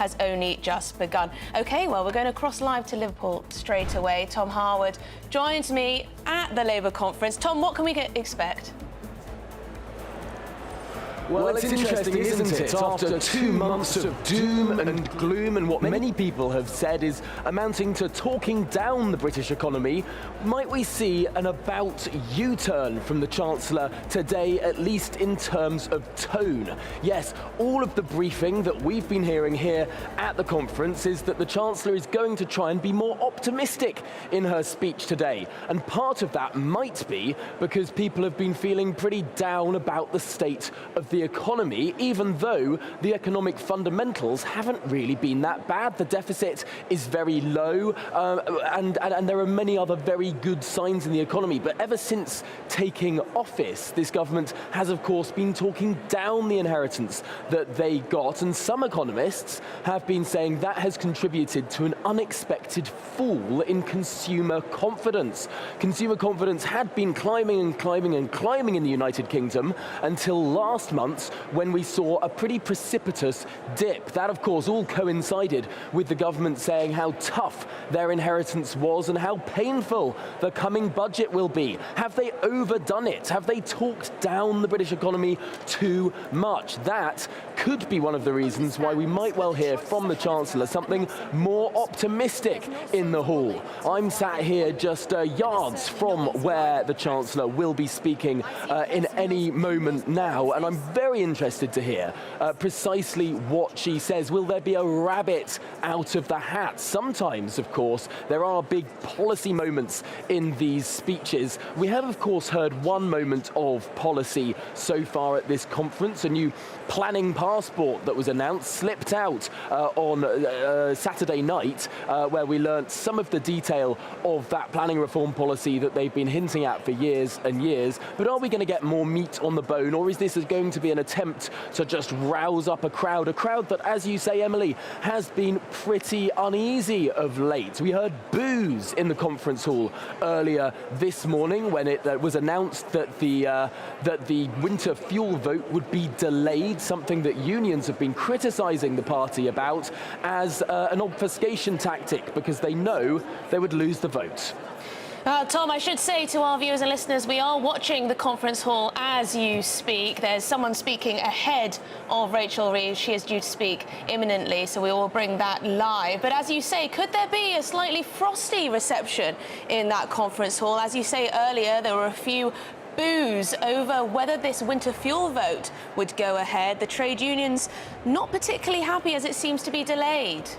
has only just begun. OK, well, we're going to cross live to Liverpool straight away. Tom Harwood joins me at the Labour conference. Tom, what can we expect? Well, it's interesting, isn't it? After 2 months of doom and gloom and what many people have said is amounting to talking down the British economy, might we see an about U-turn from the Chancellor today, at least in terms of tone? Yes, all of the briefing that we've been hearing here at the conference is that the Chancellor is going to try and be more optimistic in her speech today. And part of that might be because people have been feeling pretty down about the state of the economy, even though the economic fundamentals haven't really been that bad. The deficit is very low, and there are many other very good signs in the economy. But ever since taking office, this government has, of course, been talking down the inheritance that they got, and some economists have been saying that has contributed to an unexpected fall in consumer confidence. Consumer confidence had been climbing and climbing and climbing in the United Kingdom until last month, when we saw a pretty precipitous dip. That, of course, all coincided with the government saying how tough their inheritance was and how painful the coming budget will be. Have they overdone it? Have they talked down the British economy too much? That could be one of the reasons why we might well hear from the Chancellor something more optimistic in the hall. I'm sat here just yards from where the Chancellor will be speaking in any moment now, and I'm very interested to hear precisely what she says. Will there be a rabbit out of the hat? Sometimes, of course, there are big policy moments in these speeches. We have, of course, heard one moment of policy so far at this conference. A new planning passport that was announced slipped out on Saturday night, where we learnt some of the detail of that planning reform policy that they've been hinting at for years and years. But are we going to get more meat on the bone, or is this going to be an attempt to just rouse up a crowd that, as you say, Emily, has been pretty uneasy of late? We heard boos in the conference hall earlier this morning when it was announced that the winter fuel vote would be delayed, something that unions have been criticising the party about as an obfuscation tactic because they know they would lose the vote. Tom, I should say to our viewers and listeners, we are watching the conference hall as you speak. There's someone speaking ahead of Rachel Reeves. She is due to speak imminently, so we will bring that live. But as you say, could there be a slightly frosty reception in that conference hall? As you say earlier, there were a few boos over whether this winter fuel vote would go ahead. The trade unions not particularly happy as it seems to be delayed.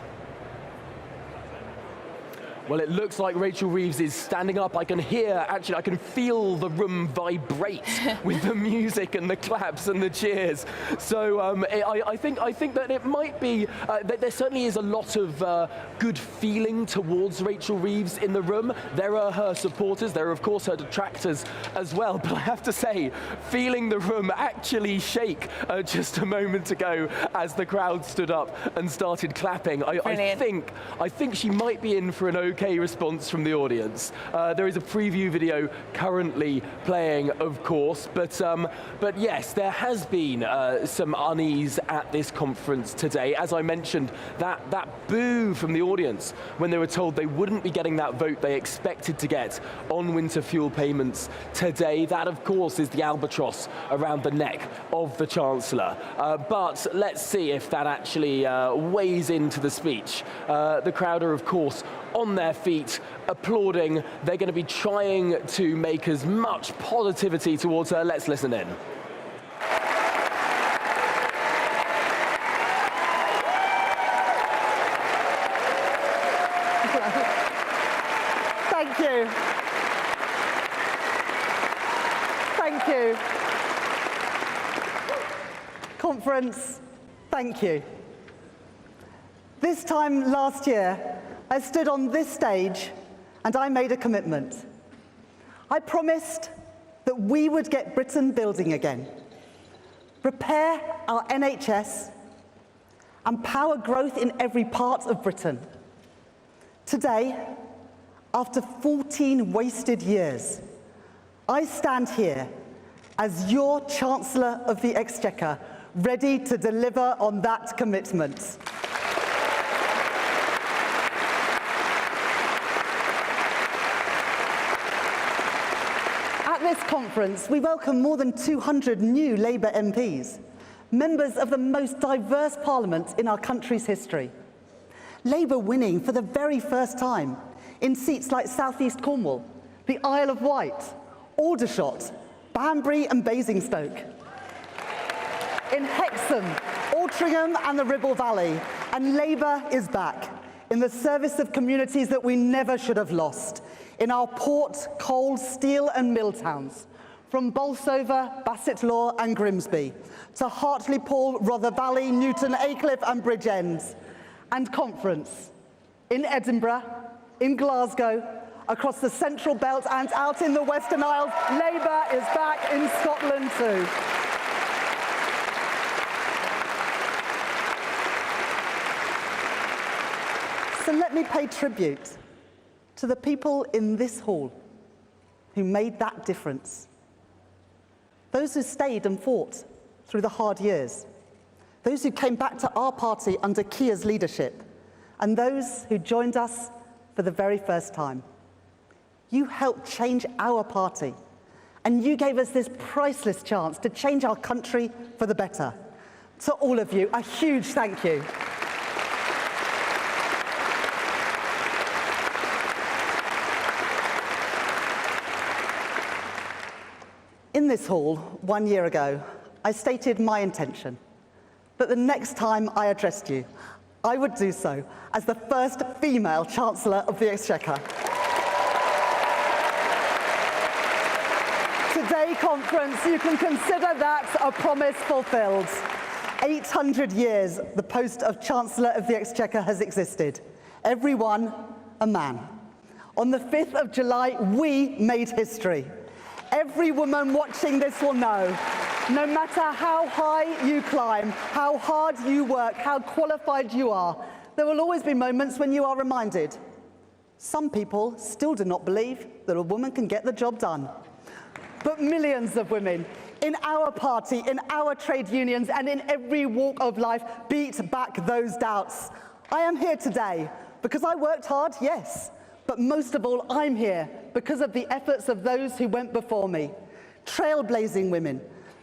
Well, it looks like Rachel Reeves is standing up. I can hear, actually, I can feel the room vibrate with the music and the claps and the cheers. So I think that it might be, that there certainly is a lot of good feeling towards Rachel Reeves in the room. There are her supporters, there are, of course, her detractors as well. But I have to say, feeling the room actually shake just a moment ago as the crowd stood up and started clapping. I think she might be in for an okay response from the audience. There is a preview video currently playing, of course, but yes, there has been some unease at this conference today. As I mentioned, that boo from the audience when they were told they wouldn't be getting that vote they expected to get on winter fuel payments today. That, of course, is the albatross around the neck of the Chancellor. But let's see if that actually weighs into the speech. The crowd are, of course, on their feet, applauding. They're going to be trying to make as much positivity towards her. Let's listen in. Thank you. Thank you. Conference, thank you. This time last year, I stood on this stage and I made a commitment. I promised that we would get Britain building again, repair our NHS, and power growth in every part of Britain. Today, after 14 wasted years, I stand here as your Chancellor of the Exchequer, ready to deliver on that commitment. this conference, we welcome more than 200 new Labour MPs, members of the most diverse parliament in our country's history. Labour winning for the very first time in seats like South East Cornwall, the Isle of Wight, Aldershot, Banbury and Basingstoke. In Hexham, Altrincham and the Ribble Valley, and Labour is back in the service of communities that we never should have lost, in our port, coal, steel and mill towns, from Bolsover, Bassetlaw and Grimsby, to Hartlepool, Rother Valley, Newton, Aycliffe and Bridgend, and conference in Edinburgh, in Glasgow, across the Central Belt and out in the Western Isles. Labour is back in Scotland too. So let me pay tribute to the people in this hall who made that difference. Those who stayed and fought through the hard years. Those who came back to our party under Keir's leadership. And those who joined us for the very first time. You helped change our party. And you gave us this priceless chance to change our country for the better. To all of you, a huge thank you. In this hall, 1 year ago, I stated my intention that the next time I addressed you, I would do so as the first female Chancellor of the Exchequer. Today, conference, you can consider that a promise fulfilled. 800 years the post of Chancellor of the Exchequer has existed. Everyone a man. On the 5th of July, we made history. Every woman watching this will know, no matter how high you climb, how hard you work, how qualified you are, there will always be moments when you are reminded. Some people still do not believe that a woman can get the job done. But millions of women in our party, in our trade unions, and in every walk of life beat back those doubts. I am here today because I worked hard, yes. But most of all, I'm here because of the efforts of those who went before me. Trailblazing women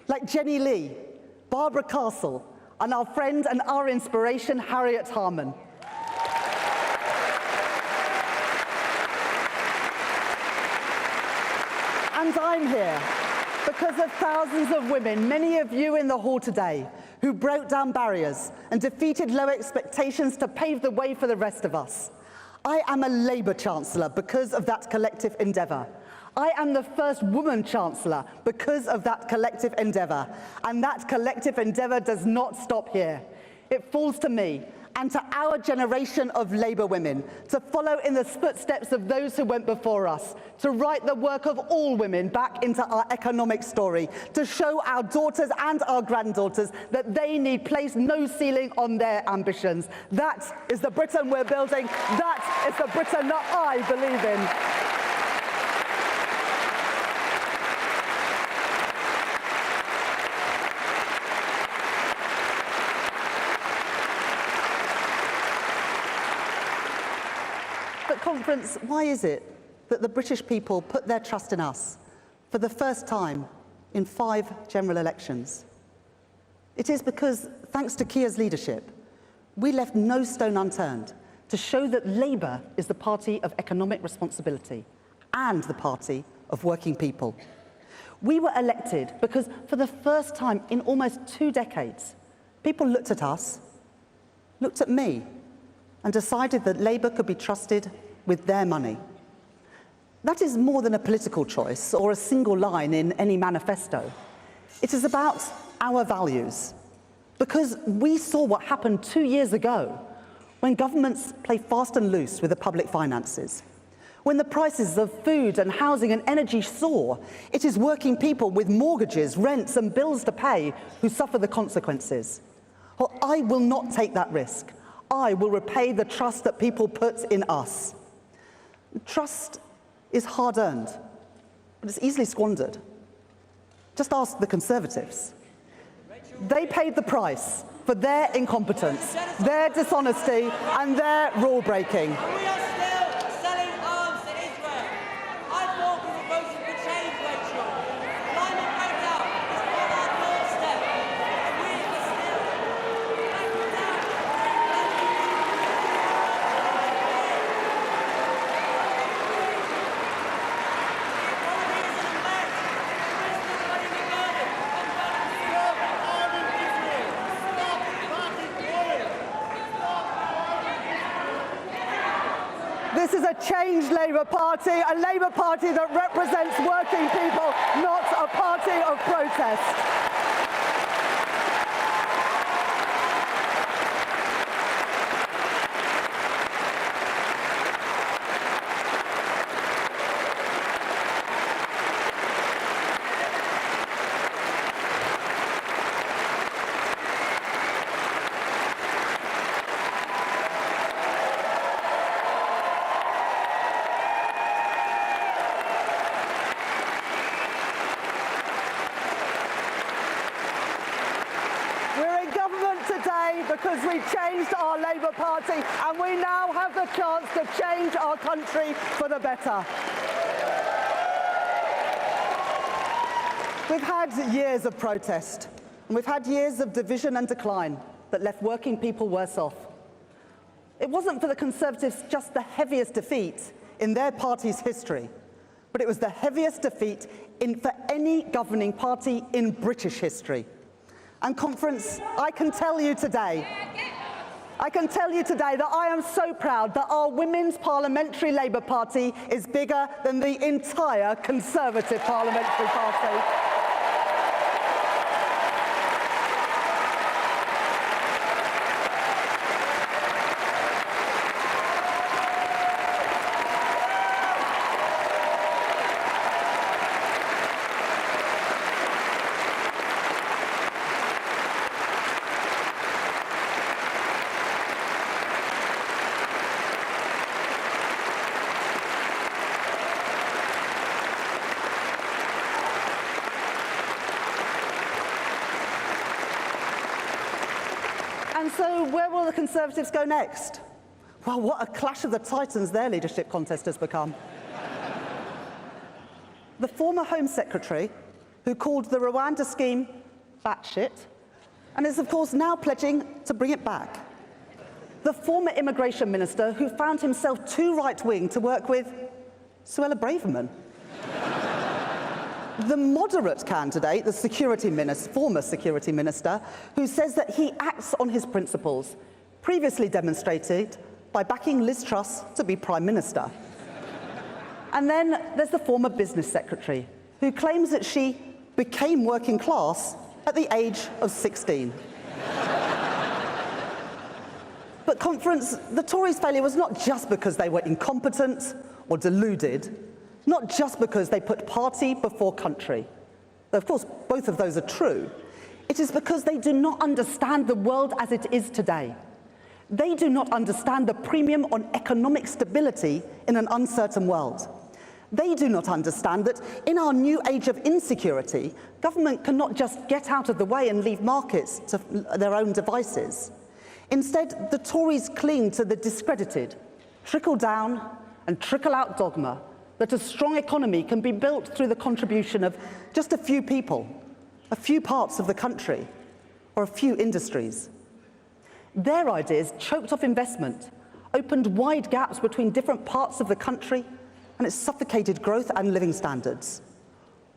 like Jenny Lee, Barbara Castle, and our friend and our inspiration, Harriet Harman. And I'm here because of thousands of women, many of you in the hall today, who broke down barriers and defeated low expectations to pave the way for the rest of us. I am a Labour Chancellor because of that collective endeavour. I am the first woman Chancellor because of that collective endeavour. And that collective endeavour does not stop here. It falls to me and to our generation of Labour women to follow in the footsteps of those who went before us, to write the work of all women back into our economic story, to show our daughters and our granddaughters that they need place no ceiling on their ambitions. That is the Britain we're building. That is the Britain that I believe in. Conference, why is it that the British people put their trust in us for the first time in 5 general elections? It is because, thanks to Keir's leadership, we left no stone unturned to show that Labour is the party of economic responsibility and the party of working people. We were elected because, for the first time in almost 2 decades, people looked at us, looked at me, and decided that Labour could be trusted with their money. That is more than a political choice or a single line in any manifesto. It is about our values. Because we saw what happened 2 years ago when governments play fast and loose with the public finances. When the prices of food and housing and energy soar, it is working people with mortgages, rents and bills to pay who suffer the consequences. Well, I will not take that risk. I will repay the trust that people put in us. Trust is hard-earned, but it's easily squandered. Just ask the Conservatives. They paid the price for their incompetence, their dishonesty, and their rule-breaking. We are still selling arms to Israel. I thought we were voting for change, Rachel. This is a changed Labour Party, a Labour Party that represents working people, not a party of protest. Because we changed our Labour Party and we now have the chance to change our country for the better. We've had years of protest and we've had years of division and decline that left working people worse off. It wasn't for the Conservatives just the heaviest defeat in their party's history, but it was the heaviest defeat for any governing party in British history. And conference, I can tell you today that I am so proud that our Women's Parliamentary Labour Party is bigger than the entire Conservative Parliamentary Party. And so where will the Conservatives go next? Well, what a clash of the titans their leadership contest has become. The former Home Secretary, who called the Rwanda scheme batshit, and is of course now pledging to bring it back. The former Immigration Minister, who found himself too right-wing to work with Suella Braverman. The moderate candidate, the former Security Minister, who says that he acts on his principles, previously demonstrated by backing Liz Truss to be Prime Minister. And then there's the former Business Secretary, who claims that she became working class at the age of 16. But conference, the Tories' failure was not just because they were incompetent or deluded, not just because they put party before country. Of course, both of those are true. It is because they do not understand the world as it is today. They do not understand the premium on economic stability in an uncertain world. They do not understand that in our new age of insecurity, government cannot just get out of the way and leave markets to their own devices. Instead, the Tories cling to the discredited, trickle-down and trickle-out dogma that a strong economy can be built through the contribution of just a few people, a few parts of the country, or a few industries. Their ideas choked off investment, opened wide gaps between different parts of the country, and it suffocated growth and living standards.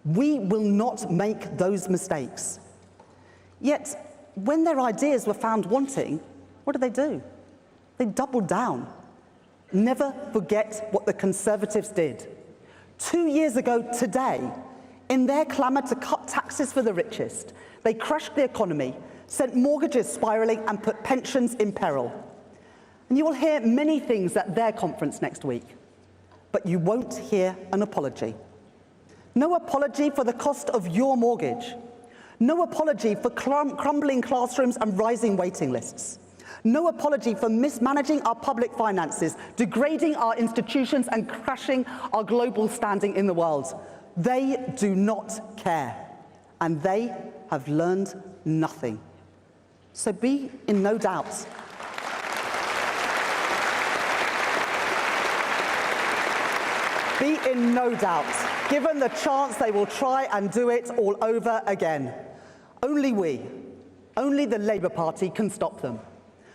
We will not make those mistakes. Yet, when their ideas were found wanting, what do? They doubled down. Never forget what the Conservatives did. 2 years ago today, in their clamour to cut taxes for the richest, they crashed the economy, sent mortgages spiralling and put pensions in peril. And you will hear many things at their conference next week, but you won't hear an apology. No apology for the cost of your mortgage. No apology for crumbling classrooms and rising waiting lists. No apology for mismanaging our public finances, degrading our institutions and crashing our global standing in the world. They do not care, and they have learned nothing. So be in no doubt. Be in no doubt. Given the chance, they will try and do it all over again. Only we, only the Labour Party can stop them.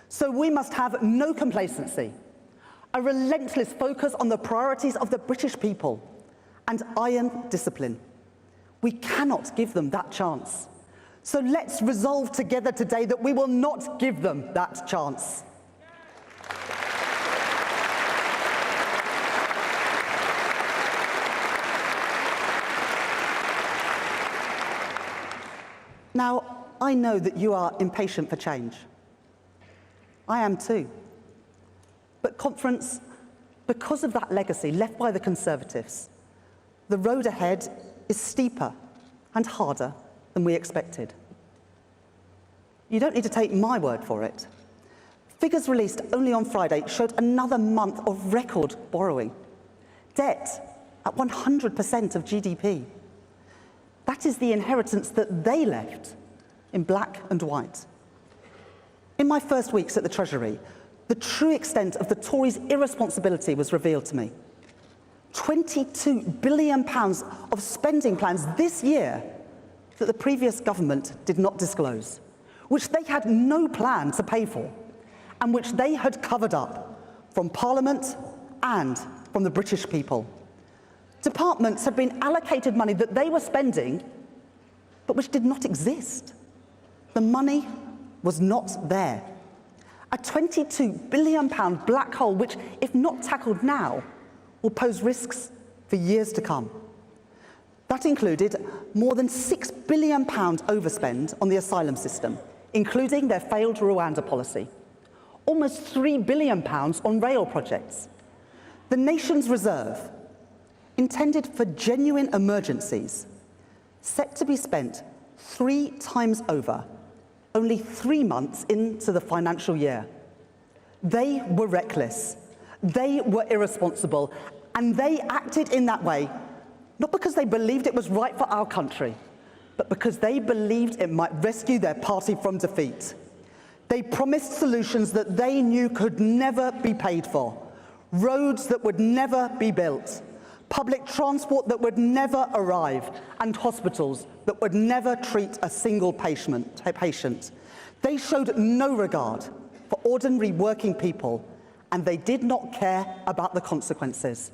So we must have no complacency, a relentless focus on the priorities of the British people, and iron discipline. We cannot give them that chance. So let's resolve together today that we will not give them that chance. Now, I know that you are impatient for change. I am too. But conference, because of that legacy left by the Conservatives, the road ahead is steeper and harder than we expected. You don't need to take my word for it. Figures released only on Friday showed another month of record borrowing. Debt at 100% of GDP. That is the inheritance that they left in black and white. In my first weeks at the Treasury, the true extent of the Tories' irresponsibility was revealed to me. £22 billion of spending plans this year that the previous government did not disclose, which they had no plan to pay for, and which they had covered up from Parliament and from the British people. Departments had been allocated money that they were spending, but which did not exist. The money was not there. A £22 billion black hole, which, if not tackled now, will pose risks for years to come. That included more than £6 billion overspend on the asylum system, including their failed Rwanda policy. Almost £3 billion on rail projects. The nation's reserve, intended for genuine emergencies, set to be spent 3 times over, only 3 months into the financial year. They were reckless, they were irresponsible, and they acted in that way, not because they believed it was right for our country, but because they believed it might rescue their party from defeat. They promised solutions that they knew could never be paid for, roads that would never be built, public transport that would never arrive, and hospitals that would never treat a single patient. They showed no regard for ordinary working people, and they did not care about the consequences.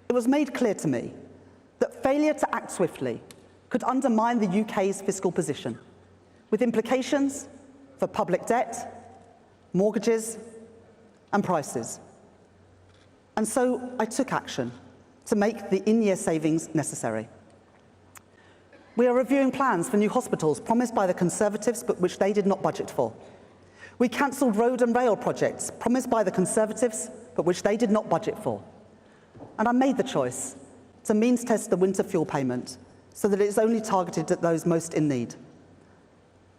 It was made clear to me that failure to act swiftly could undermine the UK's fiscal position, with implications for public debt, mortgages, and prices. And so I took action to make the in-year savings necessary. We are reviewing plans for new hospitals promised by the Conservatives, but which they did not budget for. We cancelled road and rail projects promised by the Conservatives, but which they did not budget for. And I made the choice to means test the winter fuel payment so that it is only targeted at those most in need.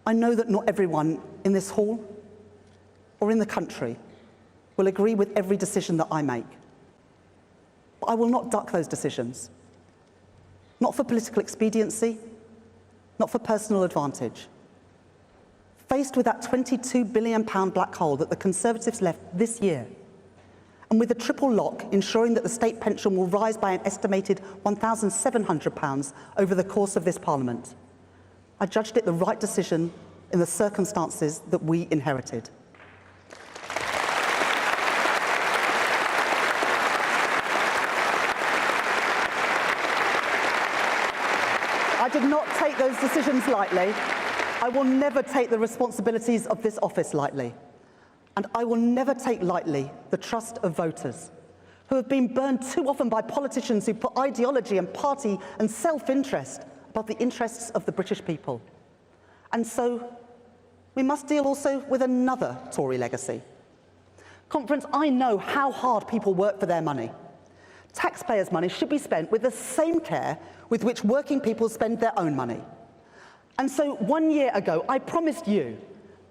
I know that not everyone in this hall or in the country will agree with every decision that I make. But I will not duck those decisions. Not for political expediency, not for personal advantage. Faced with that £22 billion black hole that the Conservatives left this year, and with a triple lock ensuring that the state pension will rise by an estimated £1,700 over the course of this Parliament, I judged it the right decision in the circumstances that we inherited. I did not take those decisions lightly. I will never take the responsibilities of this office lightly. And I will never take lightly the trust of voters who have been burned too often by politicians who put ideology and party and self-interest above the interests of the British people. And so we must deal also with another Tory legacy. Conference, I know how hard people work for their money. Taxpayers' money should be spent with the same care with which working people spend their own money. And so 1 year ago, I promised you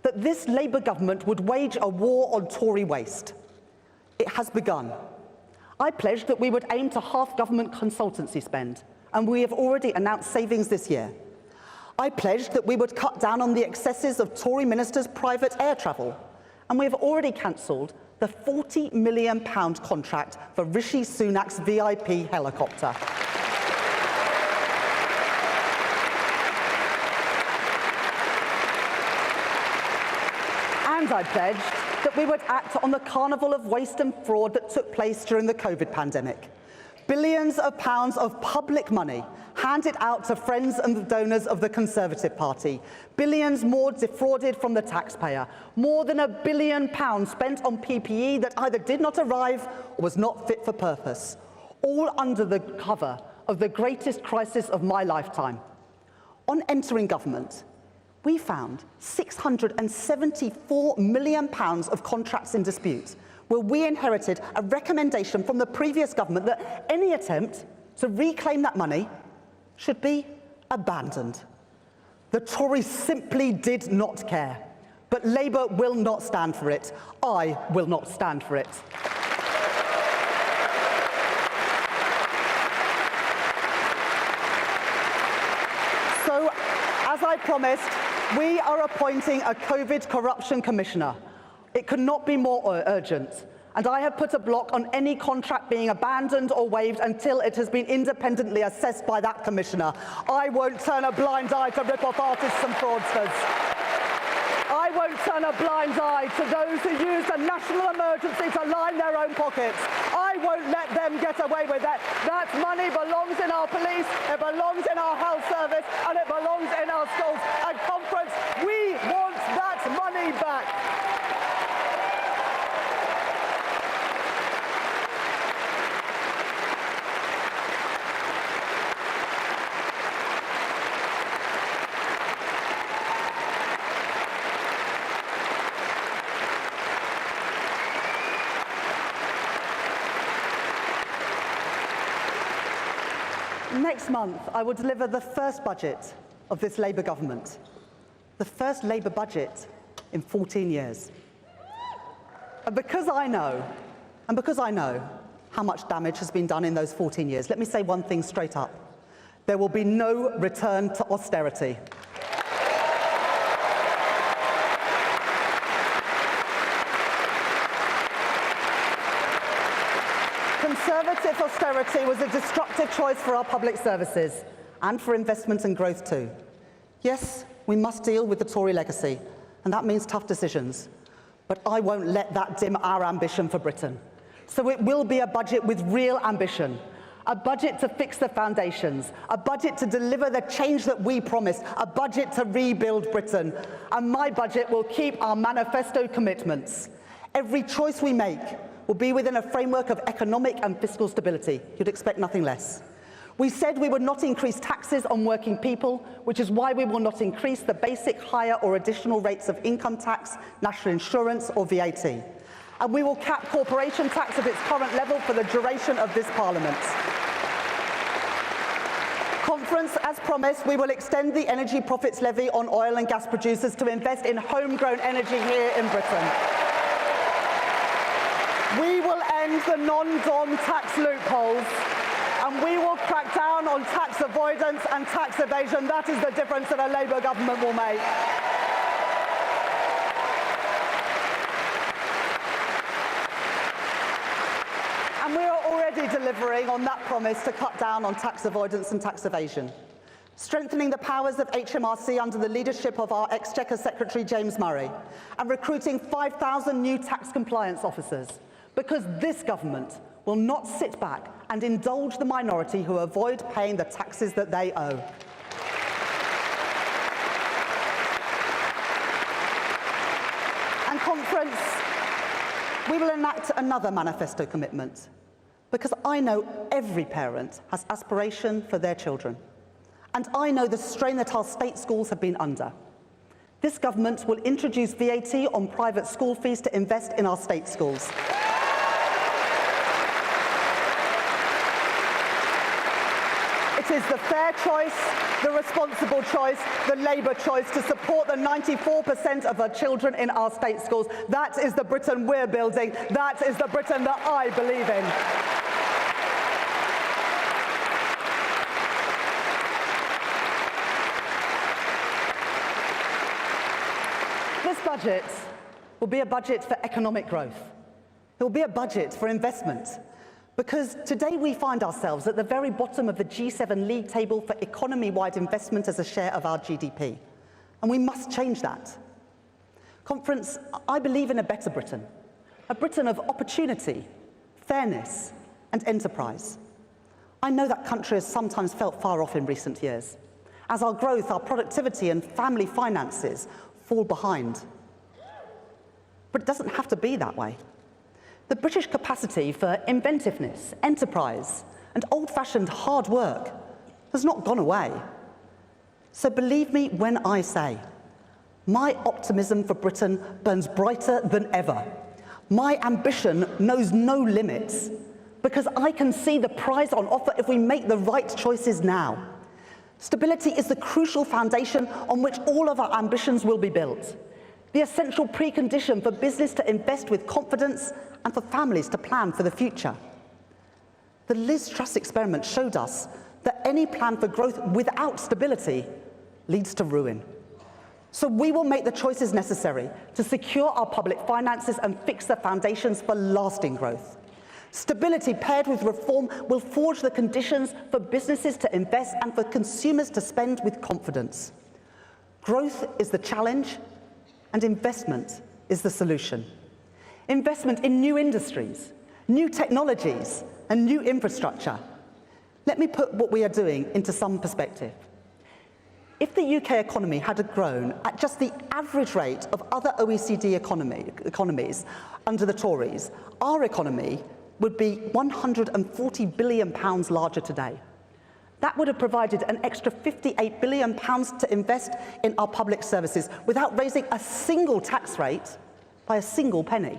that this Labour government would wage a war on Tory waste. It has begun. I pledged that we would aim to halve government consultancy spend, and we have already announced savings this year. I pledged that we would cut down on the excesses of Tory ministers' private air travel, and we have already cancelled the £40 million contract for Rishi Sunak's VIP helicopter. And I pledged that we would act on the carnival of waste and fraud that took place during the COVID pandemic. Billions of pounds of public money handed out to friends and donors of the Conservative Party. Billions more defrauded from the taxpayer. More than £1 billion spent on PPE that either did not arrive or was not fit for purpose. All under the cover of the greatest crisis of my lifetime. On entering government, we found £674 million of contracts in dispute, where we inherited a recommendation from the previous government that any attempt to reclaim that money should be abandoned. The Tories simply did not care, but Labour will not stand for it. I will not stand for it. So, as I promised, we are appointing a COVID corruption commissioner. It could not be more urgent. And I have put a block on any contract being abandoned or waived until it has been independently assessed by that commissioner. I won't turn a blind eye to rip-off artists and fraudsters. I won't turn a blind eye to those who use the national emergency to line their own pockets. I won't let them get away with that. That money belongs in our police, it belongs in our health service, and it belongs in our schools. At conference, we want that money back. Next month, I will deliver the first budget of this Labour government, the first Labour budget in 14 years. And because I know how much damage has been done in those 14 years, let me say one thing straight up. There will be no return to austerity. Conservative austerity was a destructive choice for our public services and for investment and growth too. Yes, we must deal with the Tory legacy, and that means tough decisions. But I won't let that dim our ambition for Britain. So it will be a budget with real ambition, a budget to fix the foundations, a budget to deliver the change that we promised, a budget to rebuild Britain. And my budget will keep our manifesto commitments. Every choice we make will be within a framework of economic and fiscal stability. You'd expect nothing less. We said we would not increase taxes on working people, which is why we will not increase the basic, higher or additional rates of income tax, national insurance or VAT. And we will cap corporation tax at its current level for the duration of this Parliament. Conference, as promised, we will extend the energy profits levy on oil and gas producers to invest in homegrown energy here in Britain. We will end the non-dom tax loopholes, and we will crack down on tax avoidance and tax evasion. That is the difference that a Labour government will make. And we are already delivering on that promise to cut down on tax avoidance and tax evasion. Strengthening the powers of HMRC under the leadership of our Exchequer Secretary James Murray, and recruiting 5,000 new tax compliance officers. Because this government will not sit back and indulge the minority who avoid paying the taxes that they owe. And conference, we will enact another manifesto commitment, because I know every parent has aspiration for their children, and I know the strain that our state schools have been under. This government will introduce VAT on private school fees to invest in our state schools. It is the fair choice, the responsible choice, the Labour choice to support the 94% of our children in our state schools. That is the Britain we're building. That is the Britain that I believe in. This budget will be a budget for economic growth. It will be a budget for investment. Because today we find ourselves at the very bottom of the G7 league table for economy-wide investment as a share of our GDP. And we must change that. Conference, I believe in a better Britain. A Britain of opportunity, fairness, and enterprise. I know that country has sometimes felt far off in recent years, as our growth, our productivity, and family finances fall behind. But it doesn't have to be that way. The British capacity for inventiveness, enterprise, and old-fashioned hard work has not gone away. So believe me when I say, my optimism for Britain burns brighter than ever. My ambition knows no limits, because I can see the prize on offer if we make the right choices now. Stability is the crucial foundation on which all of our ambitions will be built, the essential precondition for business to invest with confidence and for families to plan for the future. The Liz Truss experiment showed us that any plan for growth without stability leads to ruin. So we will make the choices necessary to secure our public finances and fix the foundations for lasting growth. Stability paired with reform will forge the conditions for businesses to invest and for consumers to spend with confidence. Growth is the challenge, and investment is the solution. Investment in new industries, new technologies, and new infrastructure. Let me put what we are doing into some perspective. If the UK economy had grown at just the average rate of other OECD economies under the Tories, our economy would be £140 billion larger today. That would have provided an extra £58 billion to invest in our public services without raising a single tax rate by a single penny.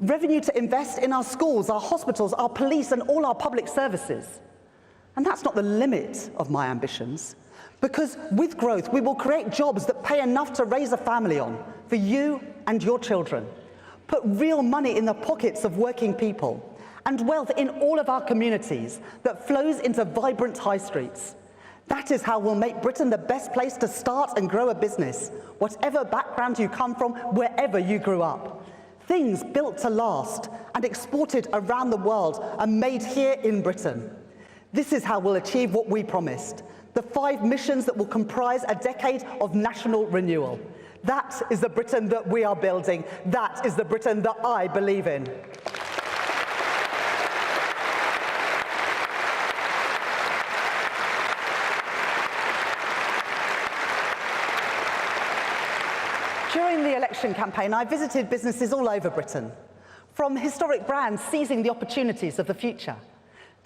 Revenue to invest in our schools, our hospitals, our police, and all our public services. And that's not the limit of my ambitions, because with growth, we will create jobs that pay enough to raise a family on for you and your children, put real money in the pockets of working people, and wealth in all of our communities that flows into vibrant high streets. That is how we'll make Britain the best place to start and grow a business, whatever background you come from, wherever you grew up. Things built to last and exported around the world and made here in Britain. This is how we'll achieve what we promised, the 5 missions that will comprise a decade of national renewal. That is the Britain that we are building. That is the Britain that I believe in. During the election campaign, I visited businesses all over Britain, from historic brands seizing the opportunities of the future,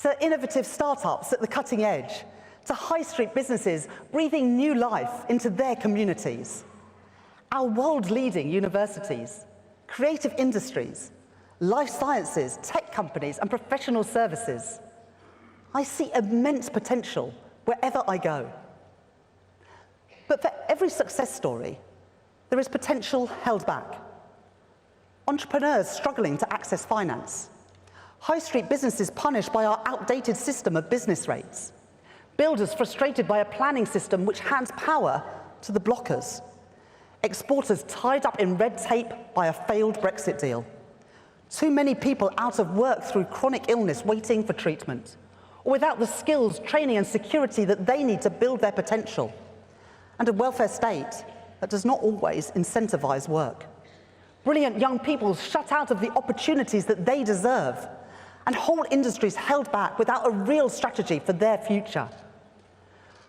to innovative startups at the cutting edge, to high street businesses breathing new life into their communities. Our world-leading universities, creative industries, life sciences, tech companies, and professional services. I see immense potential wherever I go. But for every success story, there is potential held back. Entrepreneurs struggling to access finance. High street businesses punished by our outdated system of business rates. Builders frustrated by a planning system which hands power to the blockers. Exporters tied up in red tape by a failed Brexit deal. Too many people out of work through chronic illness waiting for treatment, or without the skills, training, and security that they need to build their potential. And a welfare state that does not always incentivize work. Brilliant young people shut out of the opportunities that they deserve, and whole industries held back without a real strategy for their future.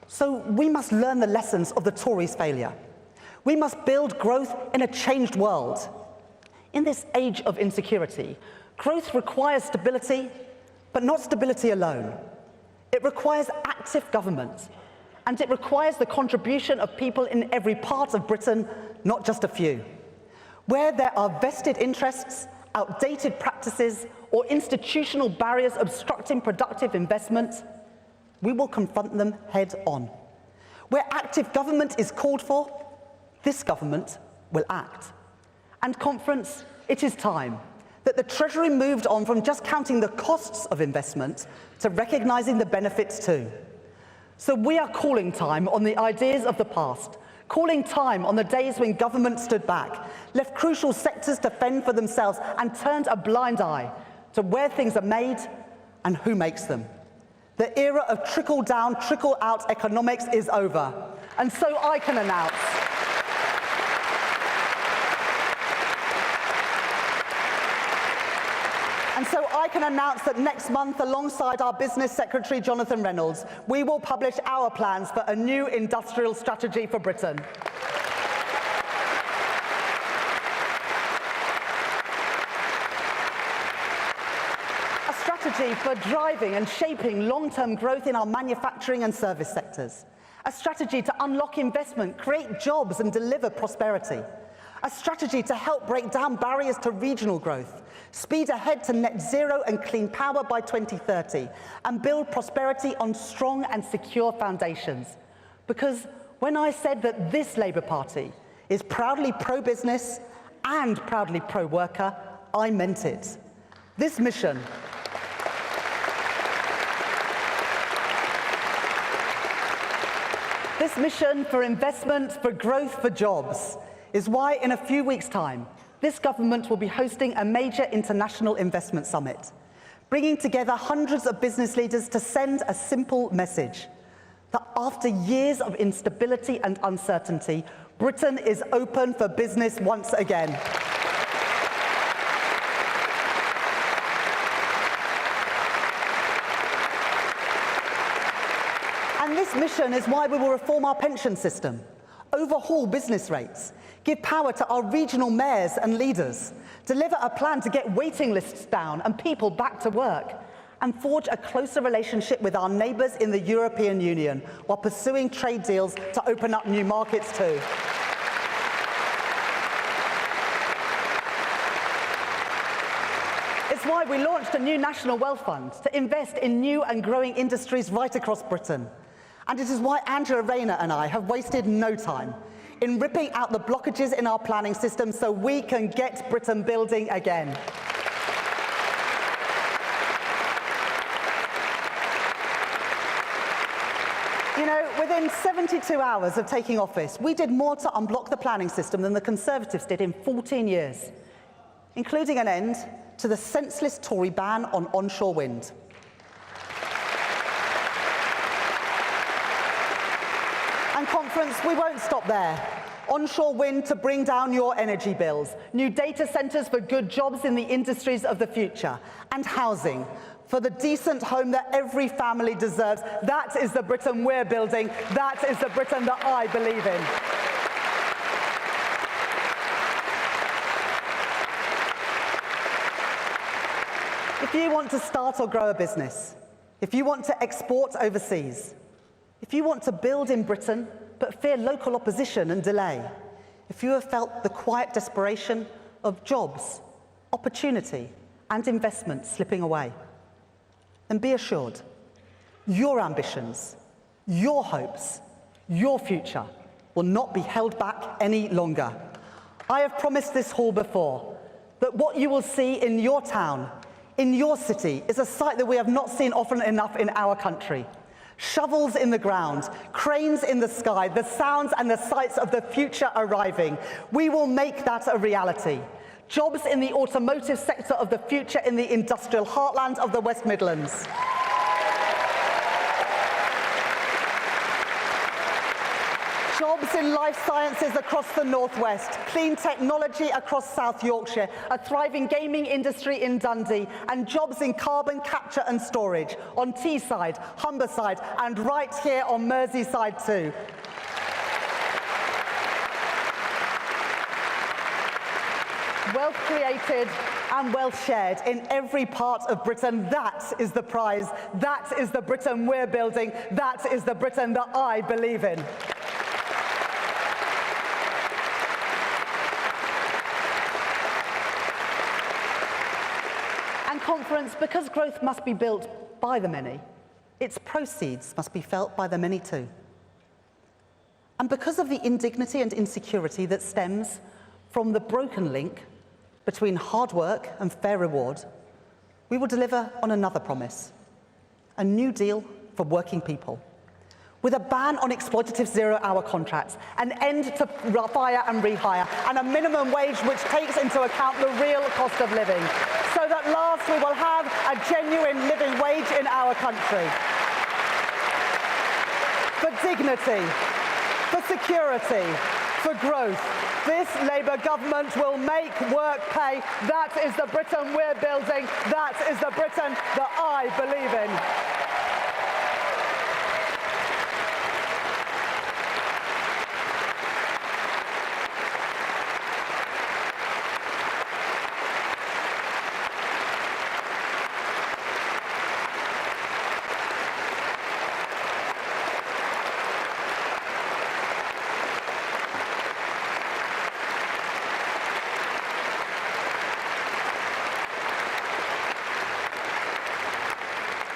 So we must learn the lessons of the Tories' failure. We must build growth in a changed world. In this age of insecurity, growth requires stability, but not stability alone. It requires active government, and it requires the contribution of people in every part of Britain, not just a few. Where there are vested interests, outdated practices, or institutional barriers obstructing productive investment, we will confront them head on. Where active government is called for, this government will act. And conference, it is time that the Treasury moved on from just counting the costs of investment to recognising the benefits too. So we are calling time on the ideas of the past, calling time on the days when government stood back, left crucial sectors to fend for themselves, and turned a blind eye to where things are made and who makes them. The era of trickle-down, trickle-out economics is over. And so I can announce that next month, alongside our Business Secretary, Jonathan Reynolds, we will publish our plans for a new industrial strategy for Britain. A strategy for driving and shaping long-term growth in our manufacturing and service sectors, A strategy to unlock investment, create jobs and deliver prosperity. A strategy to help break down barriers to regional growth, speed ahead to net zero and clean power by 2030, and build prosperity on strong and secure foundations. Because when I said that this Labour Party is proudly pro-business and proudly pro-worker, I meant it. This mission for investment, for growth, for jobs, is why in a few weeks' time, this government will be hosting a major international investment summit, bringing together hundreds of business leaders to send a simple message, that after years of instability and uncertainty, Britain is open for business once again. And this mission is why we will reform our pension system, overhaul business rates, give power to our regional mayors and leaders, deliver a plan to get waiting lists down and people back to work, and forge a closer relationship with our neighbours in the European Union while pursuing trade deals to open up new markets too. It's why we launched a new national wealth fund to invest in new and growing industries right across Britain. And it is why Angela Rayner and I have wasted no time in ripping out the blockages in our planning system so we can get Britain building again. You know, within 72 hours of taking office, we did more to unblock the planning system than the Conservatives did in 14 years, including an end to the senseless Tory ban on onshore wind. And conference, we won't stop there. Onshore wind to bring down your energy bills, new data centres for good jobs in the industries of the future, and housing for the decent home that every family deserves. That is the Britain we're building. That is the Britain that I believe in. If you want to start or grow a business, if you want to export overseas, if you want to build in Britain but fear local opposition and delay, if you have felt the quiet desperation of jobs, opportunity and investment slipping away, then be assured, your ambitions, your hopes, your future will not be held back any longer. I have promised this hall before that what you will see in your town, in your city, is a sight that we have not seen often enough in our country. Shovels in the ground, cranes in the sky, the sounds and the sights of the future arriving. We will make that a reality. Jobs in the automotive sector of the future in the industrial heartland of the West Midlands. Jobs in life sciences across the Northwest, clean technology across South Yorkshire, a thriving gaming industry in Dundee, and jobs in carbon capture and storage on Teesside, Humberside, and right here on Merseyside too. Wealth created and wealth shared in every part of Britain. That is the prize. That is the Britain we're building. That is the Britain that I believe in. And conference, because growth must be built by the many, its proceeds must be felt by the many too. And because of the indignity and insecurity that stems from the broken link between hard work and fair reward, we will deliver on another promise, a new deal for working people, with a ban on exploitative zero-hour contracts, an end to fire and rehire, and a minimum wage which takes into account the real cost of living, so that last we will have a genuine living wage in our country. For dignity, for security, for growth, this Labour government will make work pay. That is the Britain we're building. That is the Britain that I believe in.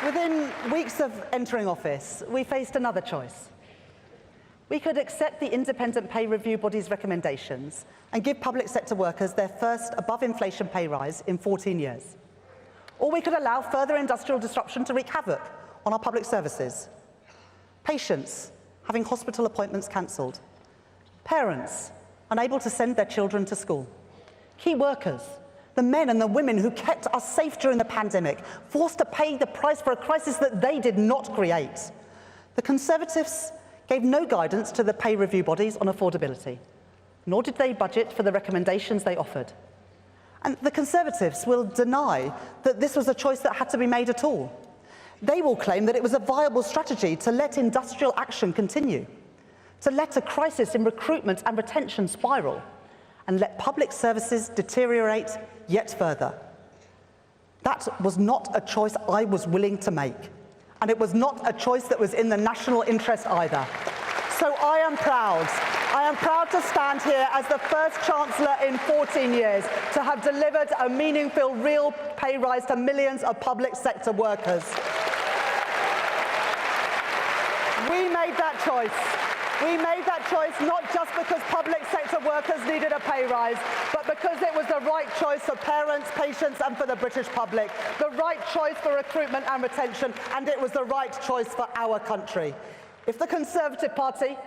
Within weeks of entering office, we faced another choice. We could accept the independent pay review body's recommendations and give public sector workers their first above-inflation pay rise in 14 years. Or we could allow further industrial disruption to wreak havoc on our public services. Patients having hospital appointments cancelled. Parents unable to send their children to school. Key workers, the men and the women who kept us safe during the pandemic, forced to pay the price for a crisis that they did not create. The Conservatives gave no guidance to the pay review bodies on affordability, nor did they budget for the recommendations they offered. And the Conservatives will deny that this was a choice that had to be made at all. They will claim that it was a viable strategy to let industrial action continue, to let a crisis in recruitment and retention spiral, and let public services deteriorate yet further. That was not a choice I was willing to make, and it was not a choice that was in the national interest either. So I am proud to stand here as the first Chancellor in 14 years to have delivered a meaningful, real pay rise to millions of public sector workers. We made that choice. We made that choice not just because public sector workers needed a pay rise, but because it was the right choice for parents, patients and for the British public, the right choice for recruitment and retention, and it was the right choice for our country. If the Conservative Party,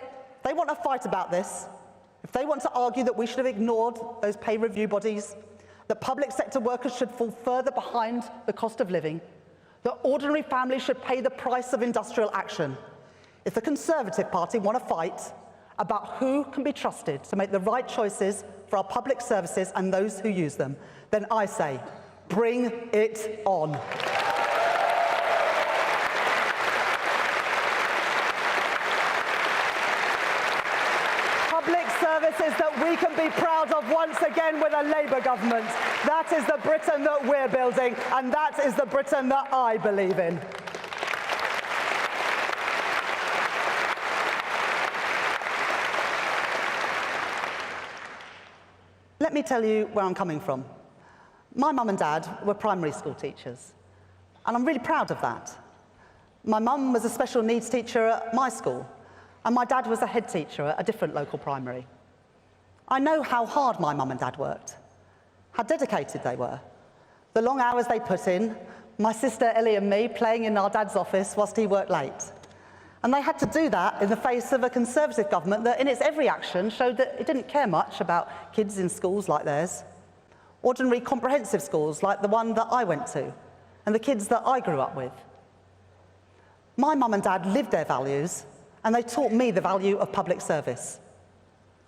they want to fight about this, if they want to argue that we should have ignored those pay review bodies, that public sector workers should fall further behind the cost of living, that ordinary families should pay the price of industrial action, if the Conservative Party want to fight about who can be trusted to make the right choices for our public services and those who use them, then I say, bring it on. Public services that we can be proud of once again with a Labour government. That is the Britain that we're building, and that is the Britain that I believe in. Let me tell you where I'm coming from. My mum and dad were primary school teachers, and I'm really proud of that. My mum was a special needs teacher at my school, and my dad was a head teacher at a different local primary. I know how hard my mum and dad worked, how dedicated they were, the long hours they put in, my sister Ellie and me playing in our dad's office whilst he worked late. And they had to do that in the face of a Conservative government that in its every action showed that it didn't care much about kids in schools like theirs, ordinary comprehensive schools like the one that I went to, and the kids that I grew up with. My mum and dad lived their values, and they taught me the value of public service,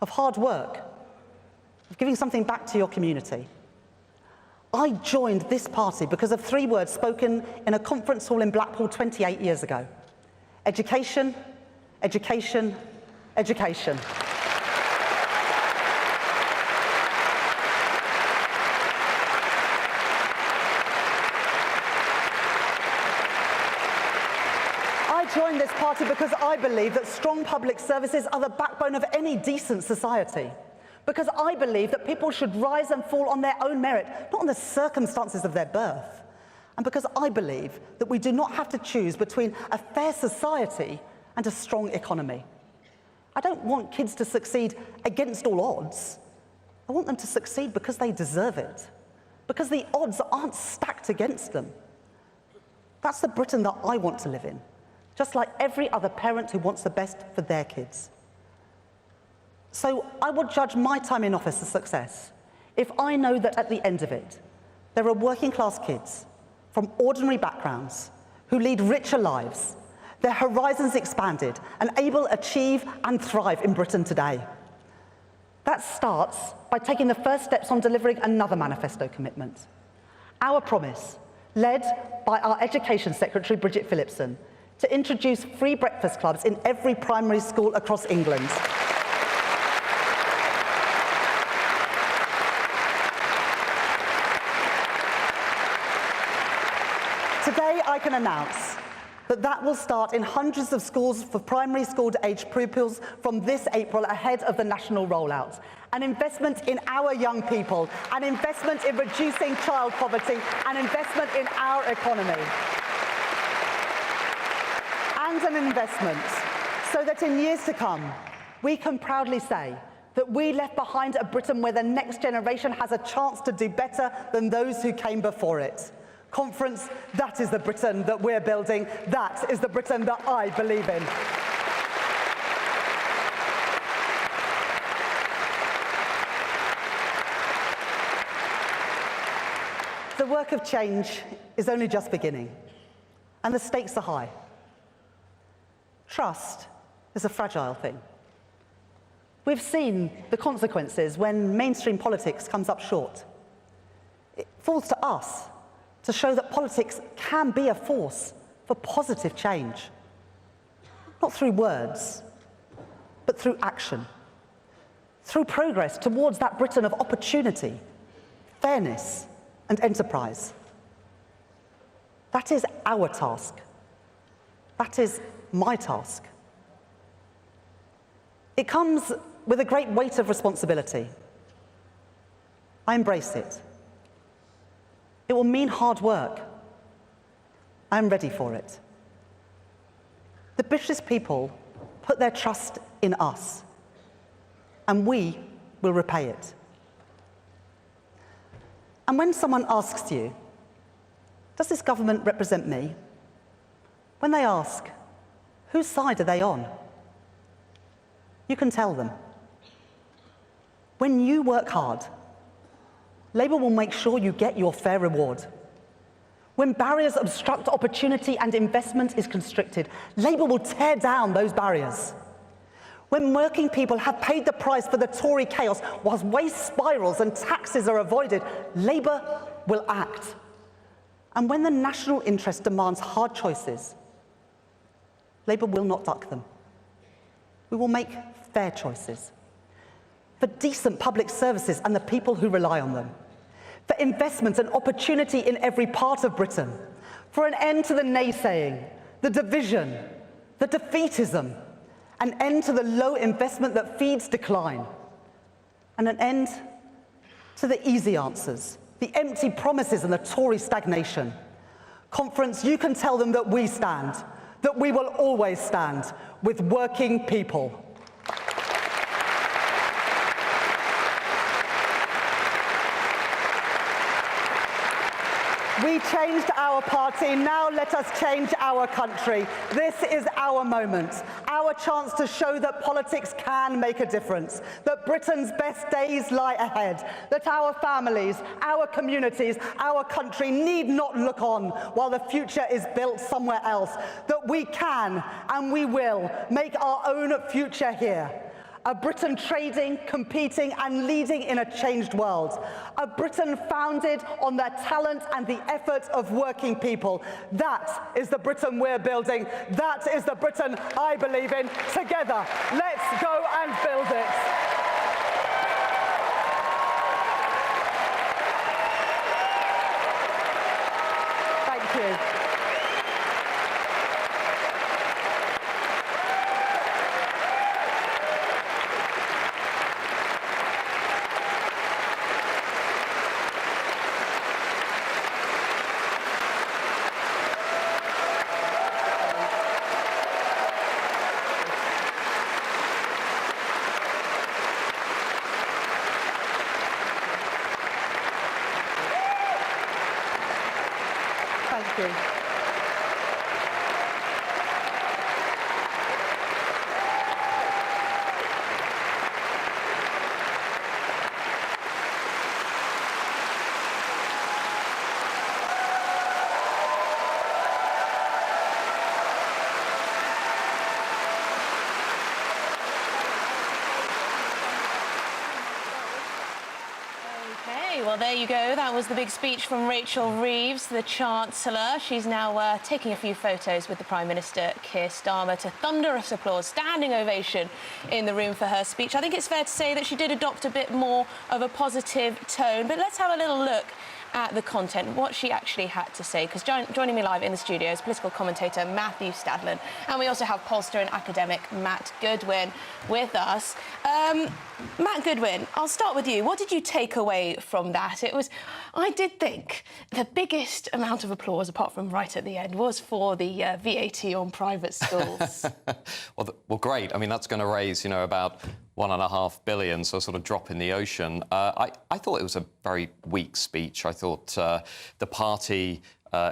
of hard work, of giving something back to your community. I joined this party because of 3 words spoken in a conference hall in Blackpool 28 years ago. Education, education, education. I joined this party because I believe that strong public services are the backbone of any decent society. Because I believe that people should rise and fall on their own merit, not on the circumstances of their birth. And because I believe that we do not have to choose between a fair society and a strong economy. I don't want kids to succeed against all odds. I want them to succeed because they deserve it, because the odds aren't stacked against them. That's the Britain that I want to live in, just like every other parent who wants the best for their kids. So I would judge my time in office a success if I know that at the end of it, there are working class kids from ordinary backgrounds who lead richer lives, their horizons expanded and able to achieve and thrive in Britain today. That starts by taking the first steps on delivering another manifesto commitment. Our promise, led by our Education Secretary, Bridget Phillipson, to introduce free breakfast clubs in every primary school across England. Today, I can announce that will start in hundreds of schools for primary school-aged pupils from this April ahead of the national rollout. An investment in our young people, an investment in reducing child poverty, an investment in our economy. and an investment, so that in years to come, we can proudly say that we left behind a Britain where the next generation has a chance to do better than those who came before it. Conference, that is the Britain that we're building. That is the Britain that I believe in. The work of change is only just beginning, and the stakes are high. Trust is a fragile thing. We've seen the consequences when mainstream politics comes up short. It falls to us to show that politics can be a force for positive change, not through words, but through action, through progress towards that Britain of opportunity, fairness, and enterprise. That is our task. That is my task. It comes with a great weight of responsibility. I embrace it. It will mean hard work. I'm ready for it. The British people put their trust in us, and we will repay it. And when someone asks you, does this government represent me? When they ask, whose side are they on? You can tell them. When you work hard, Labour will make sure you get your fair reward. When barriers obstruct opportunity and investment is constricted, Labour will tear down those barriers. When working people have paid the price for the Tory chaos whilst waste spirals and taxes are avoided, Labour will act. And when the national interest demands hard choices, Labour will not duck them. We will make fair choices for decent public services and the people who rely on them, for investment and opportunity in every part of Britain, for an end to the naysaying, the division, the defeatism, an end to the low investment that feeds decline, and an end to the easy answers, the empty promises and the Tory stagnation. Conference, you can tell them that we stand, that we will always stand with working people. We changed our party, now let us change our country. This is our moment, our chance to show that politics can make a difference, that Britain's best days lie ahead, that our families, our communities, our country need not look on while the future is built somewhere else, that we can and we will make our own future here. A Britain trading, competing and leading in a changed world. A Britain founded on the talent and the effort of working people. That is the Britain we're building. That is the Britain I believe in. Together, let's go and build it. Thank you. Thank you. Well, there you go. That was the big speech from Rachel Reeves, the Chancellor. She's now taking a few photos with the Prime Minister, Keir Starmer, to thunderous applause, standing ovation in the room for her speech. I think it's fair to say that she did adopt a bit more of a positive tone. But let's have a little look at the content, what she actually had to say, because joining me live in the studio is political commentator Matthew Stadlen, and we also have pollster and academic Matt Goodwin with us. Matt Goodwin, I'll start with you. What did you take away from that? I did think the biggest amount of applause, apart from right at the end, was for the VAT on private schools. well, great. I mean, that's going to raise, about $1.5 billion, so a sort of drop in the ocean. I thought it was a very weak speech. I thought the party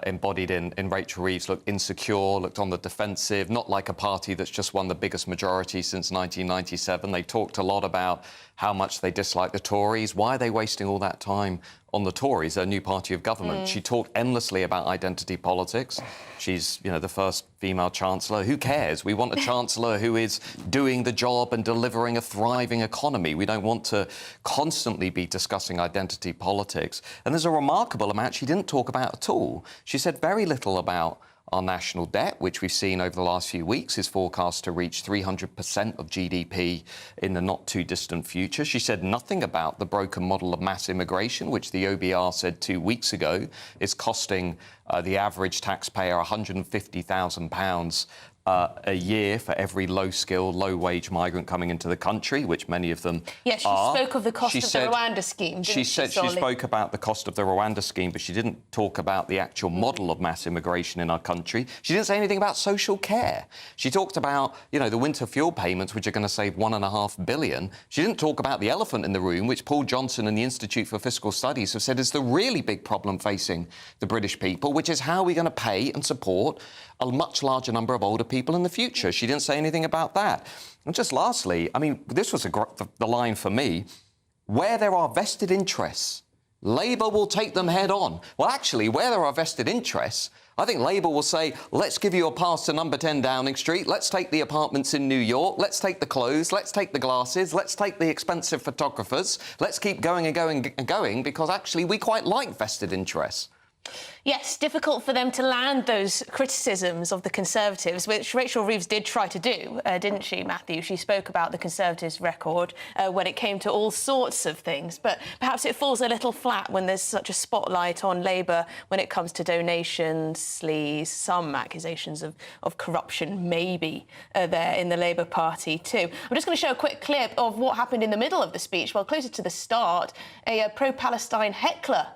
embodied in Rachel Reeves looked insecure, looked on the defensive, not like a party that's just won the biggest majority since 1997. They talked a lot about how much they dislike the Tories. Why are they wasting all that time on the Tories, their new party of government? She talked endlessly about identity politics. She's, the first female chancellor. Who cares? We want a chancellor who is doing the job and delivering a thriving economy. We don't want to constantly be discussing identity politics. And there's a remarkable amount she didn't talk about at all. She said very little about our national debt, which we've seen over the last few weeks is forecast to reach 300% of GDP in the not-too-distant future. She said nothing about the broken model of mass immigration, which the OBR said 2 weeks ago is costing the average taxpayer £150,000 a year for every low-skilled, low-wage migrant coming into the country, which many of them Yes, she spoke of the cost of the Rwanda scheme, didn't she? She spoke about the cost of the Rwanda scheme, but she didn't talk about the actual model of mass immigration in our country. She didn't say anything about social care. She talked about, the winter fuel payments, which are going to save $1.5 billion. She didn't talk about the elephant in the room, which Paul Johnson and the Institute for Fiscal Studies have said is the really big problem facing the British people, which is how we're going to pay and support a much larger number of older people in the future. She didn't say anything about that. And just lastly, this was the line for me, where there are vested interests, Labour will take them head on. Well, actually, where there are vested interests, I think Labour will say, let's give you a pass to number 10 Downing Street, let's take the apartments in New York, let's take the clothes, let's take the glasses, let's take the expensive photographers, let's keep going and going and going, because actually we quite like vested interests. Yes, difficult for them to land those criticisms of the Conservatives, which Rachel Reeves did try to do, didn't she, Matthew? She spoke about the Conservatives' record when it came to all sorts of things, but perhaps it falls a little flat when there's such a spotlight on Labour when it comes to donations, sleaze, some accusations of corruption maybe there in the Labour Party too. I'm just going to show a quick clip of what happened in the middle of the speech. Well, closer to the start, a pro-Palestine heckler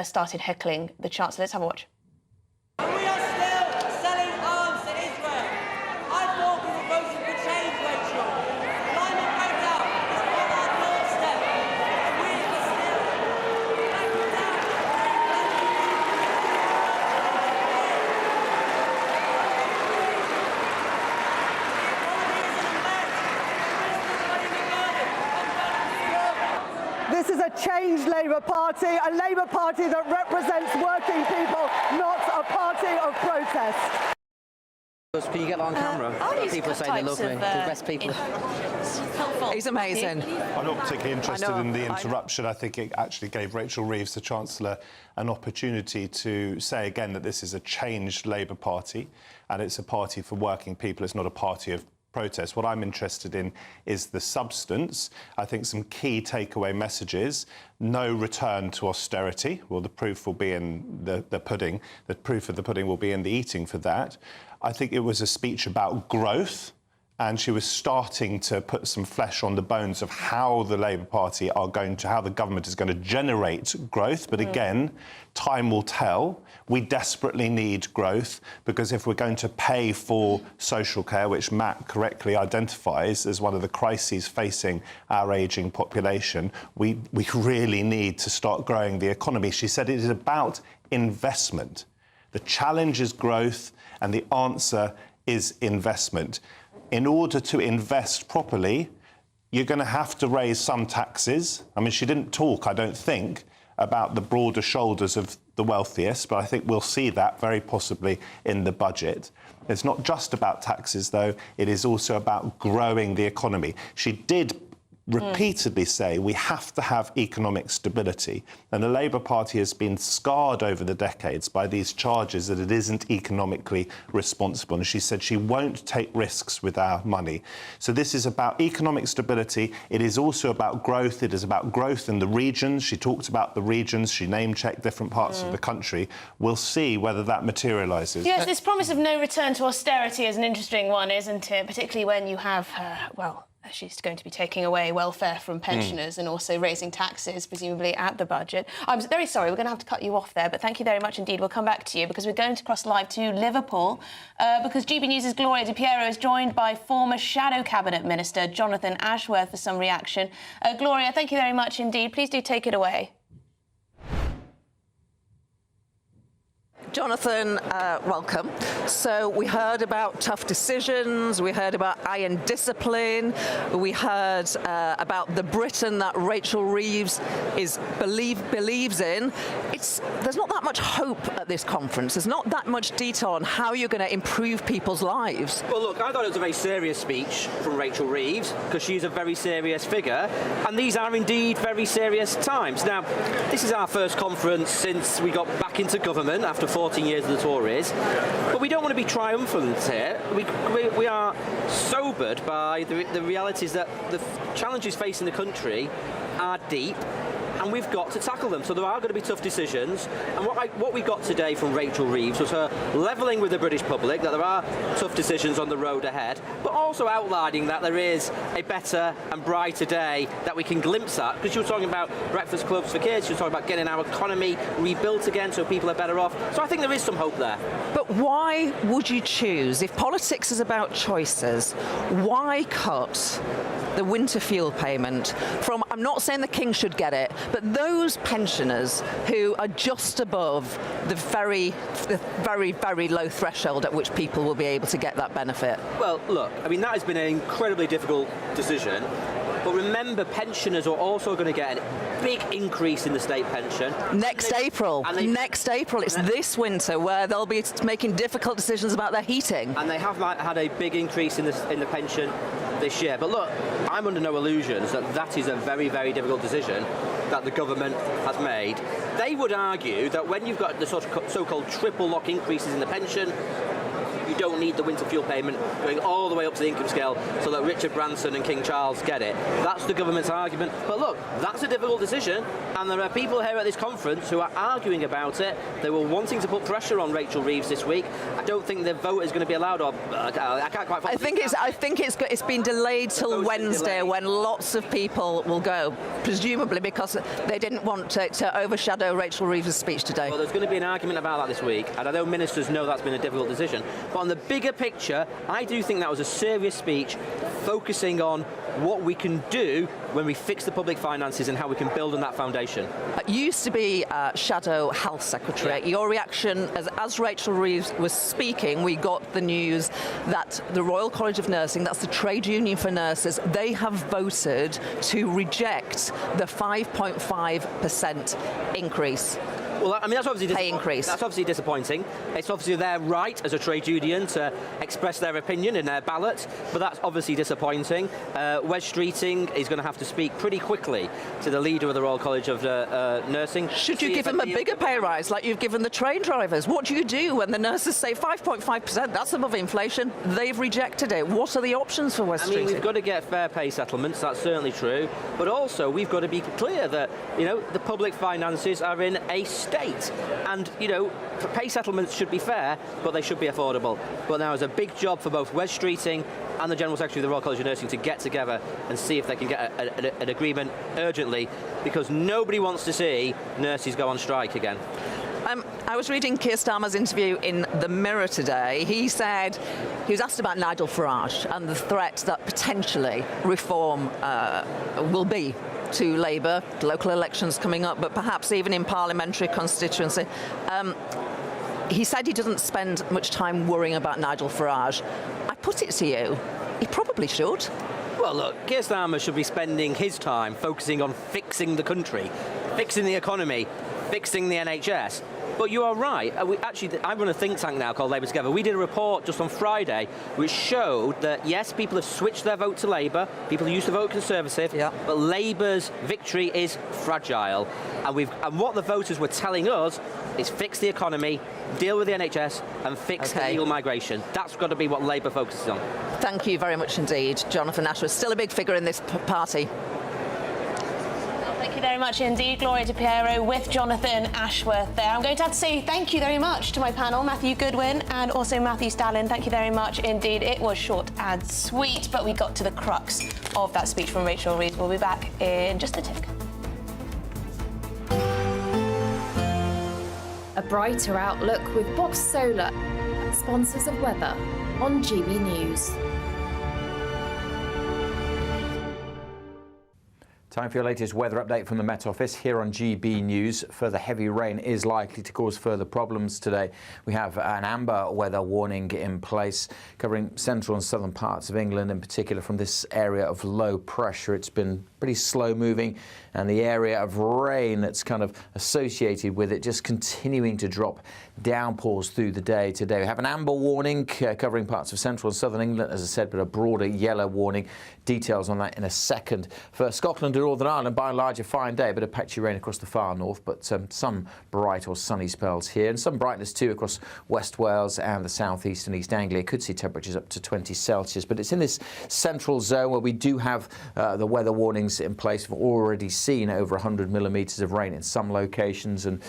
started heckling the Chancellor. Let's have a watch. We are still selling arms to Israel. I thought we were voting for change, Rachel. Climate breakdown is on our doorstep. And we are still backing down. This is a changed Labour Party, a Labour Party that represents working people, not a party of protest. Can you get that on camera? People saying they love me. The best people. He's amazing. I'm not particularly interested in the interruption. I think it actually gave Rachel Reeves, the Chancellor, an opportunity to say again that this is a changed Labour Party and it's a party for working people. It's not a party of protest. What I'm interested in is the substance. I think some key takeaway messages. No return to austerity. Well, the proof will be in the pudding. The proof of the pudding will be in the eating for that. I think it was a speech about growth, and she was starting to put some flesh on the bones of how the Labour Party are going to, how the government is going to generate growth. But again, time will tell. We desperately need growth, because if we're going to pay for social care, which Matt correctly identifies as one of the crises facing our ageing population, we really need to start growing the economy. She said it is about investment. The challenge is growth, and the answer is investment. In order to invest properly, you're going to have to raise some taxes. I mean, she didn't talk, I don't think, about the broader shoulders of the wealthiest, but I think we'll see that very possibly in the budget. It's not just about taxes, though. It is also about growing the economy. She did repeatedly say we have to have economic stability, and the Labour Party has been scarred over the decades by these charges that it isn't economically responsible, and she said she won't take risks with our money. So this is about economic stability. It is also about growth. It is about growth in the regions. She talked about the regions. She name-checked different parts of the country. We'll see whether that materialises. Yes, this promise of no return to austerity is an interesting one, isn't it? Particularly when you have, She's going to be taking away welfare from pensioners and also raising taxes, presumably, at the budget. I'm very sorry, we're going to have to cut you off there, but thank you very much indeed. We'll come back to you because we're going to cross live to Liverpool because GBNews' Gloria Di Piero is joined by former Shadow Cabinet Minister Jonathan Ashworth for some reaction. Gloria, thank you very much indeed. Please do take it away. Jonathan, welcome. So we heard about tough decisions, we heard about iron discipline, we heard about the Britain that Rachel Reeves believes in. There's not that much hope at this conference. There's not that much detail on how you're going to improve people's lives. Well, look, I thought it was a very serious speech from Rachel Reeves because she's a very serious figure, and these are indeed very serious times. Now, this is our first conference since we got back into government after 14 years of the Tories, but we don't want to be triumphant here. We are sobered by the realities that the challenges facing the country are deep, and we've got to tackle them. So there are going to be tough decisions, and what we got today from Rachel Reeves was her levelling with the British public that there are tough decisions on the road ahead, but also outlining that there is a better and brighter day that we can glimpse at, because she was talking about breakfast clubs for kids, she was talking about getting our economy rebuilt again so people are better off. So I think there is some hope there. But why would you choose, if politics is about choices, why cut the winter fuel payment from, I'm not saying the King should get it, but those pensioners who are just above the very, very low threshold at which people will be able to get that benefit? Well, look, I mean, that has been an incredibly difficult decision. But remember, pensioners are also going to get a big increase in the state pension. Next April. It's this winter where they'll be making difficult decisions about their heating. And they have had a big increase in the pension this year. But look, I'm under no illusions that is a very, very difficult decision that the government has made. They would argue that when you've got the so-called triple lock increases in the pension, you don't need the winter fuel payment going all the way up to the income scale so that Richard Branson and King Charles get it. That's the government's argument. But look, that's a difficult decision, and there are people here at this conference who are arguing about it. They were wanting to put pressure on Rachel Reeves this week. I don't think the vote is going to be allowed, or I can't quite follow. I think it's been delayed till Wednesday, when lots of people will go, presumably because they didn't want to overshadow Rachel Reeves' speech today. Well, there's going to be an argument about that this week, and I know ministers know that's been a difficult decision. But on the bigger picture, I do think that was a serious speech focusing on what we can do when we fix the public finances and how we can build on that foundation. You used to be Shadow Health Secretary. Yeah. Your reaction, as Rachel Reeves was speaking, we got the news that the Royal College of Nursing, that's the trade union for nurses, they have voted to reject the 5.5% increase. Well, I mean, that's obviously pay increase. That's obviously disappointing. It's obviously their right as a trade union to express their opinion in their ballot, but that's obviously disappointing. Wes Streeting is going to have to speak pretty quickly to the leader of the Royal College of Nursing. Should you give them a bigger pay rise like you've given the train drivers? What do you do when the nurses say 5.5%? That's above inflation. They've rejected it. What are the options for Wes Streeting? I mean, we've got to get fair pay settlements. That's certainly true. But also, we've got to be clear that, the public finances are in a state. And, pay settlements should be fair, but they should be affordable. But now there's a big job for both Wes Streeting and the General Secretary of the Royal College of Nursing to get together and see if they can get an agreement urgently, because nobody wants to see nurses go on strike again. I was reading Keir Starmer's interview in The Mirror today. He said, he was asked about Nigel Farage and the threat that potentially reform will be to Labour, local elections coming up, but perhaps even in parliamentary constituency. He said he doesn't spend much time worrying about Nigel Farage. I put it to you, he probably should. Well, look, Keir Starmer should be spending his time focusing on fixing the country, fixing the economy, fixing the NHS. But you are right. I run a think tank now called Labour Together. We did a report just on Friday which showed that, yes, people have switched their vote to Labour, people used to vote Conservative, but Labour's victory is fragile. And what the voters were telling us is fix the economy, deal with the NHS and fix the illegal migration. That's got to be what Labour focuses on. Thank you very much indeed, Jonathan Ashworth. Still a big figure in this party. Thank you. Thank you very much indeed. Gloria DePiero with Jonathan Ashworth there. I'm going to have to say thank you very much to my panel, Matthew Goodwin and also Matthew Stalin. Thank you very much indeed. It was short and sweet, but we got to the crux of that speech from Rachel Reeves. We'll be back in just a tick. A brighter outlook with Box Solar, sponsors of weather on GB News. Time for your latest weather update from the Met Office here on GB News. Further heavy rain is likely to cause further problems today. We have an amber weather warning in place covering central and southern parts of England, in particular from this area of low pressure. It's been pretty slow moving, and the area of rain that's kind of associated with it just continuing to drop downpours through the day today. We have an amber warning covering parts of central and southern England, as I said, but a broader yellow warning. Details on that in a second. For Scotland and Northern Ireland, by and large, a fine day, but a patchy rain across the far north, but some bright or sunny spells here, and some brightness too across West Wales and the south east and East Anglia. Could see temperatures up to 20 Celsius, but it's in this central zone where we do have the weather warnings in place. We've already seen over 100 millimetres of rain in some locations, and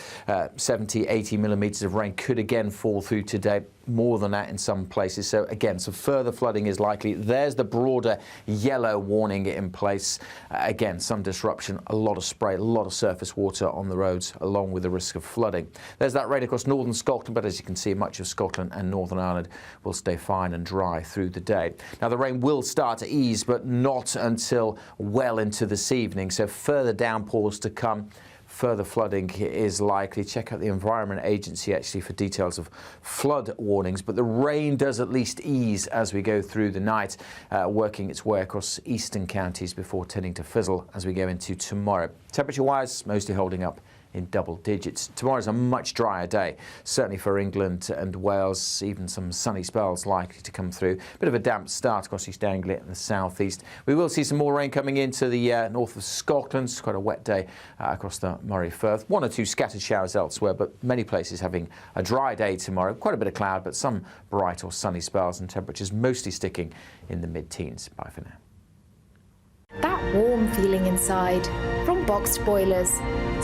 70, 80 millimetres of rain could again fall through today. More than that in some places. So again, some further flooding is likely. There's the broader yellow warning in place. Again, some disruption, a lot of spray, a lot of surface water on the roads, along with the risk of flooding. There's that rain across northern Scotland, but as you can see, much of Scotland and Northern Ireland will stay fine and dry through the day. Now, the rain will start to ease, but not until well into this evening. So further downpours to come. Further flooding is likely. Check out the Environment Agency actually for details of flood warnings, but the rain does at least ease as we go through the night, working its way across eastern counties before tending to fizzle as we go into tomorrow. Temperature-wise, mostly holding up in double digits. Tomorrow's a much drier day, certainly for England and Wales. Even some sunny spells likely to come through. Bit of a damp start across East Anglia and the south east. We will see some more rain coming into the north of Scotland. It's quite a wet day across the Moray Firth. One or two scattered showers elsewhere, but many places having a dry day tomorrow. Quite a bit of cloud, but some bright or sunny spells, and temperatures mostly sticking in the mid-teens. Bye for now. That warm feeling inside from Boxed Boilers,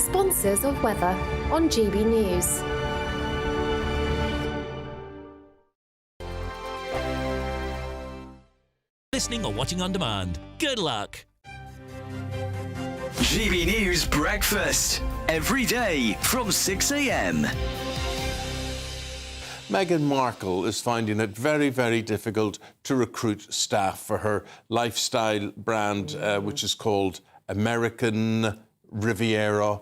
sponsors of weather on GB News. Listening or watching on demand. Good luck. GB News Breakfast. Every day from 6 a.m. Meghan Markle is finding it very, very difficult to recruit staff for her lifestyle brand, which is called American Riviera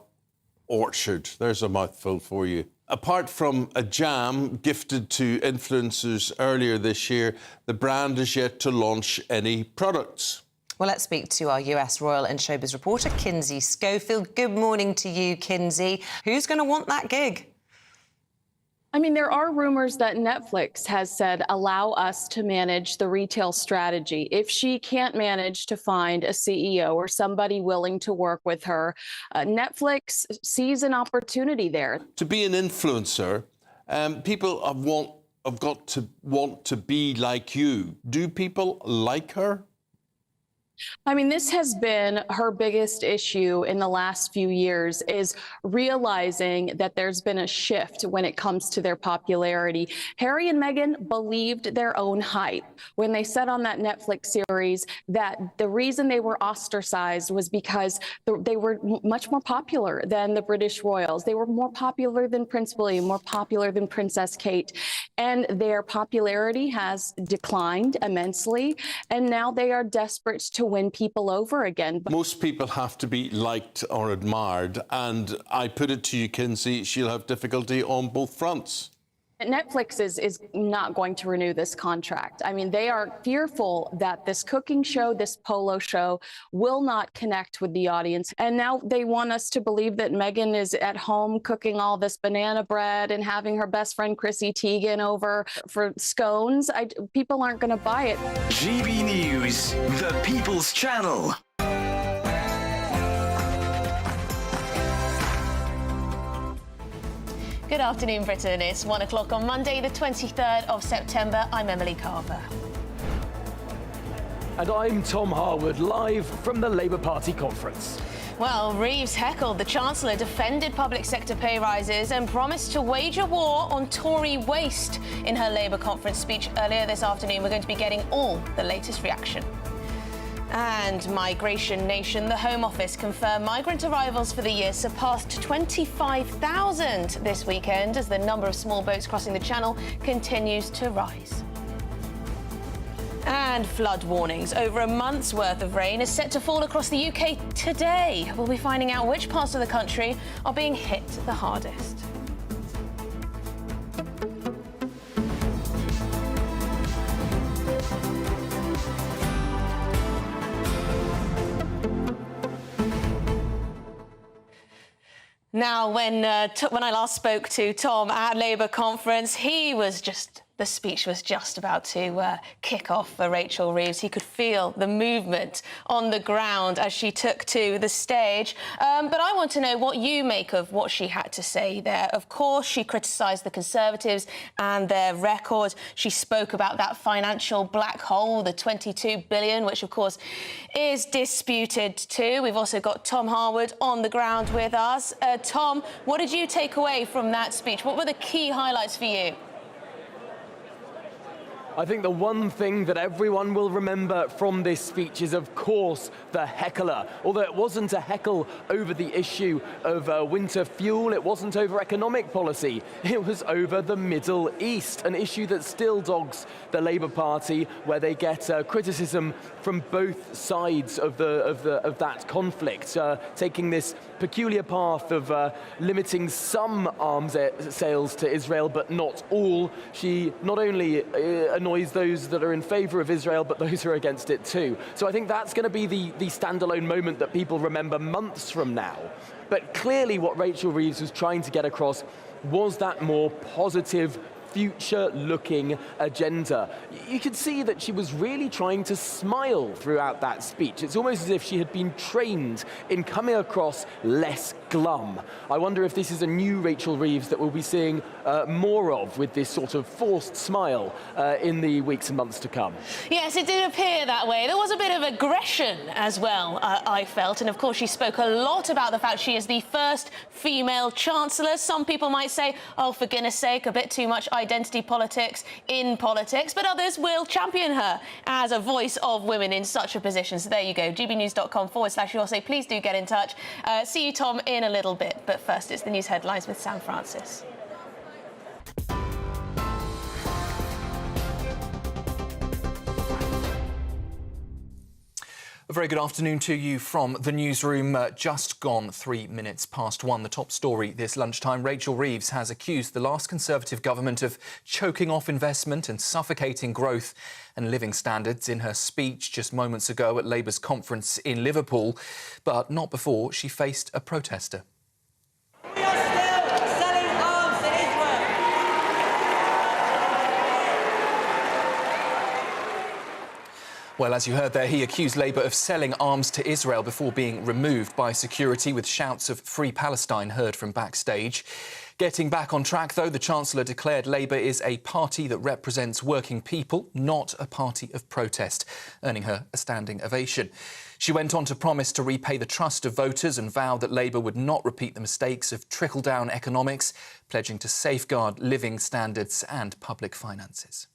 Orchard. There's a mouthful for you. Apart from a jam gifted to influencers earlier this year, the brand is yet to launch any products. Well, let's speak to our US Royal and Showbiz reporter, Kinsey Schofield. Good morning to you, Kinsey. Who's going to want that gig? I mean, there are rumors that Netflix has said, allow us to manage the retail strategy. If she can't manage to find a CEO or somebody willing to work with her, Netflix sees an opportunity there. To be an influencer, people have got to want to be like you. Do people like her? I mean, this has been her biggest issue in the last few years, is realizing that there's been a shift when it comes to their popularity. Harry and Meghan believed their own hype when they said on that Netflix series that the reason they were ostracized was because they were much more popular than the British royals. They were more popular than Prince William, more popular than Princess Kate. And their popularity has declined immensely. And now they are desperate to win people over again. Most people have to be liked or admired, and I put it to you, Kinsey, she'll have difficulty on both fronts. Netflix is not going to renew this contract. I mean, they are fearful that this cooking show, this polo show, will not connect with the audience. And now they want us to believe that Meghan is at home cooking all this banana bread and having her best friend Chrissy Teigen over for scones. People aren't going to buy it. GB News, the People's Channel. Good afternoon, Britain. It's 1 o'clock on Monday, the 23rd of September. I'm Emily Carver. And I'm Tom Harwood, live from the Labour Party conference. Well, Reeves heckled the Chancellor, defended public sector pay rises and promised to wage a war on Tory waste in her Labour conference speech earlier this afternoon. We're going to be getting all the latest reaction. And Migration Nation, the Home Office confirmed migrant arrivals for the year surpassed 25,000 this weekend as the number of small boats crossing the Channel continues to rise. And flood warnings. Over a month's worth of rain is set to fall across the UK today. We'll be finding out which parts of the country are being hit the hardest. Now, when I last spoke to Tom at Labour conference, the speech was just about to kick off for Rachel Reeves. He could feel the movement on the ground as she took to the stage. But I want to know what you make of what she had to say there. Of course, she criticised the Conservatives and their record. She spoke about that financial black hole, the 22 billion, which, of course, is disputed too. We've also got Tom Harwood on the ground with us. Tom, what did you take away from that speech? What were the key highlights for you? I think the one thing that everyone will remember from this speech is, of course, the heckler. Although it wasn't a heckle over the issue of winter fuel, it wasn't over economic policy, it was over the Middle East, an issue that still dogs the Labour Party, where they get criticism from both sides of that conflict, taking this peculiar path of limiting some arms sales to Israel, but not all. She not only annoys those that are in favour of Israel, but those who are against it too. So I think that's going to be the standalone moment that people remember months from now. But clearly what Rachel Reeves was trying to get across was that more positive, future-looking agenda. You could see that she was really trying to smile throughout that speech. It's almost as if she had been trained in coming across less glum. I wonder if this is a new Rachel Reeves that we'll be seeing more of, with this sort of forced smile in the weeks and months to come. Yes, it did appear that way. There was a bit of aggression as well, I felt. And of course, she spoke a lot about the fact she is the first female chancellor. Some people might say, oh, for goodness sake, a bit too much identity politics in politics, but others will champion her as a voice of women in such a position. So there you go, gbnews.com/USA. Please do get in touch. See you, Tom, in a little bit. But first, it's the news headlines with Sam Francis. A very good afternoon to you from the newsroom. Just gone 3 minutes past 1. The top story this lunchtime. Rachel Reeves has accused the last Conservative government of choking off investment and suffocating growth and living standards in her speech just moments ago at Labour's conference in Liverpool, but not before she faced a protester. We are still selling arms to Israel. Well, as you heard there, he accused Labour of selling arms to Israel before being removed by security, with shouts of Free Palestine heard from backstage. Getting back on track, though, the Chancellor declared Labour is a party that represents working people, not a party of protest, earning her a standing ovation. She went on to promise to repay the trust of voters and vowed that Labour would not repeat the mistakes of trickle-down economics, pledging to safeguard living standards and public finances.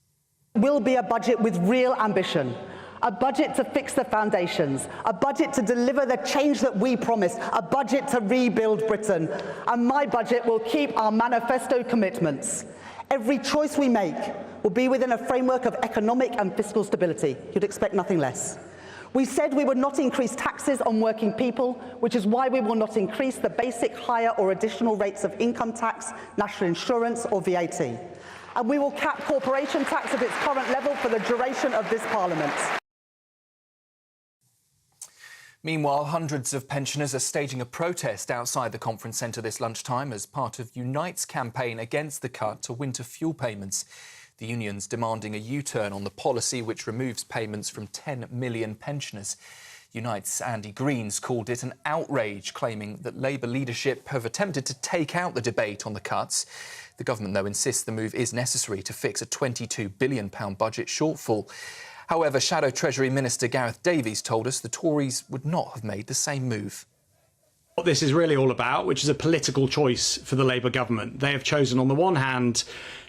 Will be a budget with real ambition. A budget to fix the foundations, a budget to deliver the change that we promised, a budget to rebuild Britain. And my budget will keep our manifesto commitments. Every choice we make will be within a framework of economic and fiscal stability. You'd expect nothing less. We said we would not increase taxes on working people, which is why we will not increase the basic, higher or additional rates of income tax, national insurance or VAT. And we will cap corporation tax at its current level for the duration of this Parliament. Meanwhile, hundreds of pensioners are staging a protest outside the conference centre this lunchtime as part of Unite's campaign against the cut to winter fuel payments. The union's demanding a U-turn on the policy which removes payments from 10 million pensioners. Unite's Andy Green's called it an outrage, claiming that Labour leadership have attempted to take out the debate on the cuts. The government, though, insists the move is necessary to fix a £22 billion budget shortfall. However, Shadow Treasury Minister Gareth Davies told us the Tories would not have made the same move. What this is really all about, which is a political choice for the Labour government. They have chosen, on the one hand,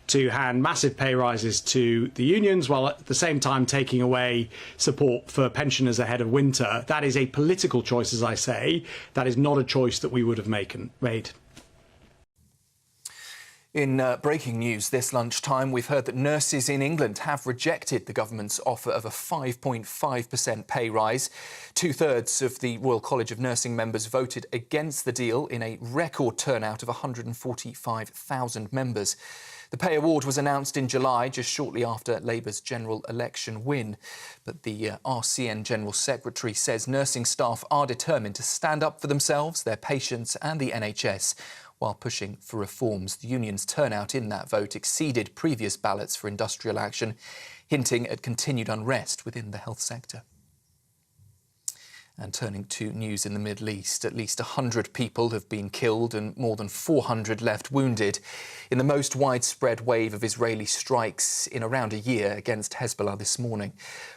to hand massive pay rises to the unions, while at the same time taking away support for pensioners ahead of winter. That is a political choice, as I say. That is not a choice that we would have made. In breaking news this lunchtime, we've heard that nurses in England have rejected the government's offer of a 5.5% pay rise. 2/3 of the Royal College of Nursing members voted against the deal in a record turnout of 145,000 members. The pay award was announced in July, just shortly after Labour's general election win. But the RCN General Secretary says nursing staff are determined to stand up for themselves, their patients and the NHS, while pushing for reforms. The union's turnout in that vote exceeded previous ballots for industrial action, hinting at continued unrest within the health sector. And turning to news in the Middle East, at least 100 people have been killed and more than 400 left wounded in the most widespread wave of Israeli strikes in around a year against Hezbollah this morning.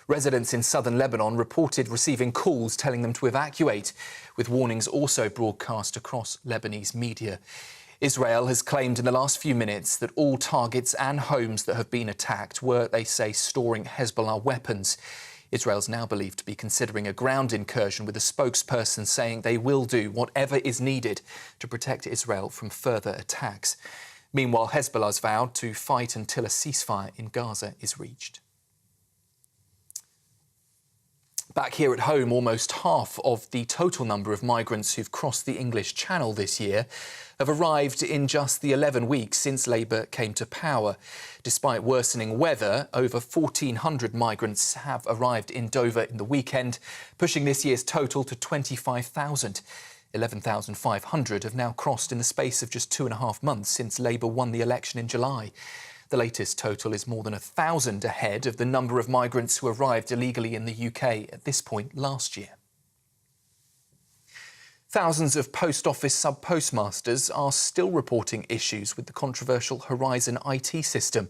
Residents in southern Lebanon reported receiving calls telling them to evacuate, with warnings also broadcast across Lebanese media. Israel has claimed in the last few minutes that all targets and homes that have been attacked were, they say, storing Hezbollah weapons. Israel's now believed to be considering a ground incursion, with a spokesperson saying they will do whatever is needed to protect Israel from further attacks. Meanwhile, Hezbollah's vowed to fight until a ceasefire in Gaza is reached. Back here at home, almost half of the total number of migrants who've crossed the English Channel this year have arrived in just the 11 weeks since Labour came to power. Despite worsening weather, over 1,400 migrants have arrived in Dover in the weekend, pushing this year's total to 25,000. 11,500 have now crossed in the space of just 2.5 months since Labour won the election in July. The latest total is more than 1,000 ahead of the number of migrants who arrived illegally in the UK at this point last year. Thousands of post office sub-postmasters are still reporting issues with the controversial Horizon IT system.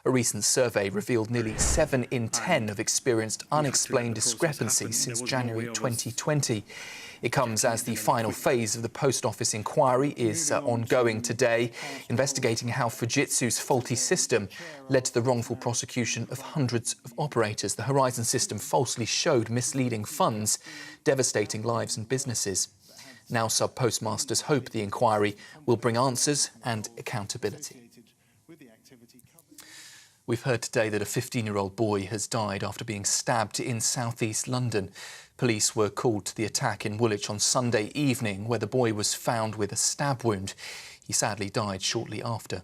A recent survey revealed nearly 7 in 10 have experienced unexplained discrepancies since January 2020. It comes as the final phase of the Post Office inquiry is ongoing today, investigating how Fujitsu's faulty system led to the wrongful prosecution of hundreds of operators. The Horizon system falsely showed misleading funds, devastating lives and businesses. Now sub-postmasters hope the inquiry will bring answers and accountability. We've heard today that a 15-year-old boy has died after being stabbed in southeast London. Police were called to the attack in Woolwich on Sunday evening, where the boy was found with a stab wound. He sadly died shortly after.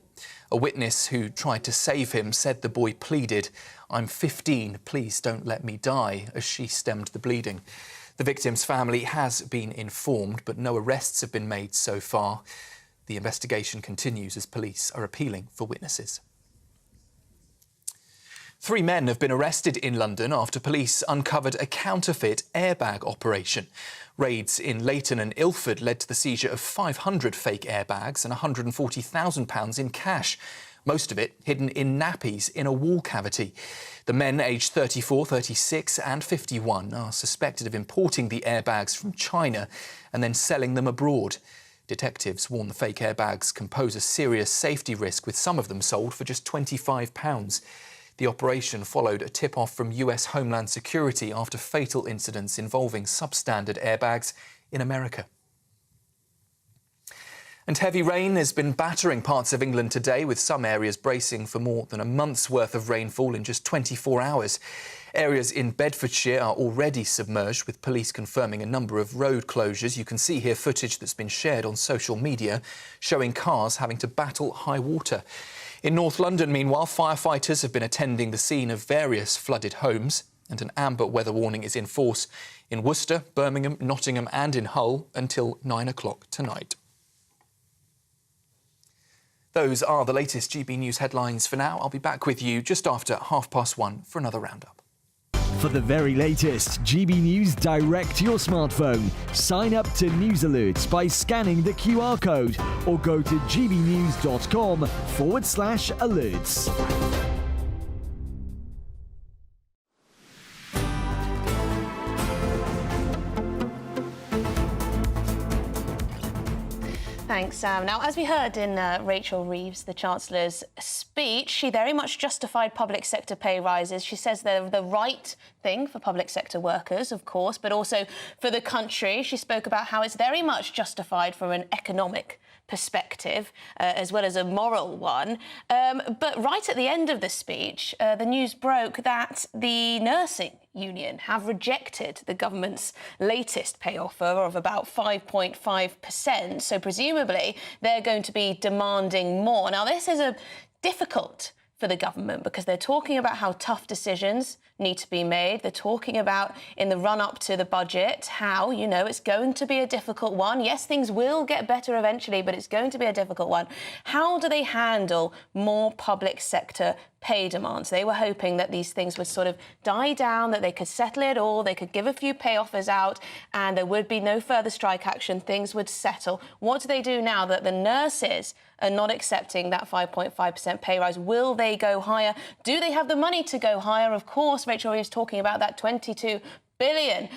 A witness who tried to save him said the boy pleaded, "I'm 15, please don't let me die," as she stemmed the bleeding. The victim's family has been informed, but no arrests have been made so far. The investigation continues as police are appealing for witnesses. 3 men have been arrested in London after police uncovered a counterfeit airbag operation. Raids in Leighton and Ilford led to the seizure of 500 fake airbags and £140,000 in cash, most of it hidden in nappies in a wall cavity. The men, aged 34, 36 and 51, are suspected of importing the airbags from China and then selling them abroad. Detectives warn the fake airbags can pose a serious safety risk, with some of them sold for just £25. The operation followed a tip-off from US Homeland Security after fatal incidents involving substandard airbags in America. And heavy rain has been battering parts of England today, with some areas bracing for more than a month's worth of rainfall in just 24 hours. Areas in Bedfordshire are already submerged, with police confirming a number of road closures. You can see here footage that's been shared on social media showing cars having to battle high water. In North London, meanwhile, firefighters have been attending the scene of various flooded homes, and an amber weather warning is in force in Worcester, Birmingham, Nottingham and in Hull until 9 o'clock tonight. Those are the latest GB News headlines for now. I'll be back with you just after 1:30 for another roundup. For the very latest GB News direct to your smartphone, sign up to News Alerts by scanning the QR code or go to gbnews.com/alerts. Thanks, Sam. Now, as we heard in Rachel Reeves, the Chancellor's speech, she very much justified public sector pay rises. She says they're the right thing for public sector workers, of course, but also for the country. She spoke about how it's very much justified from an economic perspective, as well as a moral one. But right at the end of the speech, the news broke that the nursing union have rejected the government's latest pay offer of about 5.5%. So presumably they're going to be demanding more. Now, this is difficult for the government because they're talking about how tough decisions need to be made. They're talking about, in the run-up to the budget, how, you know, it's going to be a difficult one. Yes, things will get better eventually, but it's going to be a difficult one. How do they handle more public sector pay demands? They were hoping that these things would sort of die down, that they could settle it all, they could give a few pay offers out, and there would be no further strike action. Things would settle. What do they do now that the nurses are not accepting that 5.5% pay rise? Will they go higher? Do they have the money to go higher? Of course, Rachel Reeves talking about that £22 billion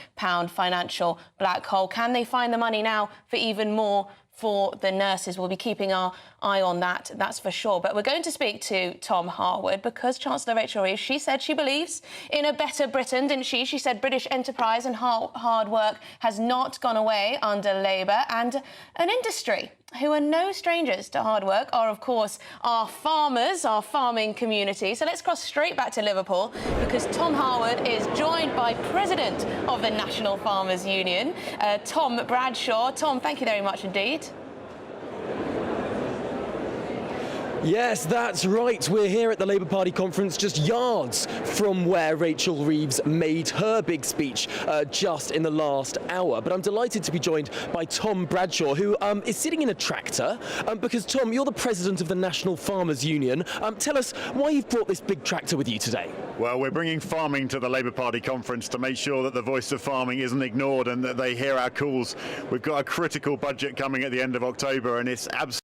financial black hole. Can they find the money now for even more for the nurses? We'll be keeping our eye on that, that's for sure. But we're going to speak to Tom Harwood because Chancellor Rachel Reeves, she said she believes in a better Britain, didn't she? She said British enterprise and hard work has not gone away under Labour, and an industry who are no strangers to hard work are, of course, our farmers, our farming community. So let's cross straight back to Liverpool because Tom Harwood is joined by President of the National Farmers Union, Tom Bradshaw. Tom, thank you very much indeed. Yes, that's right. We're here at the Labour Party conference just yards from where Rachel Reeves made her big speech just in the last hour. But I'm delighted to be joined by Tom Bradshaw, who is sitting in a tractor because, Tom, you're the president of the National Farmers Union. Tell us why you've brought this big tractor with you today. Well, we're bringing farming to the Labour Party conference to make sure that the voice of farming isn't ignored and that they hear our calls. We've got a critical budget coming at the end of October, and it's absolutely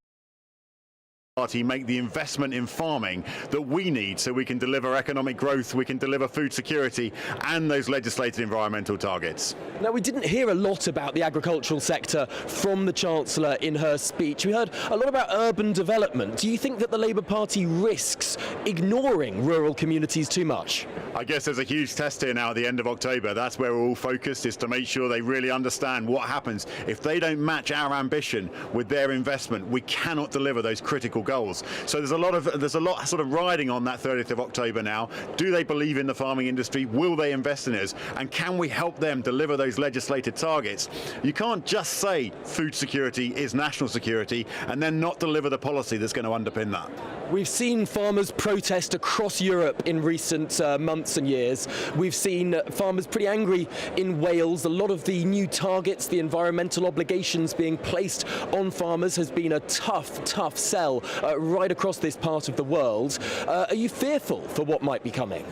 Party make the investment in farming that we need so we can deliver economic growth, we can deliver food security and those legislated environmental targets. Now, we didn't hear a lot about the agricultural sector from the Chancellor in her speech. We heard a lot about urban development. Do you think that the Labour Party risks ignoring rural communities too much? I guess there's a huge test here now at the end of October. That's where we're all focused, is to make sure they really understand what happens if they don't match our ambition with their investment. We cannot deliver those critical goals. So there's a lot sort of riding on that 30th of October now. Do they believe in the farming industry? Will they invest in us? And can we help them deliver those legislated targets? You can't just say food security is national security and then not deliver the policy that's going to underpin that. We've seen farmers protest across Europe in recent months and years. We've seen farmers pretty angry in Wales. A lot of the new targets, the environmental obligations being placed on farmers has been a tough sell right across this part of the world. Are you fearful for what might be coming?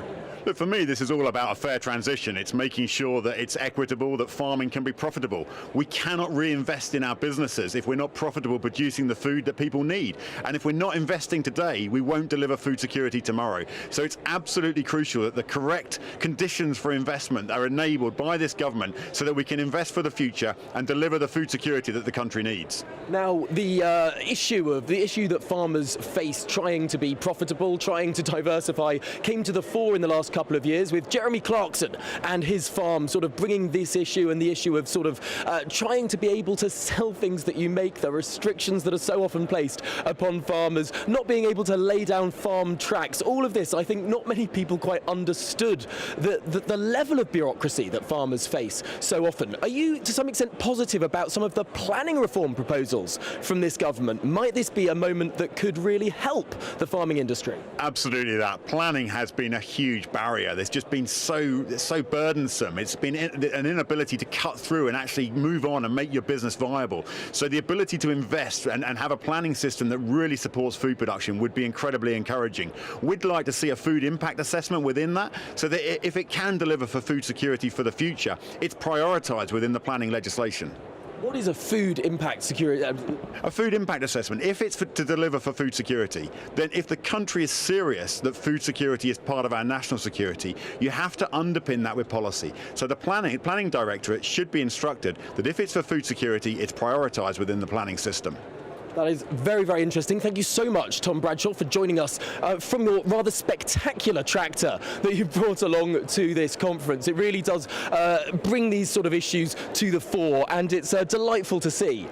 But for me, this is all about a fair transition. It's making sure that it's equitable, that farming can be profitable. We cannot reinvest in our businesses if we're not profitable producing the food that people need. And if we're not investing today, we won't deliver food security tomorrow. So it's absolutely crucial that the correct conditions for investment are enabled by this government so that we can invest for the future and deliver the food security that the country needs. Now, the issue that farmers face trying to be profitable, trying to diversify, came to the fore in the last couple of years with Jeremy Clarkson and his farm sort of bringing this issue and the issue of sort of trying to be able to sell things that you make, the restrictions that are so often placed upon farmers, not being able to lay down farm tracks. All of this, I think not many people quite understood the level of bureaucracy that farmers face so often. Are you to some extent positive about some of the planning reform proposals from this government? Might this be a moment that could really help the farming industry? Absolutely that. Planning has been a huge barrier. There's just been so burdensome. It's been an inability to cut through and actually move on and make your business viable. So the ability to invest and have a planning system that really supports food production would be incredibly encouraging. We'd like to see a food impact assessment within that so that if it can deliver for food security for the future, it's prioritised within the planning legislation. What is a food impact security? A food impact assessment. If it's to deliver for food security, then if the country is serious that food security is part of our national security, you have to underpin that with policy. So the planning directorate should be instructed that if it's for food security, it's prioritised within the planning system. That is very, very interesting. Thank you so much, Tom Bradshaw, for joining us from your rather spectacular tractor that you brought along to this conference. It really does bring these sort of issues to the fore, and it's delightful to see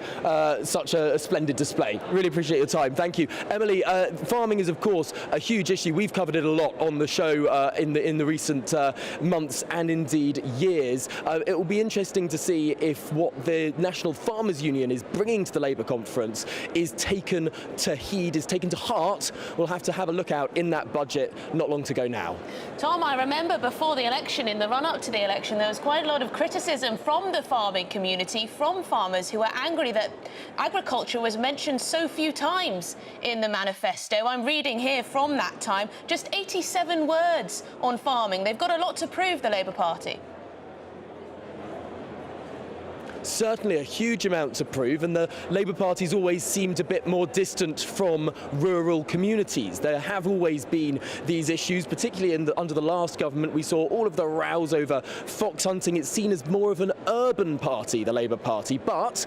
such a splendid display. Really appreciate your time. Thank you. Emily, farming is, of course, a huge issue. We've covered it a lot on the show in the recent months and indeed years. It will be interesting to see if what the National Farmers Union is bringing to the Labour conference is taken to heed, is taken to heart. We'll have to have a look out in that budget not long to go now. Tom, I remember before the election, in the run-up to the election, there was quite a lot of criticism from the farming community, from farmers who were angry that agriculture was mentioned so few times in the manifesto. I'm reading here from that time, just 87 words on farming. They've got a lot to prove, the Labour Party. Certainly a huge amount to prove, and the Labour Party's always seemed a bit more distant from rural communities. There have always been these issues, particularly under the last government. We saw all of the rows over fox hunting. It's seen as more of an urban party, the Labour Party, but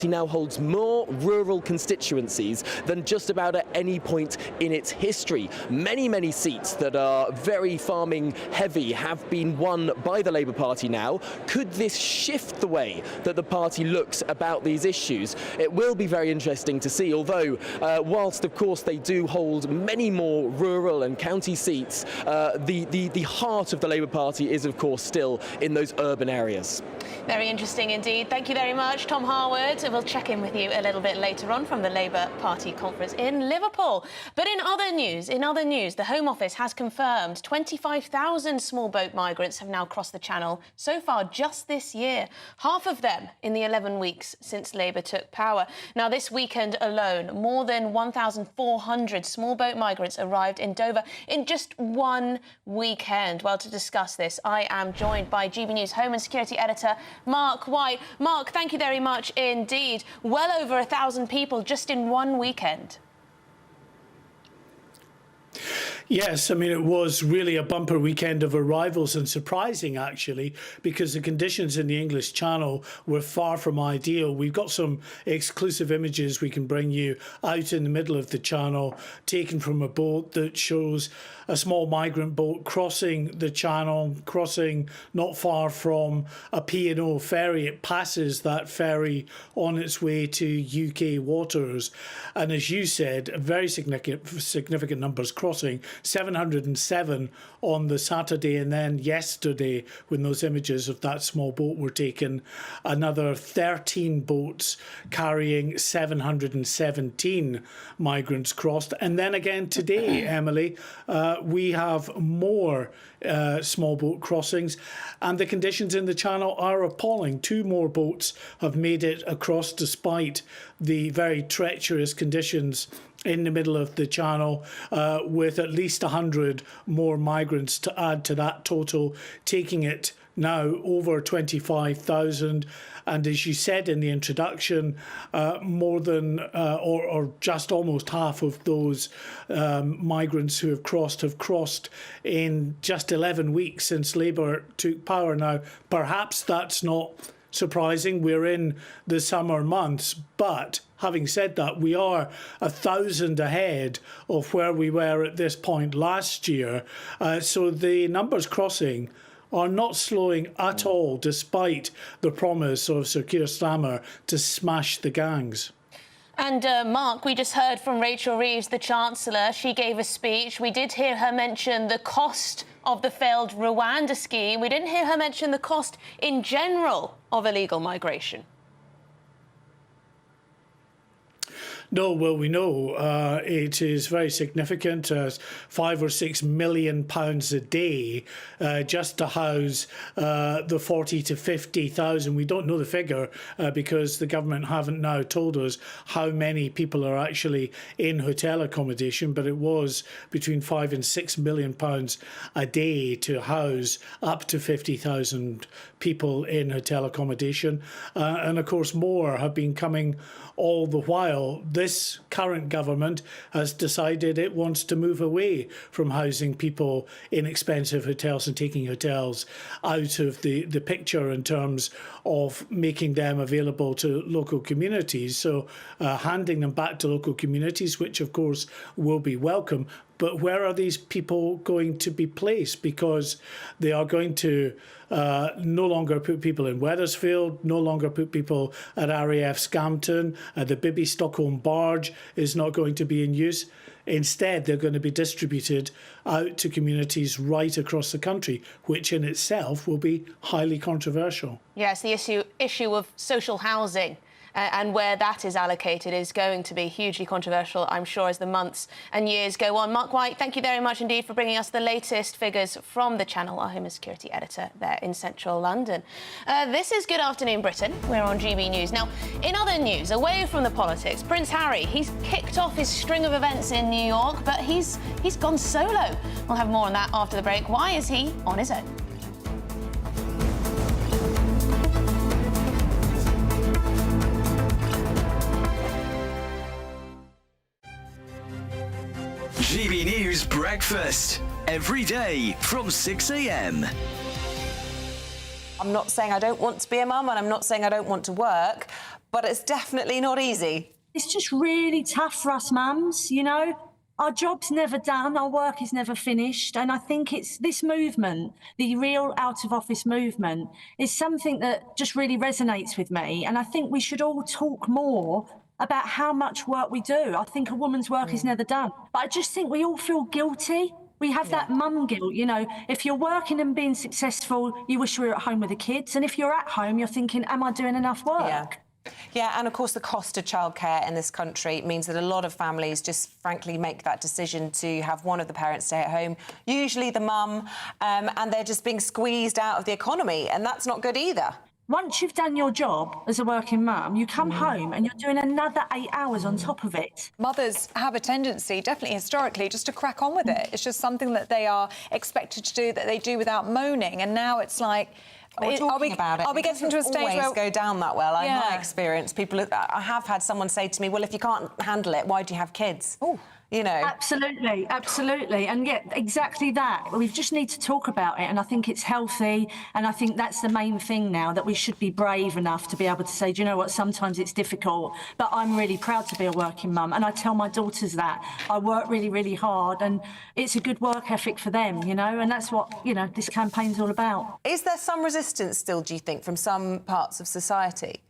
he now holds more rural constituencies than just about at any point in its history. Many seats that are very farming heavy have been won by the Labour Party now. Could this shift the way that the party looks about these issues? It will be very interesting to see, although whilst of course they do hold many more rural and county seats, the heart of the Labour Party is of course still in those urban areas. Very interesting indeed. Thank you very much, Tom Harwood. We'll check in with you a little bit later on from the Labour Party conference in Liverpool. But in other news, the Home Office has confirmed 25,000 small boat migrants have now crossed the Channel so far just this year. Half of them in the 11 weeks since Labour took power. Now, this weekend alone, more than 1,400 small boat migrants arrived in Dover in just one weekend. Well, to discuss this, I am joined by GB News Home and Security Editor Mark White. Mark, thank you very much indeed. Well over 1,000 people just in one weekend. Yes, I mean, it was really a bumper weekend of arrivals, and surprising, actually, because the conditions in the English Channel were far from ideal. We've got some exclusive images we can bring you out in the middle of the Channel, taken from a boat that shows a small migrant boat crossing the Channel, crossing not far from a P&O ferry. It passes that ferry on its way to UK waters. And as you said, very significant numbers crossing, 707 on the Saturday, and then yesterday, when those images of that small boat were taken, another 13 boats carrying 717 migrants crossed. And then again today, Emily, we have more small boat crossings, and the conditions in the Channel are appalling. 2 more boats have made it across despite the very treacherous conditions in the middle of the Channel, with at least 100 more migrants to add to that total, taking it now over 25,000. And as you said in the introduction, more than or just almost half of those migrants who have crossed in just 11 weeks since Labour took power. Now, perhaps that's not surprising. We're in the summer months, but having said that, we are 1,000 ahead of where we were at this point last year. So the numbers crossing are not slowing at all, despite the promise of Sir Keir Starmer to smash the gangs. And Mark, we just heard from Rachel Reeves, the Chancellor. She gave a speech. We did hear her mention the cost of the failed Rwanda scheme. We didn't hear her mention the cost in general of illegal migration. No, well, we know it is very significant, £5 or £6 million a day just to house the 40 to 50,000. We don't know the figure because the government haven't now told us how many people are actually in hotel accommodation, but it was between £5 and £6 million a day to house up to 50,000 people in hotel accommodation. And of course, more have been coming all the while. this current government has decided it wants to move away from housing people in expensive hotels and taking hotels out of the picture in terms of making them available to local communities. So handing them back to local communities, which of course will be welcome. But where are these people going to be placed? Because they are going to no longer put people in Wethersfield, no longer put people at RAF Scampton, the Bibby Stockholm barge is not going to be in use. Instead, they're going to be distributed out to communities right across the country, which in itself will be highly controversial. Yes, the issue of social housing and where that is allocated is going to be hugely controversial, I'm sure, as the months and years go on. Mark White, thank you very much indeed for bringing us the latest figures from the Channel, our Home and Security editor there in central London. This is Good Afternoon Britain. We're on GB News. Now, in other news, away from the politics, Prince Harry, he's kicked off his string of events in New York, but he's gone solo. We'll have more on that after the break. Why is he on his own? GB News Breakfast, every day from 6 a.m. I'm not saying I don't want to be a mum, and I'm not saying I don't want to work, but it's definitely not easy. It's just really tough for us mums, you know. Our job's never done, our work is never finished, and I think it's this movement, the real out-of-office movement, is something that just really resonates with me, and I think we should all talk more about how much work we do. I think a woman's work is never done. But I just think we all feel guilty. We have that mum guilt, you know. If you're working and being successful, you wish you were at home with the kids. And if you're at home, you're thinking, am I doing enough work? Yeah, and of course the cost of childcare in this country means that a lot of families just frankly make that decision to have one of the parents stay at home, usually the mum, and they're just being squeezed out of the economy, and that's not good either. Once you've done your job as a working mum, you come home and you're doing another 8 hours on top of it. Mothers have a tendency, definitely historically, just to crack on with it. It's just something that they are expected to do, that they do without moaning. And now it's like, are we getting to a stage where go down that well? In my experience, I have had someone say to me, well, if you can't handle it, why do you have kids? You know. Absolutely, absolutely. And yeah, exactly that. We just need to talk about it, and I think it's healthy, and I think that's the main thing now, that we should be brave enough to be able to say, do you know what, sometimes it's difficult, but I'm really proud to be a working mum, and I tell my daughters that. I work really, really hard, and it's a good work ethic for them, you know, and that's what, you know, this campaign's all about. Is there some resistance still, do you think, from some parts of society?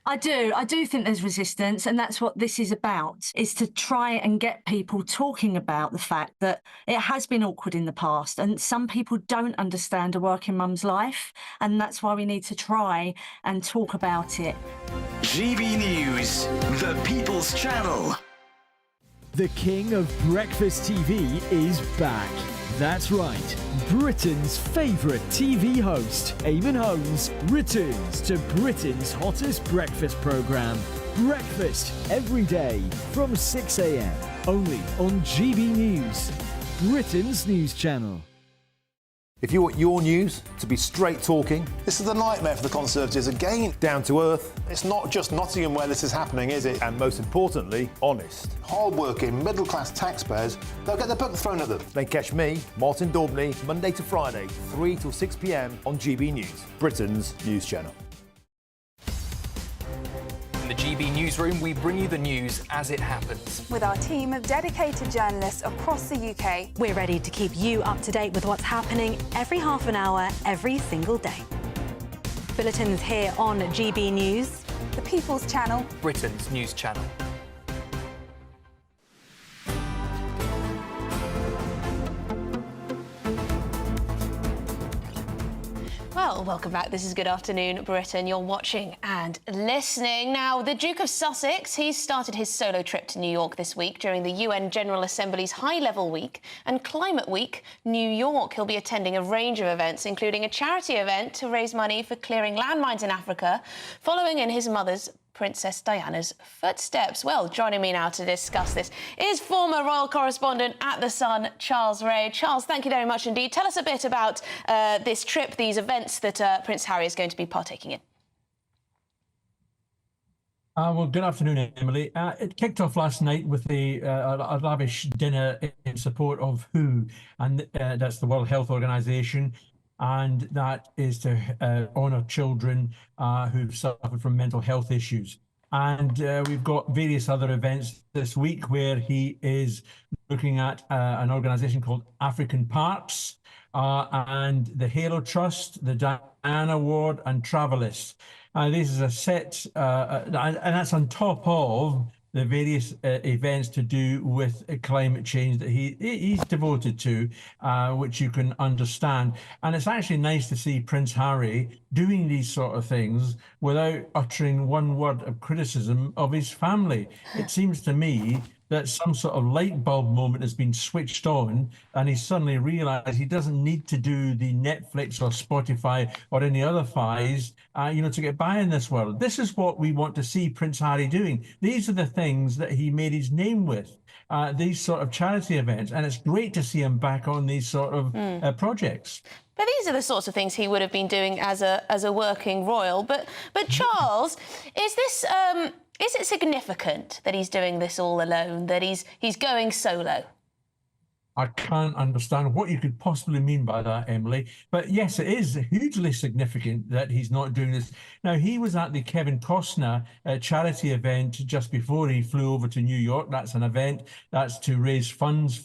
I do think there's resistance, and that's what this is about, is to try and get people talking about the fact that it has been awkward in the past, and some people don't understand a working mum's life, and that's why we need to try and talk about it. GB News, the People's Channel. The king of breakfast TV is back. That's right, Britain's favourite TV host, Eamon Holmes, returns to Britain's hottest breakfast programme. Breakfast every day from 6 a.m. only on GB News, Britain's news channel. If you want your news to be straight talking, this is a nightmare for the Conservatives again. Down to earth. It's not just Nottingham where this is happening, is it? And most importantly, honest. Hard-working, middle-class taxpayers, they'll get the book thrown at them. They catch me, Martin Daubney, Monday to Friday, 3 till 6 p.m. on GB News, Britain's news channel. In the GB newsroom, we bring you the news as it happens. With our team of dedicated journalists across the UK, we're ready to keep you up to date with what's happening every half an hour, every single day. Bulletins here on GB News, the People's Channel, Britain's news channel. Well, welcome back. This is Good Afternoon Britain. You're watching and listening. Now, the Duke of Sussex, he's started his solo trip to New York this week during the UN General Assembly's High-Level Week and Climate Week New York. He'll be attending a range of events, including a charity event to raise money for clearing landmines in Africa, following in his mother's, Princess Diana's, footsteps. Well, joining me now to discuss this is former royal correspondent at The Sun, Charles Ray. Charles, thank you very much indeed. Tell us a bit about this trip, these events that Prince Harry is going to be partaking in. Well, good afternoon, Emily. It kicked off last night with a lavish dinner in support of WHO, and that's the World Health Organization, and that is to honour children who've suffered from mental health issues. And we've got various other events this week where he is looking at an organisation called African Parks and the Halo Trust, the Diana Award, and Travelist. This is a set, and that's on top of the various events to do with climate change that he's devoted to, which you can understand. And it's actually nice to see Prince Harry doing these sort of things without uttering one word of criticism of his family. It seems to me that some sort of light bulb moment has been switched on, and he suddenly realised he doesn't need to do the Netflix or Spotify or any other fies, to get by in this world. This is what we want to see Prince Harry doing. These are the things that he made his name with, these sort of charity events, and it's great to see him back on these sort of projects. But these are the sorts of things he would have been doing as a working royal. But Charles, is it significant that he's doing this all alone, that he's going solo? I can't understand what you could possibly mean by that, Emily. But yes, it is hugely significant that he's not doing this. Now, he was at the Kevin Costner charity event just before he flew over to New York. That's an event that's to raise funds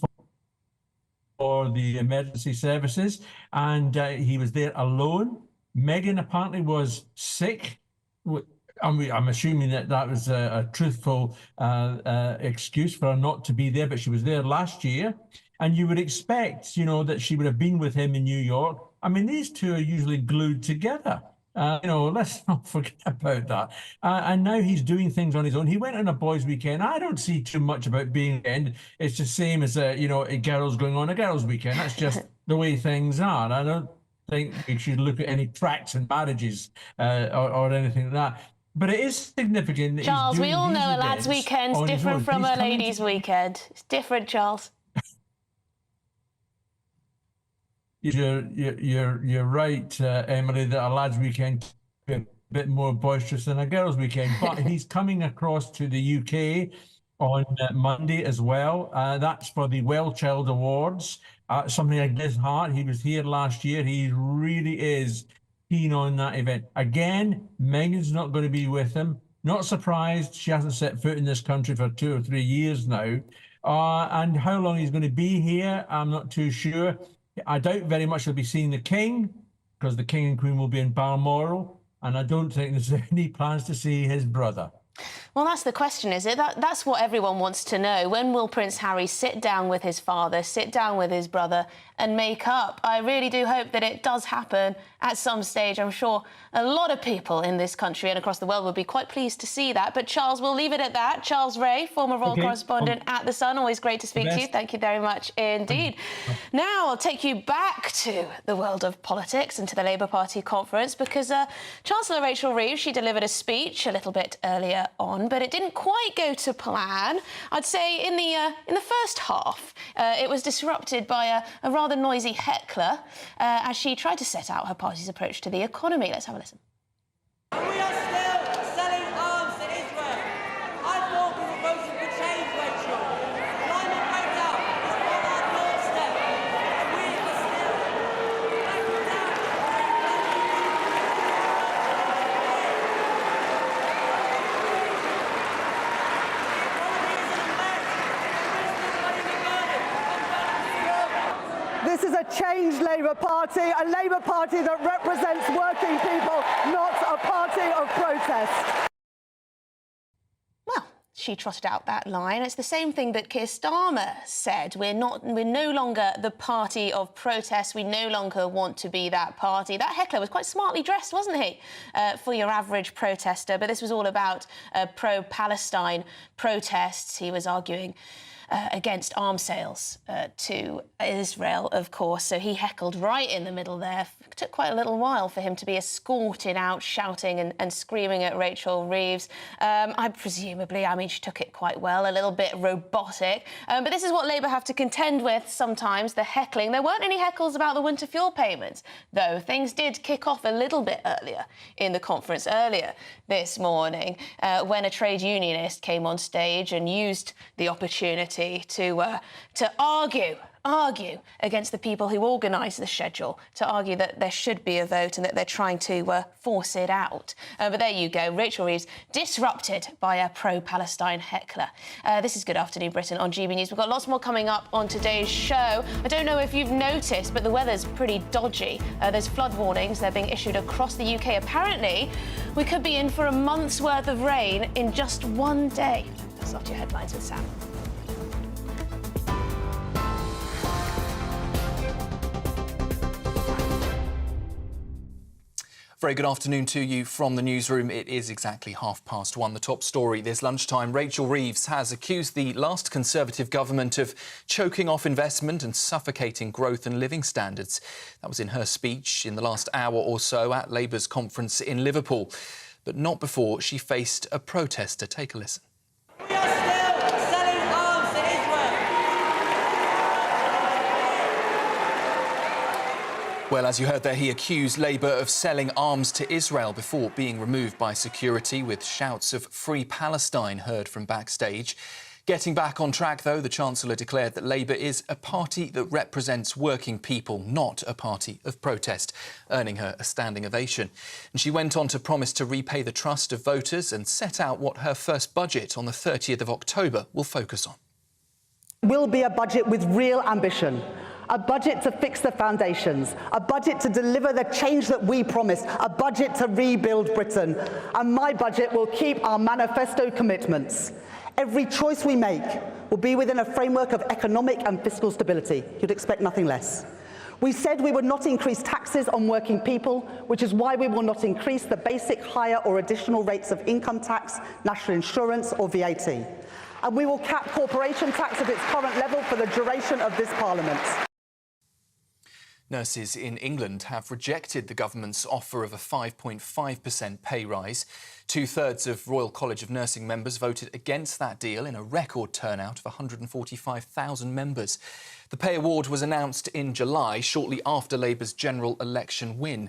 for the emergency services. And he was there alone. Meghan apparently was sick. I'm assuming that was a truthful excuse for her not to be there, but she was there last year. And you would expect, that she would have been with him in New York. I mean, these two are usually glued together. Let's not forget about that. And now he's doing things on his own. He went on a boys' weekend. I don't see too much about being weekend. It's the same as, a girls going on a girls' weekend. That's just the way things are. I don't think we should look at any tracts and marriages or anything like that. But it is significant that Charles, we all know a lad's weekend's different from a lady's weekend. It's different, Charles. You're right, Emily, that a lad's weekend can be a bit more boisterous than a girl's weekend. But he's coming across to the UK on Monday as well. That's for the Welsh Awards. Something like this heart. He was here last year. He really is keen on that event. Again, Meghan's not going to be with him. Not surprised. She hasn't set foot in this country for 2 or 3 years now. And how long he's going to be here, I'm not too sure. I doubt very much he'll be seeing the King, because the King and Queen will be in Balmoral. And I don't think there's any plans to see his brother. Well, that's the question, is it? That's what everyone wants to know. When will Prince Harry sit down with his father, sit down with his brother and make up? I really do hope that it does happen at some stage. I'm sure a lot of people in this country and across the world would be quite pleased to see that. But Charles, we'll leave it at that. Charles Ray, former royal correspondent at The Sun. Always great to speak to you. Thank you very much indeed. Now I'll take you back to the world of politics and to the Labour Party conference, because Chancellor Rachel Reeves, she delivered a speech a little bit earlier on, but it didn't quite go to plan. I'd say in the first half, it was disrupted by a rather noisy Heckler as she tried to set out her party's approach to the economy. Let's have a listen. We are still selling arms to Israel. I thought we were voting for change, Rachel. Climate breakdown is on our doorstep. And we are still backing down. This is a changed Labour Party, a Labour Party that represents working people, not a party of protest. Well, she trotted out that line. It's the same thing that Keir Starmer said. We're no longer the party of protest. We no longer want to be that party. That Heckler was quite smartly dressed, wasn't he, for your average protester? But this was all about pro-Palestine protests. He was arguing against arms sales to Israel, of course. So he heckled right in the middle there. It took quite a little while for him to be escorted out, shouting and screaming at Rachel Reeves. Presumably, I mean, she took it quite well, a little bit robotic. But this is what Labour have to contend with sometimes, the heckling. There weren't any heckles about the winter fuel payments, though. Things did kick off a little bit earlier in the conference, earlier this morning, when a trade unionist came on stage and used the opportunity to argue against the people who organised the schedule, to argue that there should be a vote and that they're trying to force it out. But there you go, Rachel Reeves disrupted by a pro-Palestine heckler. This is Good Afternoon Britain on GB News. We've got lots more coming up on today's show. I don't know if you've noticed, but the weather's pretty dodgy. There's flood warnings. They're being issued across the UK. Apparently, we could be in for a month's worth of rain in just one day. That's off to your headlines with Sam. Very good afternoon to you from the newsroom. It is exactly 1:30. The top story this lunchtime. Rachel Reeves has accused the last Conservative government of choking off investment and suffocating growth and living standards. That was in her speech in the last hour or so at Labour's conference in Liverpool. But not before she faced a protester. Take a listen. We are still selling arms to Israel. Well, as you heard there, he accused Labour of selling arms to Israel before being removed by security, with shouts of "Free Palestine" heard from backstage. Getting back on track, though, the Chancellor declared that Labour is a party that represents working people, not a party of protest, earning her a standing ovation. And she went on to promise to repay the trust of voters and set out what her first budget on the 30th of October will focus on. Will be a budget with real ambition. A budget to fix the foundations, a budget to deliver the change that we promised, a budget to rebuild Britain. And my budget will keep our manifesto commitments. Every choice we make will be within a framework of economic and fiscal stability. You'd expect nothing less. We said we would not increase taxes on working people, which is why we will not increase the basic, higher or additional rates of income tax, national insurance or VAT. And we will cap corporation tax at its current level for the duration of this Parliament. Nurses in England have rejected the government's offer of a 5.5% pay rise. 2/3 of Royal College of Nursing members voted against that deal in a record turnout of 145,000 members. The pay award was announced in July, shortly after Labour's general election win.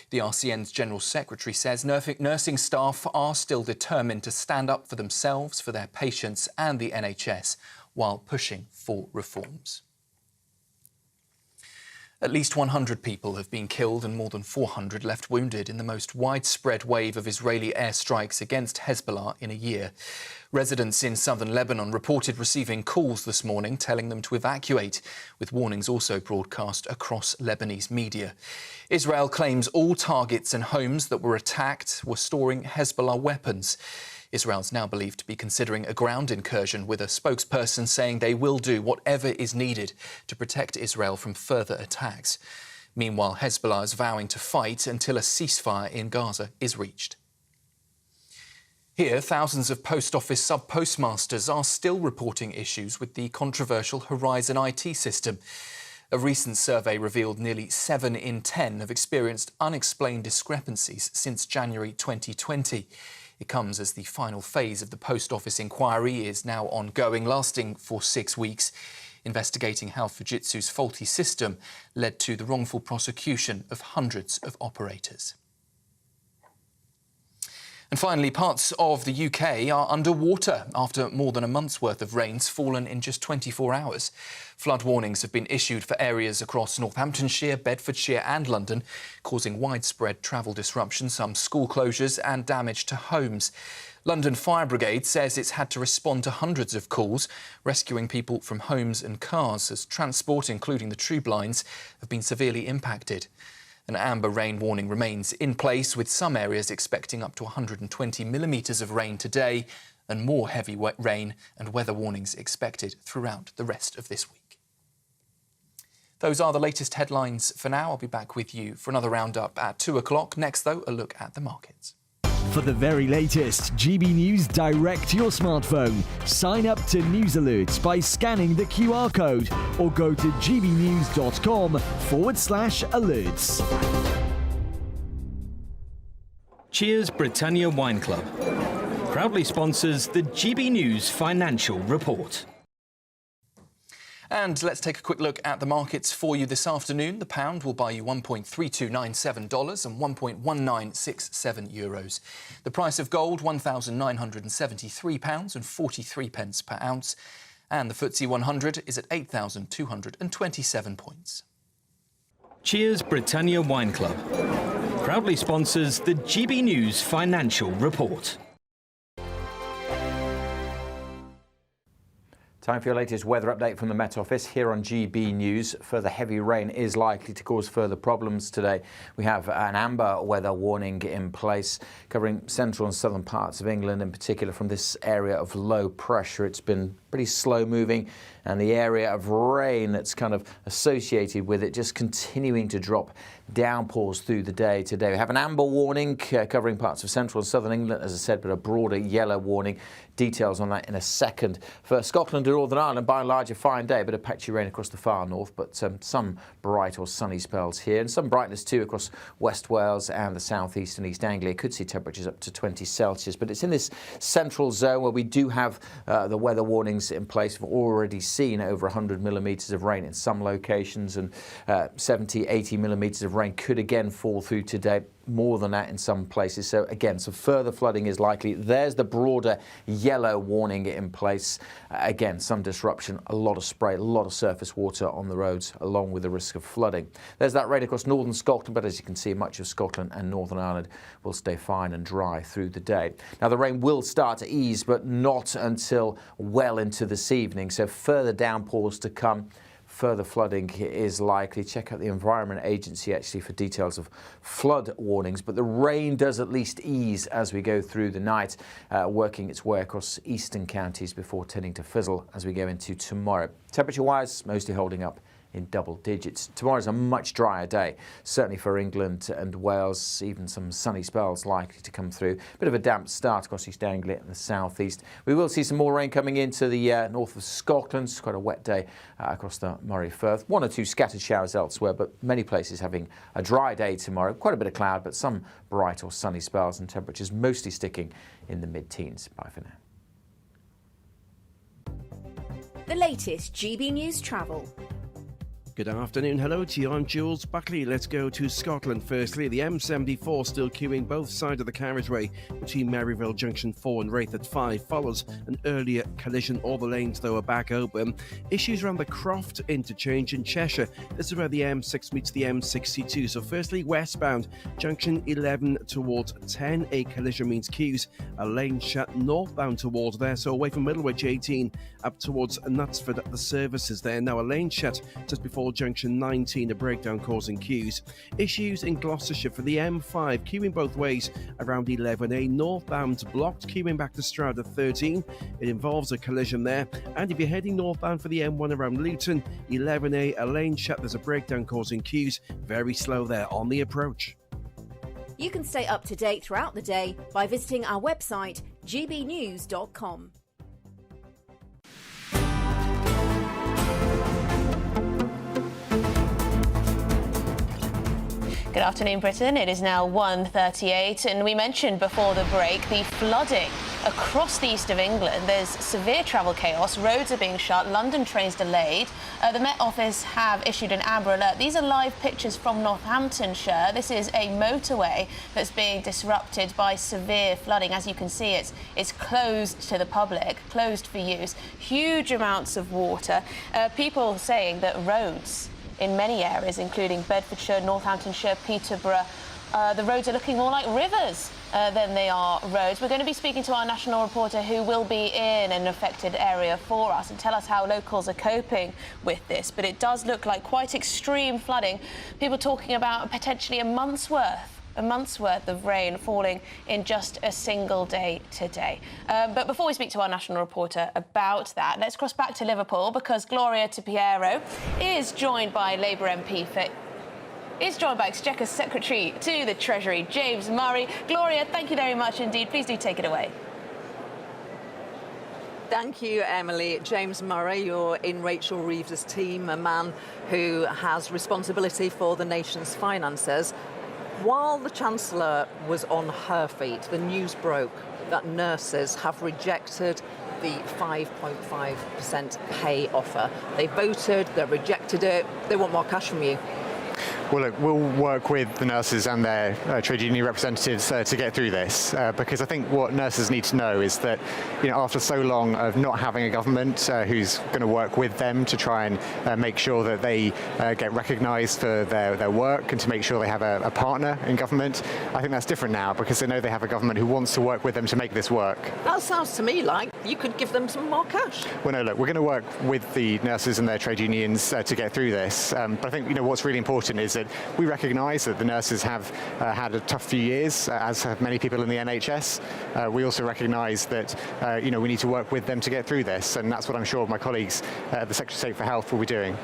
The RCN's General Secretary says nursing staff are still determined to stand up for themselves, for their patients and the NHS, while pushing for reforms. At least 100 people have been killed and more than 400 left wounded in the most widespread wave of Israeli airstrikes against Hezbollah in a year. Residents in southern Lebanon reported receiving calls this morning telling them to evacuate, with warnings also broadcast across Lebanese media. Israel claims all targets and homes that were attacked were storing Hezbollah weapons. Israel's now believed to be considering a ground incursion, with a spokesperson saying they will do whatever is needed to protect Israel from further attacks. Meanwhile, Hezbollah is vowing to fight until a ceasefire in Gaza is reached. Here, thousands of post office sub-postmasters are still reporting issues with the controversial Horizon IT system. A recent survey revealed nearly 7 in 10 have experienced unexplained discrepancies since January 2020. It comes as the final phase of the Post Office inquiry is now ongoing, lasting for 6 weeks, investigating how Fujitsu's faulty system led to the wrongful prosecution of hundreds of operators. And finally, parts of the UK are underwater after more than a month's worth of rain's fallen in just 24 hours. Flood warnings have been issued for areas across Northamptonshire, Bedfordshire and London, causing widespread travel disruption, some school closures and damage to homes. London Fire Brigade says it's had to respond to hundreds of calls, rescuing people from homes and cars as transport, including the tube lines, have been severely impacted. An amber rain warning remains in place, with some areas expecting up to 120 millimetres of rain today and more heavy rain and weather warnings expected throughout the rest of this week. Those are the latest headlines for now. I'll be back with you for another roundup at 2 o'clock. Next, though, a look at the markets. For the very latest GB News direct to your smartphone, sign up to News Alerts by scanning the QR code or go to gbnews.com/alerts. Cheers Britannia Wine Club proudly sponsors the GB News Financial Report. And let's take a quick look at the markets for you this afternoon. The pound will buy you $1.3297 and €1.1967 euros. The price of gold, £1,973 and 43 pence per ounce. And the FTSE 100 is at 8,227 points. Cheers Britannia Wine Club proudly sponsors the GB News Financial Report. Time for your latest weather update from the Met Office here on GB News. Further heavy rain is likely to cause further problems today. We have an amber weather warning in place covering central and southern parts of England, in particular from this area of low pressure. It's been pretty slow moving, and the area of rain that's kind of associated with it just continuing to drop. Downpours through the day today. We have an amber warning covering parts of central and southern England, as I said, but a broader yellow warning. Details on that in a second. For Scotland and Northern Ireland, by and large, a fine day. A bit of patchy rain across the far north, but some bright or sunny spells here, and some brightness too across West Wales and the south east and East Anglia. Could see temperatures up to 20 Celsius, but it's in this central zone where we do have the weather warnings in place. We've already seen over 100 millimetres of rain in some locations, and 70, 80 millimetres of rain could again fall through today. More than that in some places. So again, some further flooding is likely. There's the broader yellow warning in place. Again, some disruption, a lot of spray, a lot of surface water on the roads, along with the risk of flooding. There's that rain across northern Scotland, but as you can see, much of Scotland and Northern Ireland will stay fine and dry through the day. Now, the rain will start to ease, but not until well into this evening. So further downpours to come. Further flooding is likely. Check out the Environment Agency actually for details of flood warnings, but the rain does at least ease as we go through the night, working its way across eastern counties before tending to fizzle as we go into tomorrow. Temperature-wise, mostly holding up in double digits. Tomorrow's a much drier day, certainly for England and Wales, even some sunny spells likely to come through. Bit of a damp start across East Anglia and the southeast. We will see some more rain coming into the north of Scotland. It's quite a wet day across the Moray Firth. One or two scattered showers elsewhere, but many places having a dry day tomorrow. Quite a bit of cloud, but some bright or sunny spells, and temperatures mostly sticking in the mid-teens. Bye for now. The latest GB News travel. Good afternoon, hello to you, I'm Jules Buckley. Let's go to Scotland firstly. The M74 still queuing both sides of the carriageway between Maryville Junction 4 and Wraith at 5 follows an earlier collision. All the lanes though are back open. Issues around the Croft interchange in Cheshire. This is where the M6 meets the M62. So firstly, westbound Junction 11 towards 10, a collision means queues. A lane shut northbound towards there, so away from Middlewich 18 up towards Knutsford at the services there. Now a lane shut just before Junction 19, a breakdown causing queues. Issues in Gloucestershire for the M5, queuing both ways around 11A. Northbound blocked, queuing back to Stroud at 13. It involves a collision there. And if you're heading northbound for the M1 around Luton, 11A, a lane shut. There's a breakdown causing queues. Very slow there on the approach. You can stay up to date throughout the day by visiting our website, gbnews.com. Good afternoon, Britain. It is now 1:38, and we mentioned before the break the flooding across the east of England. There's severe travel chaos. Roads are being shut. London trains delayed. The Met Office have issued an amber alert. These are live pictures from Northamptonshire. This is a motorway that's being disrupted by severe flooding. As you can see, it's closed to the public, closed for use. Huge amounts of water. People saying that roads in many areas, including Bedfordshire, Northamptonshire, Peterborough, the roads are looking more like rivers than they are roads. We're going to be speaking to our national reporter who will be in an affected area for us and tell us how locals are coping with this. But it does look like quite extreme flooding. People talking about potentially a month's worth of rain falling in just a single day today. But before we speak to our national reporter about that, let's cross back to Liverpool because Gloria Tapiero is joined by Labour MP for is joined by Exchequer Secretary to the Treasury, James Murray. Gloria, thank you very much indeed. Please do take it away. Thank you, Emily. James Murray, you're in Rachel Reeves' team, a man who has responsibility for the nation's finances. While the Chancellor was on her feet, the news broke that nurses have rejected the 5.5% pay offer. They voted, they rejected it, they want more cash from you. Well, look, we'll work with the nurses and their trade union representatives to get through this, because I think what nurses need to know is that, after so long of not having a government who's going to work with them to try and make sure that they get recognised for their work and to make sure they have a partner in government, I think that's different now because they know they have a government who wants to work with them to make this work. That sounds to me like you could give them some more cash. Well, no, look, we're going to work with the nurses and their trade unions to get through this, but I think what's really important is that we recognise that the nurses have had a tough few years, as have many people in the NHS. We also recognise that we need to work with them to get through this, and that's what I'm sure my colleagues at the Secretary of State for Health will be doing.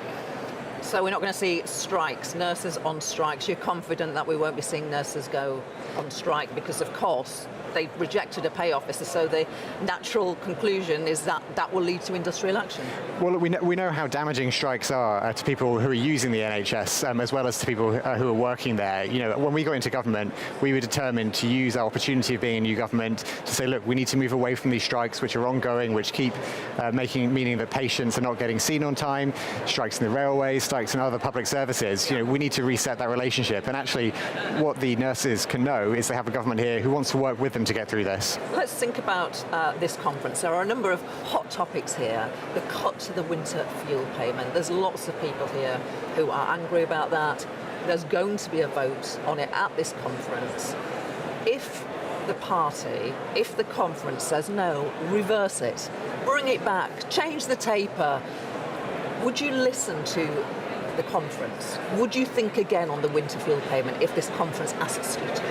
So we're not going to see strikes, nurses on strikes. You're confident that we won't be seeing nurses go on strike because, of course, they've rejected a pay officer, so the natural conclusion is that that will lead to industrial action. Well, we know how damaging strikes are to people who are using the NHS, as well as to people who are working there. When we got into government, we were determined to use our opportunity of being a new government to say, look, we need to move away from these strikes, which are ongoing, which keep meaning that patients are not getting seen on time, strikes in the railways, strikes in other public services. We need to reset that relationship. And actually, what the nurses can know is they have a government here who wants to work with them to get through this. Let's think about this conference. There are a number of hot topics here. The cut to the winter fuel payment. There's lots of people here who are angry about that. There's going to be a vote on it at this conference. If the conference says no, reverse it, bring it back, change the taper, would you listen to the conference? Would you think again on the winter fuel payment if this conference asks you to?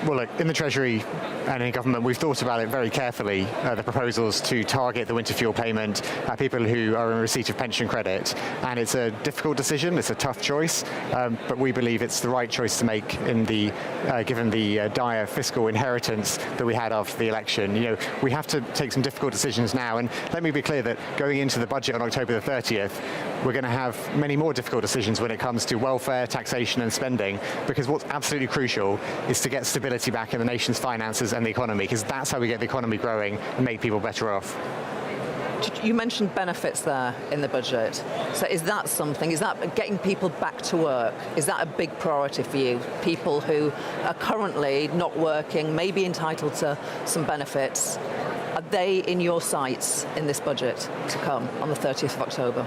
Well, look, in the Treasury and in government, we've thought about it very carefully, the proposals to target the winter fuel payment at people who are in receipt of pension credit. And it's a difficult decision, it's a tough choice, but we believe it's the right choice to make given the dire fiscal inheritance that we had after the election. We have to take some difficult decisions now. And let me be clear that going into the budget on October the 30th, we're going to have many more difficult decisions when it comes to welfare, taxation and spending, because what's absolutely crucial is to get stability back in the nation's finances and the economy, because that's how we get the economy growing and make people better off. You mentioned benefits there in the budget. So is that getting people back to work? Is that a big priority for you? People who are currently not working, may be entitled to some benefits. Are they in your sights in this budget to come on the 30th of October?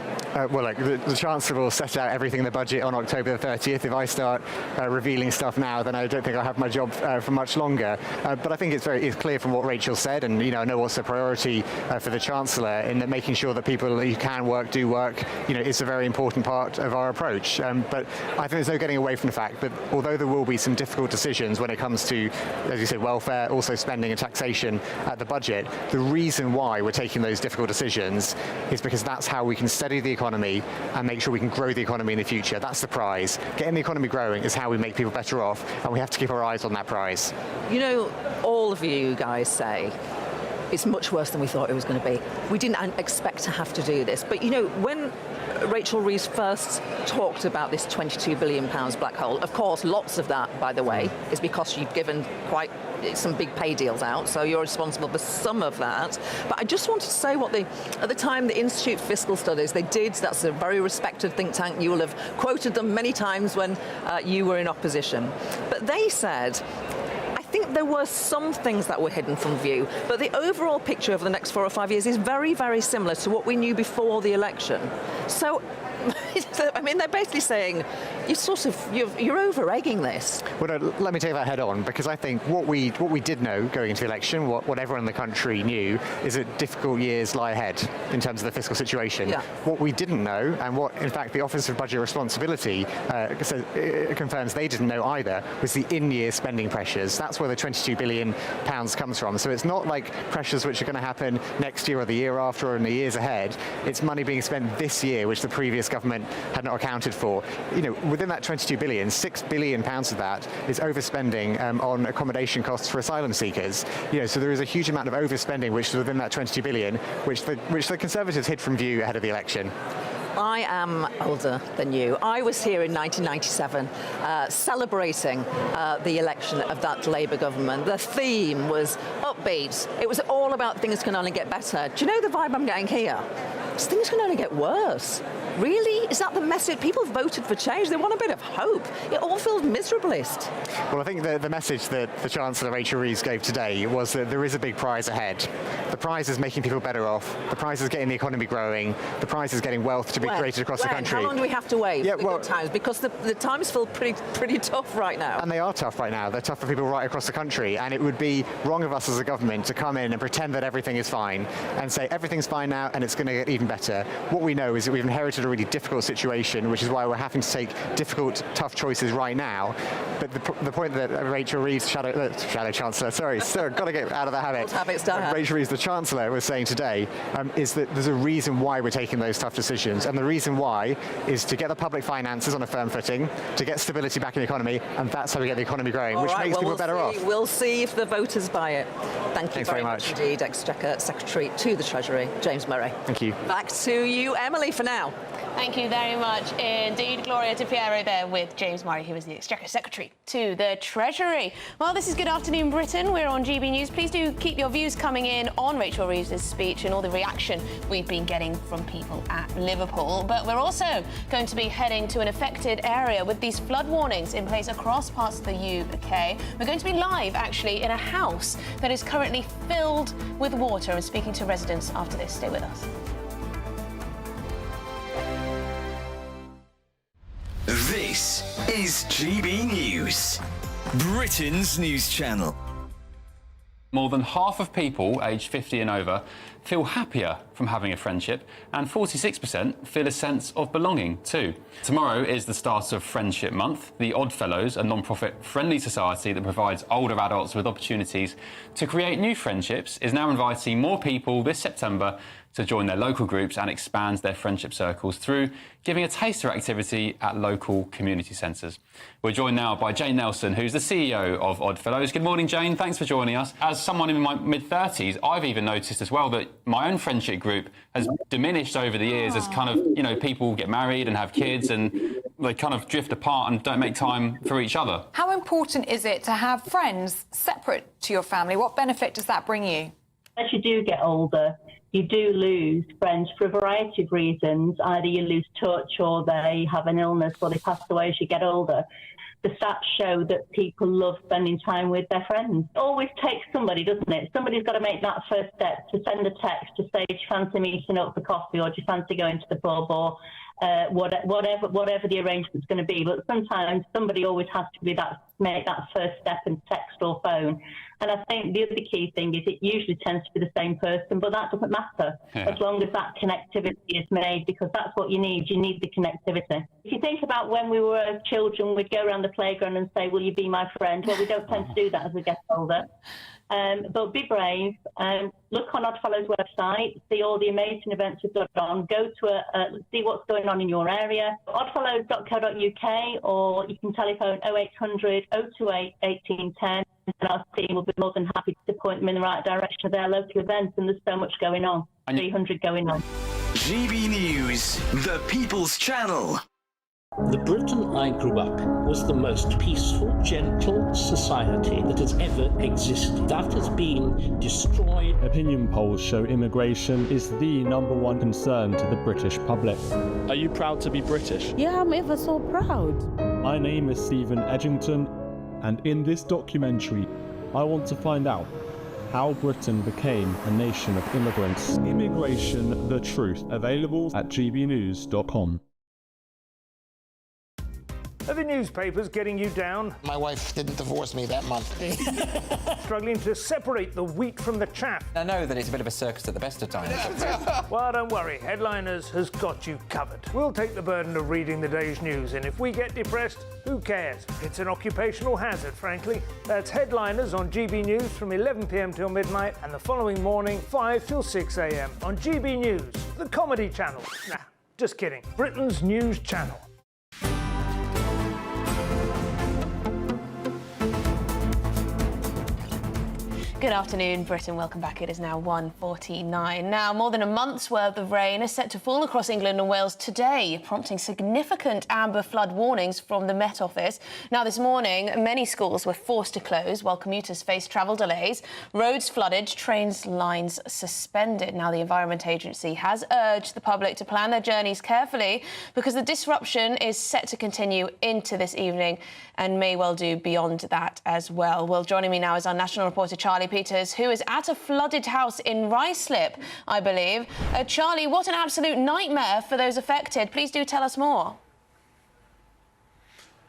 Well, look, the Chancellor will set out everything in the budget on October the 30th. If I start revealing stuff now, then I don't think I'll have my job for much longer. But I think it's clear from what Rachel said, and I know what's the priority for the Chancellor in that making sure that people who can work do work. Is a very important part of our approach. But I think there's no getting away from the fact that although there will be some difficult decisions when it comes to, as you said, welfare, also spending and taxation at the budget, the reason why we're taking those difficult decisions is because that's how we can steady the economy and make sure we can grow the economy in the future. That's the prize. Getting the economy growing is how we make people better off, and we have to keep our eyes on that prize. All of you guys say it's much worse than we thought it was going to be. We didn't expect to have to do this. But, when Rachel Reeves first talked about this £22 billion black hole, of course, lots of that, by the way, is because you've given quite some big pay deals out, so you're responsible for some of that. But I just wanted to say at the time, the Institute for Fiscal Studies, that's a very respected think tank. You will have quoted them many times when you were in opposition. But they said, I think there were some things that were hidden from view, but the overall picture over the next 4 or 5 years is very, very similar to what we knew before the election. So, they're basically saying you're over-egging this. Well, no, let me take that head on, because I think what we did know going into the election, what everyone in the country knew, is that difficult years lie ahead in terms of the fiscal situation. Yeah. What we didn't know, and what in fact the Office of Budget Responsibility confirms they didn't know either, was the in-year spending pressures. That's where the £22 billion comes from. So it's not like pressures which are going to happen next year or the year after or in the years ahead. It's money being spent this year, which the previous government had not accounted for. You know, within that 22 billion, £6 billion of that is overspending on accommodation costs for asylum seekers. You know, so there is a huge amount of overspending which is within that 22 billion, which the Conservatives hid from view ahead of the election. I am older than you. I was here in 1997 celebrating the election of that Labour government. The theme was upbeat. It was all about things can only get better. Do you know the vibe I'm getting here? Things can only get worse. Really? Is that the message? People voted for change. They want a bit of hope. It all feels miserablest. Well, I think the message that the Chancellor, Rachel Reeves, gave today was that there is a big prize ahead. The prize is making people better off. The prize is getting the economy growing. The prize is getting wealth to be created across the country. How long do we have to wait for the good times? Because the times feel pretty tough right now. And they are tough right now. They're tough for people right across the country. And it would be wrong of us as a government to come in and pretend that everything is fine and say everything's fine now and it's going to get even better. What we know is that we've inherited a really difficult situation, which is why we're having to take difficult, tough choices right now. But the point that Rachel Reeves, Shadow Chancellor, sorry, got to get out of the habit. Rachel Reeves, the Chancellor, was saying today is that there's a reason why we're taking those tough decisions. And the reason why is to get the public finances on a firm footing, to get stability back in the economy, and that's how we get the economy growing, which makes people better off. We'll see if the voters buy it. Thank you very much indeed, Exchequer Secretary to the Treasury, James Murray. Thank you. Back to you, Emily, for now. Thank you very much indeed. Gloria De Piero there with James Murray, who is the Exchequer Secretary to the Treasury. Well, this is Good Afternoon Britain. We're on GB News. Please do keep your views coming in on Rachel Reeves' speech and all the reaction we've been getting from people at Liverpool. But we're also going to be heading to an affected area with these flood warnings in place across parts of the UK. We're going to be live, actually, in a house that is currently filled with water and speaking to residents after this. Stay with us. This is GB News, Britain's news channel. More than half of people aged 50 and over feel happier from having a friendship, and 46% feel a sense of belonging too. Tomorrow is the start of Friendship Month. The Oddfellows, a non-profit friendly society that provides older adults with opportunities to create new friendships, is now inviting more people this September to join their local groups and expand their friendship circles through giving a taster activity at local community centres. We're joined now by Jane Nelson, who's the CEO of Oddfellows. Good morning, Jane. Thanks for joining us. As someone in my mid-30s, I've even noticed as well that my own friendship group has diminished over the years as kind of, you know, people get married and have kids and they kind of drift apart and don't make time for each other. How important is it to have friends separate to your family? What benefit does that bring you? As you do get older, you do lose friends for a variety of reasons. Either you lose touch or they have an illness or they pass away as you get older. The stats show that people love spending time with their friends. It always takes somebody, doesn't it? Somebody's got to make that first step to send a text to say, do you fancy meeting up for coffee or do you fancy going to the pub or whatever the arrangement's going to be. But sometimes somebody always has to be make that first step and text or phone. And I think the other key thing is it usually tends to be the same person, but that doesn't matter as long as that connectivity is made, because that's what you need. You need the connectivity. If you think about when we were children, we'd go around the playground and say, will you be my friend? Well, we don't tend to do that as we get older. But be brave, look on Oddfellows website, see all the amazing events we've got on, go to see what's going on in your area, oddfellows.co.uk, or you can telephone 0800 028 1810, and our team will be more than happy to point them in the right direction of their local events, and there's so much going on, 300 going on. GB News, the People's Channel. The Britain I grew up was the most peaceful, gentle society that has ever existed. That has been destroyed. Opinion polls show immigration is the #1 concern to the British public. Are you proud to be British? Yeah, I'm ever so proud. My name is Stephen Edgington, and in this documentary, I want to find out how Britain became a nation of immigrants. Immigration, the truth, available at gbnews.com. Are the newspapers getting you down? My wife didn't divorce me that month. Struggling to separate the wheat from the chaff? I know that it's a bit of a circus at the best of times. Well, don't worry, Headliners has got you covered. We'll take the burden of reading the day's news, and if we get depressed, who cares? It's an occupational hazard, frankly. That's Headliners on GB News from 11 p.m. till midnight, and the following morning, 5 till 6 a.m. on GB News, the comedy channel. Nah, just kidding. Britain's news channel. Good afternoon, Britain. Welcome back. It is now 1:49. Now, more than a month's worth of rain is set to fall across England and Wales today, prompting significant amber flood warnings from the Met Office. Now, this morning, many schools were forced to close while commuters faced travel delays. Roads flooded, trains lines suspended. Now, the Environment Agency has urged the public to plan their journeys carefully because the disruption is set to continue into this evening and may well do beyond that as well. Well, joining me now is our national reporter, Charlie Peters, who is at a flooded house in Ruislip, I believe. Charlie, what an absolute nightmare for those affected. Please do tell us more.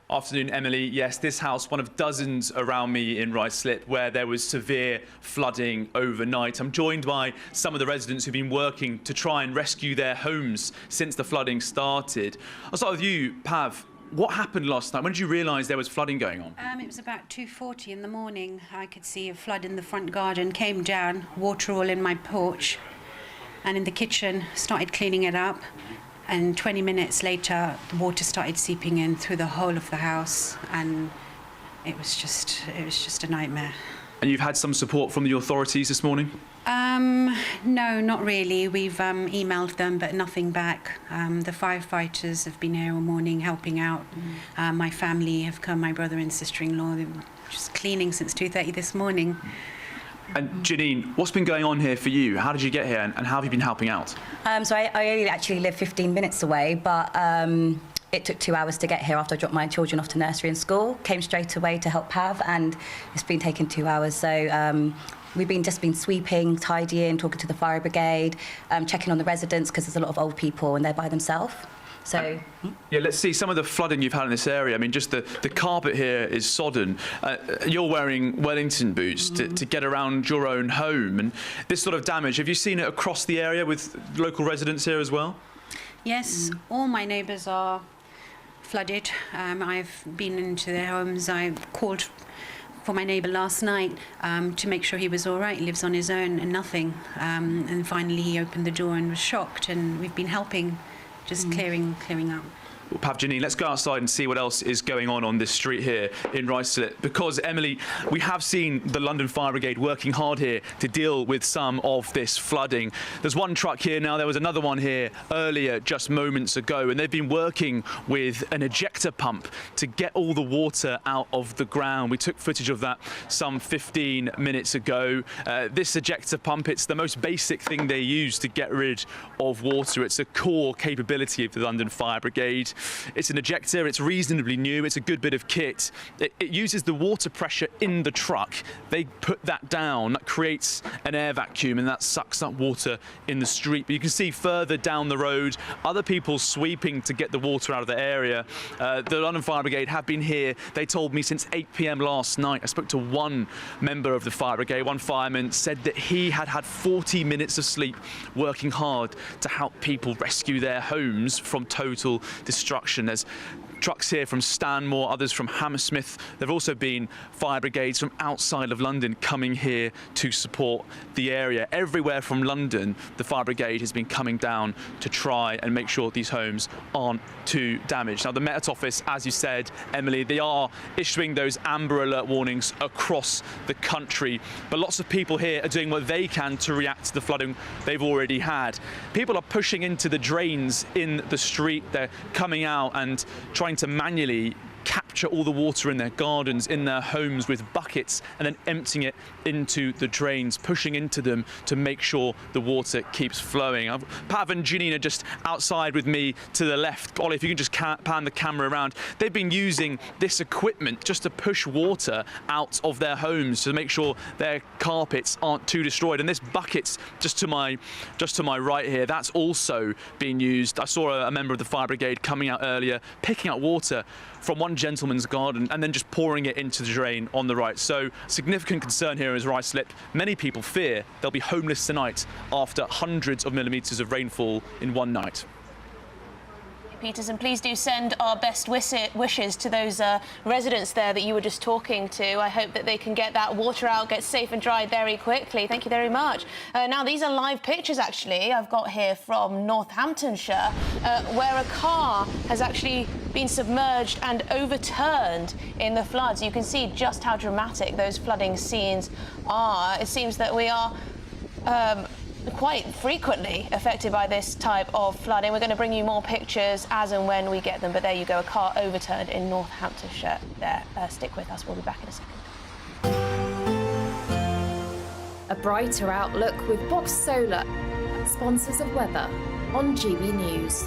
Afternoon, Emily. Yes, this house, one of dozens around me in Ruislip, where there was severe flooding overnight. I'm joined by some of the residents who've been working to try and rescue their homes since the flooding started. I'll start with you, Pav. What happened last night? When did you realise there was flooding going on? It was about 2:40 in the morning. I could see a flood in the front garden, came down, water all in my porch, and in the kitchen, started cleaning it up. And 20 minutes later, the water started seeping in through the whole of the house, and it was just a nightmare. And you've had some support from the authorities this morning? No, not really. We've emailed them, but nothing back. The firefighters have been here all morning helping out. My family have come, my brother and sister-in-law. They've been just cleaning since 2:30 this morning. And Janine, what's been going on here for you? How did you get here, and how have you been helping out? So I only actually live 15 minutes away, but it took 2 hours to get here after I dropped my children off to nursery and school. Came straight away to help Pav, and it's been taking 2 hours. So we've just been sweeping, tidying, talking to the fire brigade, checking on the residents because there's a lot of old people and they're by themselves. So yeah, let's see some of the flooding you've had in this area. I mean, just the carpet here is sodden. You're wearing Wellington boots to get around your own home, and this sort of damage, have you seen it across the area with local residents here as well? Yes, all my neighbours are flooded. I've been into their homes. I called for my neighbour last night to make sure he was all right. He lives on his own and nothing. And finally he opened the door and was shocked, and we've been helping, just clearing up. Well, Pav, Janine, let's go outside and see what else is going on this street here in Ruislip. Because, Emily, we have seen the London Fire Brigade working hard here to deal with some of this flooding. There's one truck here now. There was another one here earlier, just moments ago, and they've been working with an ejector pump to get all the water out of the ground. We took footage of that some 15 minutes ago. This ejector pump, it's the most basic thing they use to get rid of water. It's a core capability of the London Fire Brigade. It's an ejector, it's reasonably new, it's a good bit of kit. It uses the water pressure in the truck. They put that down, that creates an air vacuum, and that sucks up water in the street. But you can see further down the road, other people sweeping to get the water out of the area. The London Fire Brigade have been here, they told me, since 8 p.m. last night. I spoke to one member of the Fire Brigade, one fireman, said that he had had 40 minutes of sleep working hard to help people rescue their homes from total destruction. There's trucks here from Stanmore, others from Hammersmith. There have also been fire brigades from outside of London coming here to support the area. Everywhere from London, the fire brigade has been coming down to try and make sure these homes aren't too damaged. Now, the Met Office, as you said, Emily, they are issuing those amber alert warnings across the country, but lots of people here are doing what they can to react to the flooding they've already had. People are pushing into the drains in the street. They're coming out and trying to manually capture capture all the water in their gardens, in their homes with buckets, and then emptying it into the drains, pushing into them to make sure the water keeps flowing. Pav and Janine are just outside with me to the left. Ollie, if you can just pan the camera around. They've been using this equipment just to push water out of their homes to make sure their carpets aren't too destroyed. And this bucket's just to my right here, that's also being used. I saw a member of the fire brigade coming out earlier, picking up water from one gentleman's garden and then just pouring it into the drain on the right. So significant concern here as Ruislip. Many people fear they'll be homeless tonight after hundreds of millimetres of rainfall in one night. Peters, and please do send our best wishes to those residents there that you were just talking to. I hope that they can get that water out, get safe and dry very quickly. Thank you very much. Now, these are live pictures, actually, I've got here from Northamptonshire, where a car has actually been submerged and overturned in the floods. You can see just how dramatic those flooding scenes are. It seems that we are quite frequently affected by this type of flooding. We're going to bring you more pictures as and when we get them, but there you go, a car overturned in Northamptonshire there. Stick with us, we'll be back in a second. A brighter outlook with Box Solar, sponsors of weather on GB News.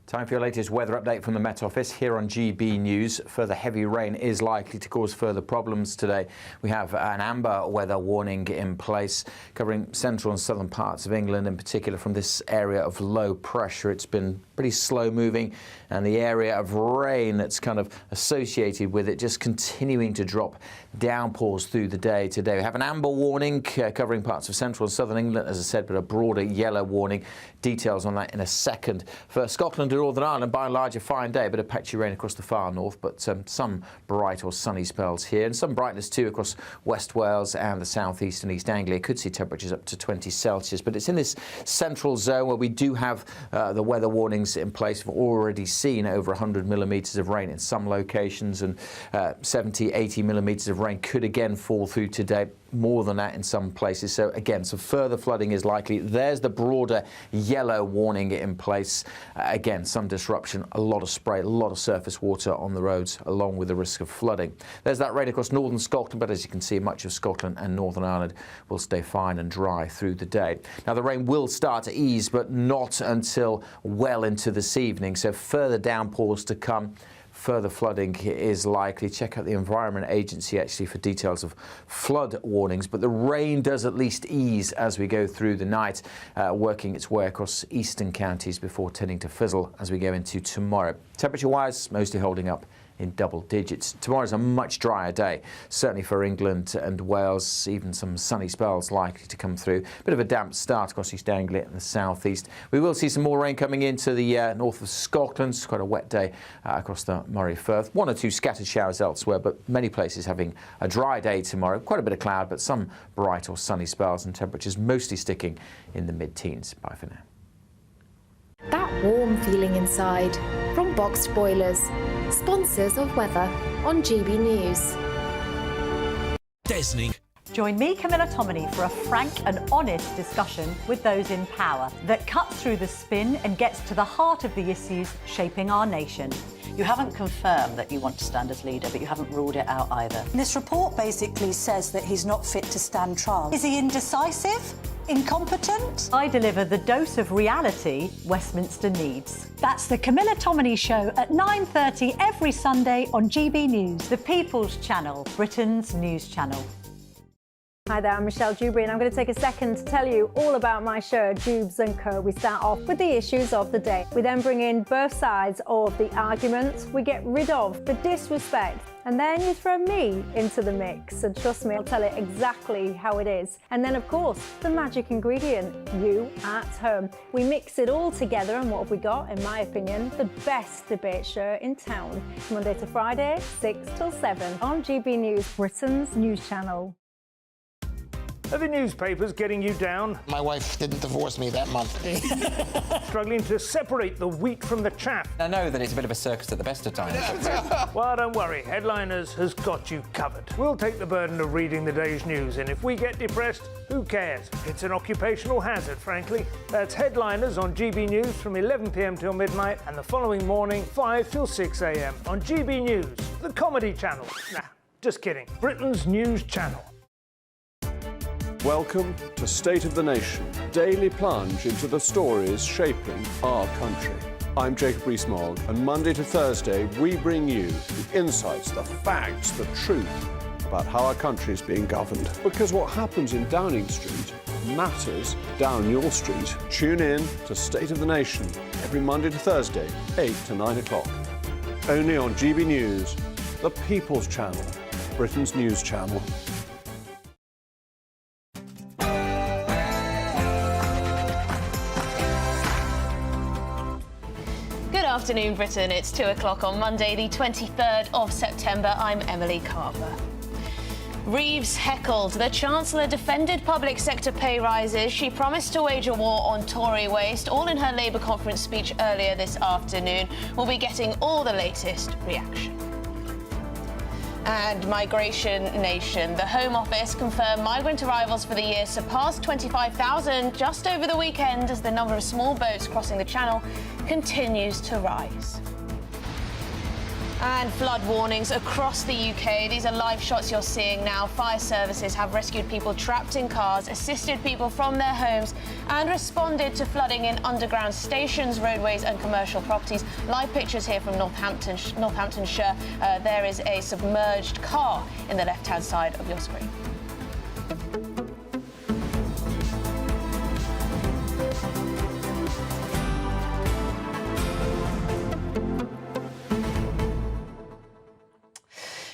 Time for your latest weather update from the Met Office here on GB News. Further heavy rain is likely to cause further problems today. We have an amber weather warning in place covering central and southern parts of England, in particular from this area of low pressure. It's been pretty slow moving, and the area of rain that's kind of associated with it just continuing to drop. Downpours through the day today. We have an amber warning covering parts of central and southern England, as I said, but a broader yellow warning. Details on that in a second. For Scotland and Northern Ireland, by and large, a fine day. A bit of patchy rain across the far north, but some bright or sunny spells here, and some brightness too across West Wales and the south east and East Anglia. Could see temperatures up to 20 Celsius, but it's in this central zone where we do have the weather warnings in place. We've already seen over 100 millimetres of rain in some locations, and 70, 80 millimetres of rain could again fall through today. More than that in some places. So again, some further flooding is likely. There's the broader yellow warning in place. Again, some disruption, a lot of spray, a lot of surface water on the roads, along with the risk of flooding. There's that rain across northern Scotland, but as you can see, much of Scotland and Northern Ireland will stay fine and dry through the day. Now, the rain will start to ease, but not until well into this evening. So further downpours to come. Further flooding is likely. Check out the Environment Agency actually for details of flood warnings, but the rain does at least ease as we go through the night, working its way across eastern counties before tending to fizzle as we go into tomorrow. Temperature-wise, mostly holding up in double digits. Tomorrow's a much drier day, certainly for England and Wales. Even some sunny spells likely to come through. Bit of a damp start across East Anglia and the southeast. We will see some more rain coming into the north of Scotland. It's quite a wet day across the Moray Firth. One or two scattered showers elsewhere, but many places having a dry day tomorrow. Quite a bit of cloud, but some bright or sunny spells, and temperatures mostly sticking in the mid-teens. Bye for now. That warm feeling inside from Boxed Boilers, sponsors of weather on GB News. Desning. Join me, Camilla Tominey, for a frank and honest discussion with those in power that cuts through the spin and gets to the heart of the issues shaping our nation. You haven't confirmed that you want to stand as leader, but you haven't ruled it out either. This report basically says that he's not fit to stand trial. Is he indecisive? Incompetent? I deliver the dose of reality Westminster needs. That's the Camilla Tominey Show at 9:30 every Sunday on GB News, the People's Channel, Britain's news channel. Hi there, I'm Michelle Dewberry, and I'm going to take a second to tell you all about my show, Dubes & Co. We start off with the issues of the day. We then bring in both sides of the arguments. We get rid of the disrespect, and then you throw me into the mix. And trust me, I'll tell it exactly how it is. And then, of course, the magic ingredient, you at home. We mix it all together, and what have we got? In my opinion, the best debate show in town. Monday to Friday, 6 till 7 on GB News, Britain's news channel. Are the newspapers getting you down? My wife didn't divorce me that month. Struggling to separate the wheat from the chaff? I know that it's a bit of a circus at the best of times. Well, don't worry, Headliners has got you covered. We'll take the burden of reading the day's news, and if we get depressed, who cares? It's an occupational hazard, frankly. That's Headliners on GB News from 11 p.m. till midnight, and the following morning, 5 till 6 a.m. on GB News, the comedy channel. Nah, just kidding. Britain's news channel. Welcome to State of the Nation, daily plunge into the stories shaping our country. I'm Jacob Rees-Mogg, and Monday to Thursday we bring you the insights, the facts, the truth about how our country is being governed. Because what happens in Downing Street matters down your street. Tune in to State of the Nation every Monday to Thursday, 8 to 9 o'clock. Only on GB News, the People's Channel, Britain's news channel. Good afternoon, Britain. It's 2 o'clock on Monday, the 23rd of September. I'm Emily Carver. Reeves heckled. The Chancellor defended public sector pay rises. She promised to wage a war on Tory waste, all in her Labour conference speech earlier this afternoon. We'll be getting all the latest reaction. And Migration Nation. The Home Office confirmed migrant arrivals for the year surpassed 25,000 just over the weekend as the number of small boats crossing the Channel continues to rise. And flood warnings across the UK. These are live shots you're seeing now. Fire services have rescued people trapped in cars, assisted people from their homes, and responded to flooding in underground stations, roadways and commercial properties. Live pictures here from Northamptonshire. There is a submerged car in the left-hand side of your screen.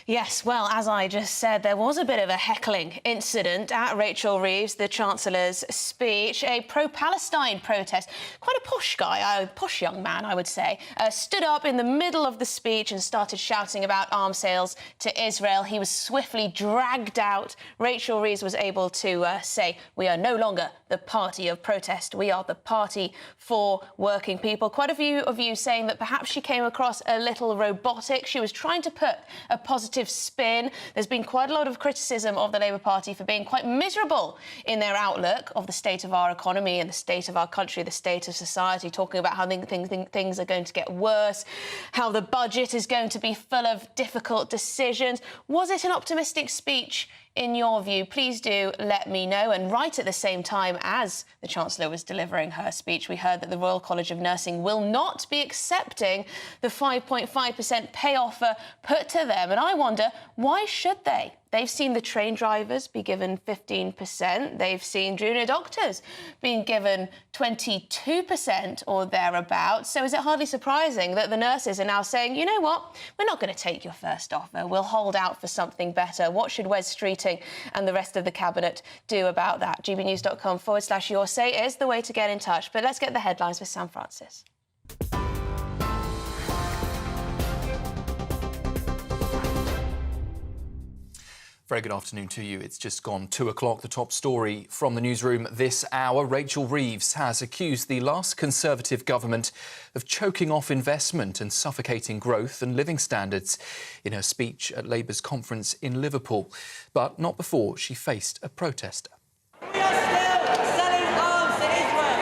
Yes, well, as I just said, there was a bit of a heckling incident at Rachel Reeves, the Chancellor's speech. A pro-Palestine protest, quite a posh guy, a posh young man, I would say, stood up in the middle of the speech and started shouting about arms sales to Israel. He was swiftly dragged out. Rachel Reeves was able to say, "We are no longer the party of protest. We are the party for working people." Quite a few of you saying that perhaps she came across a little robotic. She was trying to put a positive spin. There's been quite a lot of criticism of the Labour Party for being quite miserable in their outlook of the state of our economy and the state of our country, the state of society, talking about how things are going to get worse, how the budget is going to be full of difficult decisions. Was it an optimistic speech in your view? Please do let me know. And right at the same time as the Chancellor was delivering her speech, we heard that the Royal College of Nursing will not be accepting the 5.5% pay offer put to them. And I wonder, why should they? They've seen the train drivers be given 15%. They've seen junior doctors being given 22% or thereabouts. So is it hardly surprising that the nurses are now saying, you know what, we're not going to take your first offer. We'll hold out for something better. What should Wes Streeting and the rest of the Cabinet do about that? gbnews.com/your say is the way to get in touch. But let's get the headlines with Sam Francis. Very good afternoon to you. It's just gone 2 o'clock. The top story from the newsroom this hour. Rachel Reeves has accused the last Conservative government of choking off investment and suffocating growth and living standards in her speech at Labour's conference in Liverpool. But not before she faced a protester. We are still selling arms to Israel.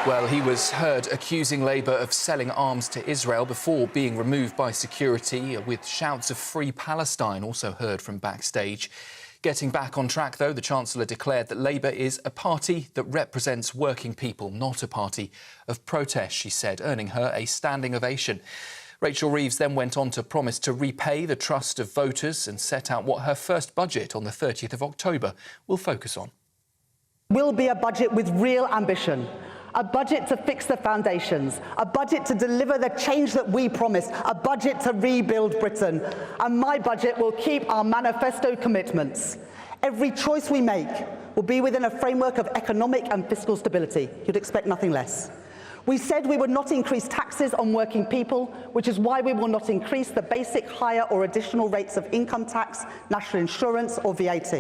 Well, he was heard accusing Labour of selling arms to Israel before being removed by security, with shouts of Free Palestine also heard from backstage. Getting back on track, though, the Chancellor declared that Labour is a party that represents working people, not a party of protest, she said, earning her a standing ovation. Rachel Reeves then went on to promise to repay the trust of voters and set out what her first budget on the 30th of October will focus on. Will be a budget with real ambition. A budget to fix the foundations, a budget to deliver the change that we promised, a budget to rebuild Britain. And my budget will keep our manifesto commitments. Every choice we make will be within a framework of economic and fiscal stability. You'd expect nothing less. We said we would not increase taxes on working people, which is why we will not increase the basic, higher or additional rates of income tax, national insurance or VAT.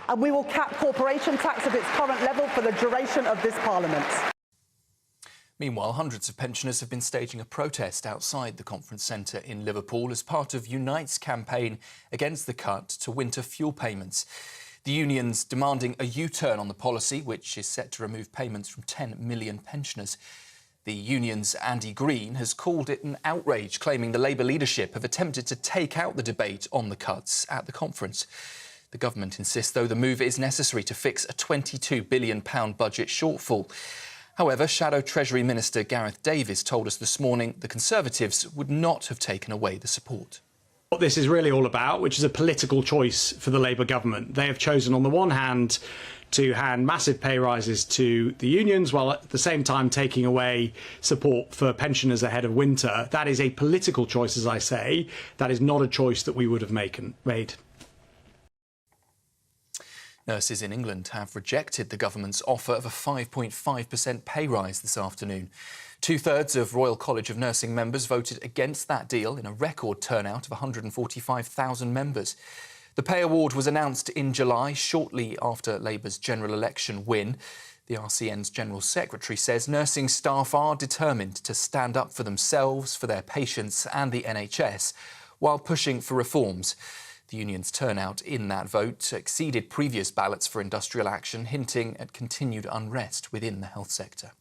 And we will cap corporation tax at its current level for the duration of this Parliament. Meanwhile, hundreds of pensioners have been staging a protest outside the conference centre in Liverpool as part of Unite's campaign against the cut to winter fuel payments. The union's demanding a U-turn on the policy, which is set to remove payments from 10 million pensioners. The union's Andy Green has called it an outrage, claiming the Labour leadership have attempted to take out the debate on the cuts at the conference. The government insists, though, the move is necessary to fix a £22 billion budget shortfall. However, Shadow Treasury Minister Gareth Davies told us this morning the Conservatives would not have taken away the support. What this is really all about, which is a political choice for the Labour government. They have chosen, on the one hand, to hand massive pay rises to the unions, while at the same time taking away support for pensioners ahead of winter. That is a political choice, as I say. That is not a choice that we would have made. Nurses in England have rejected the government's offer of a 5.5% pay rise this afternoon. Two-thirds of Royal College of Nursing members voted against that deal in a record turnout of 145,000 members. The pay award was announced in July, shortly after Labour's general election win. The RCN's General Secretary says nursing staff are determined to stand up for themselves, for their patients and the NHS, while pushing for reforms. The union's turnout in that vote exceeded previous ballots for industrial action, hinting at continued unrest within the health sector.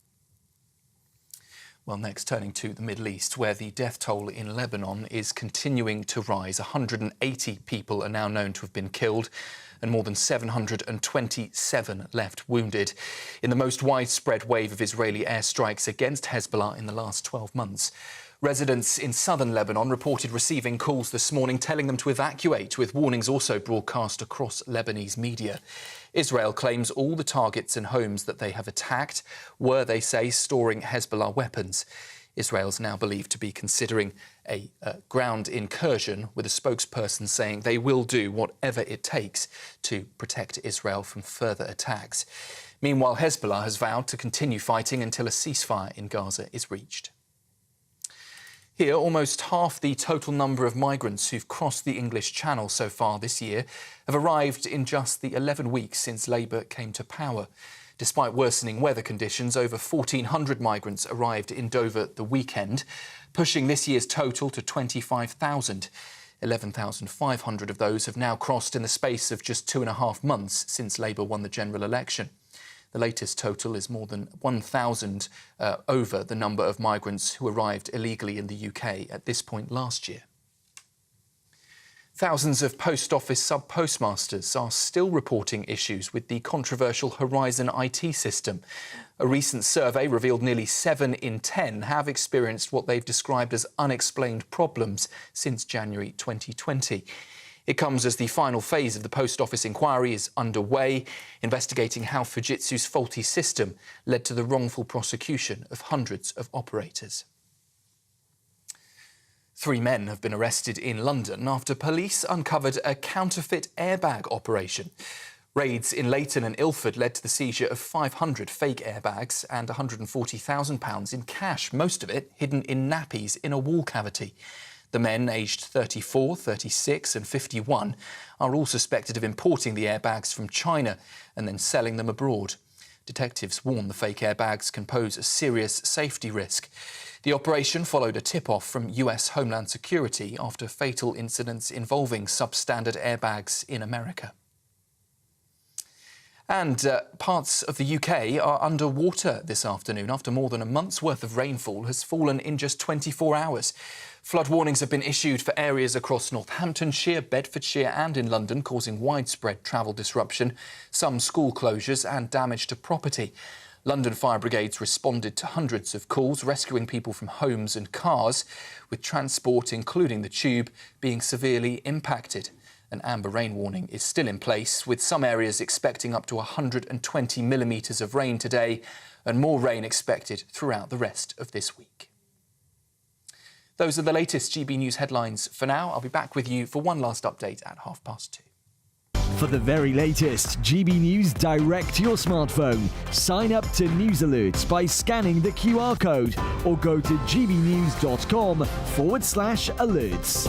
Well, next, turning to the Middle East, where the death toll in Lebanon is continuing to rise. 180 people are now known to have been killed and more than 727 left wounded in the most widespread wave of Israeli airstrikes against Hezbollah in the last 12 months. Residents in southern Lebanon reported receiving calls this morning telling them to evacuate, with warnings also broadcast across Lebanese media. Israel claims all the targets and homes that they have attacked were, they say, storing Hezbollah weapons. Israel's now believed to be considering a ground incursion, with a spokesperson saying they will do whatever it takes to protect Israel from further attacks. Meanwhile, Hezbollah has vowed to continue fighting until a ceasefire in Gaza is reached. Here, almost half the total number of migrants who've crossed the English Channel so far this year have arrived in just the 11 weeks since Labour came to power. Despite worsening weather conditions, over 1,400 migrants arrived in Dover the weekend, pushing this year's total to 25,000. 11,500 of those have now crossed in the space of just 2.5 months since Labour won the general election. The latest total is more than 1,000 over the number of migrants who arrived illegally in the UK at this point last year. Thousands of post office sub-postmasters are still reporting issues with the controversial Horizon IT system. A recent survey revealed nearly 7 in 10 have experienced what they've described as unexplained problems since January 2020. It comes as the final phase of the Post Office inquiry is underway, investigating how Fujitsu's faulty system led to the wrongful prosecution of hundreds of operators. 3 men have been arrested in London after police uncovered a counterfeit airbag operation. Raids in Leighton and Ilford led to the seizure of 500 fake airbags and £140,000 in cash, most of it hidden in nappies in a wall cavity. The men, aged 34, 36 and 51, are all suspected of importing the airbags from China and then selling them abroad. Detectives warn the fake airbags can pose a serious safety risk. The operation followed a tip-off from US Homeland Security after fatal incidents involving substandard airbags in America. And parts of the UK are underwater this afternoon after more than a month's worth of rainfall has fallen in just 24 hours. Flood warnings have been issued for areas across Northamptonshire, Bedfordshire and in London, causing widespread travel disruption, some school closures and damage to property. London fire brigades responded to hundreds of calls, rescuing people from homes and cars, with transport, including the tube, being severely impacted. An amber rain warning is still in place, with some areas expecting up to 120 millimetres of rain today and more rain expected throughout the rest of this week. Those are the latest GB News headlines for now. I'll be back with you for one last update at 2:30. For the very latest GB News direct to your smartphone, sign up to News Alerts by scanning the QR code or go to gbnews.com/alerts.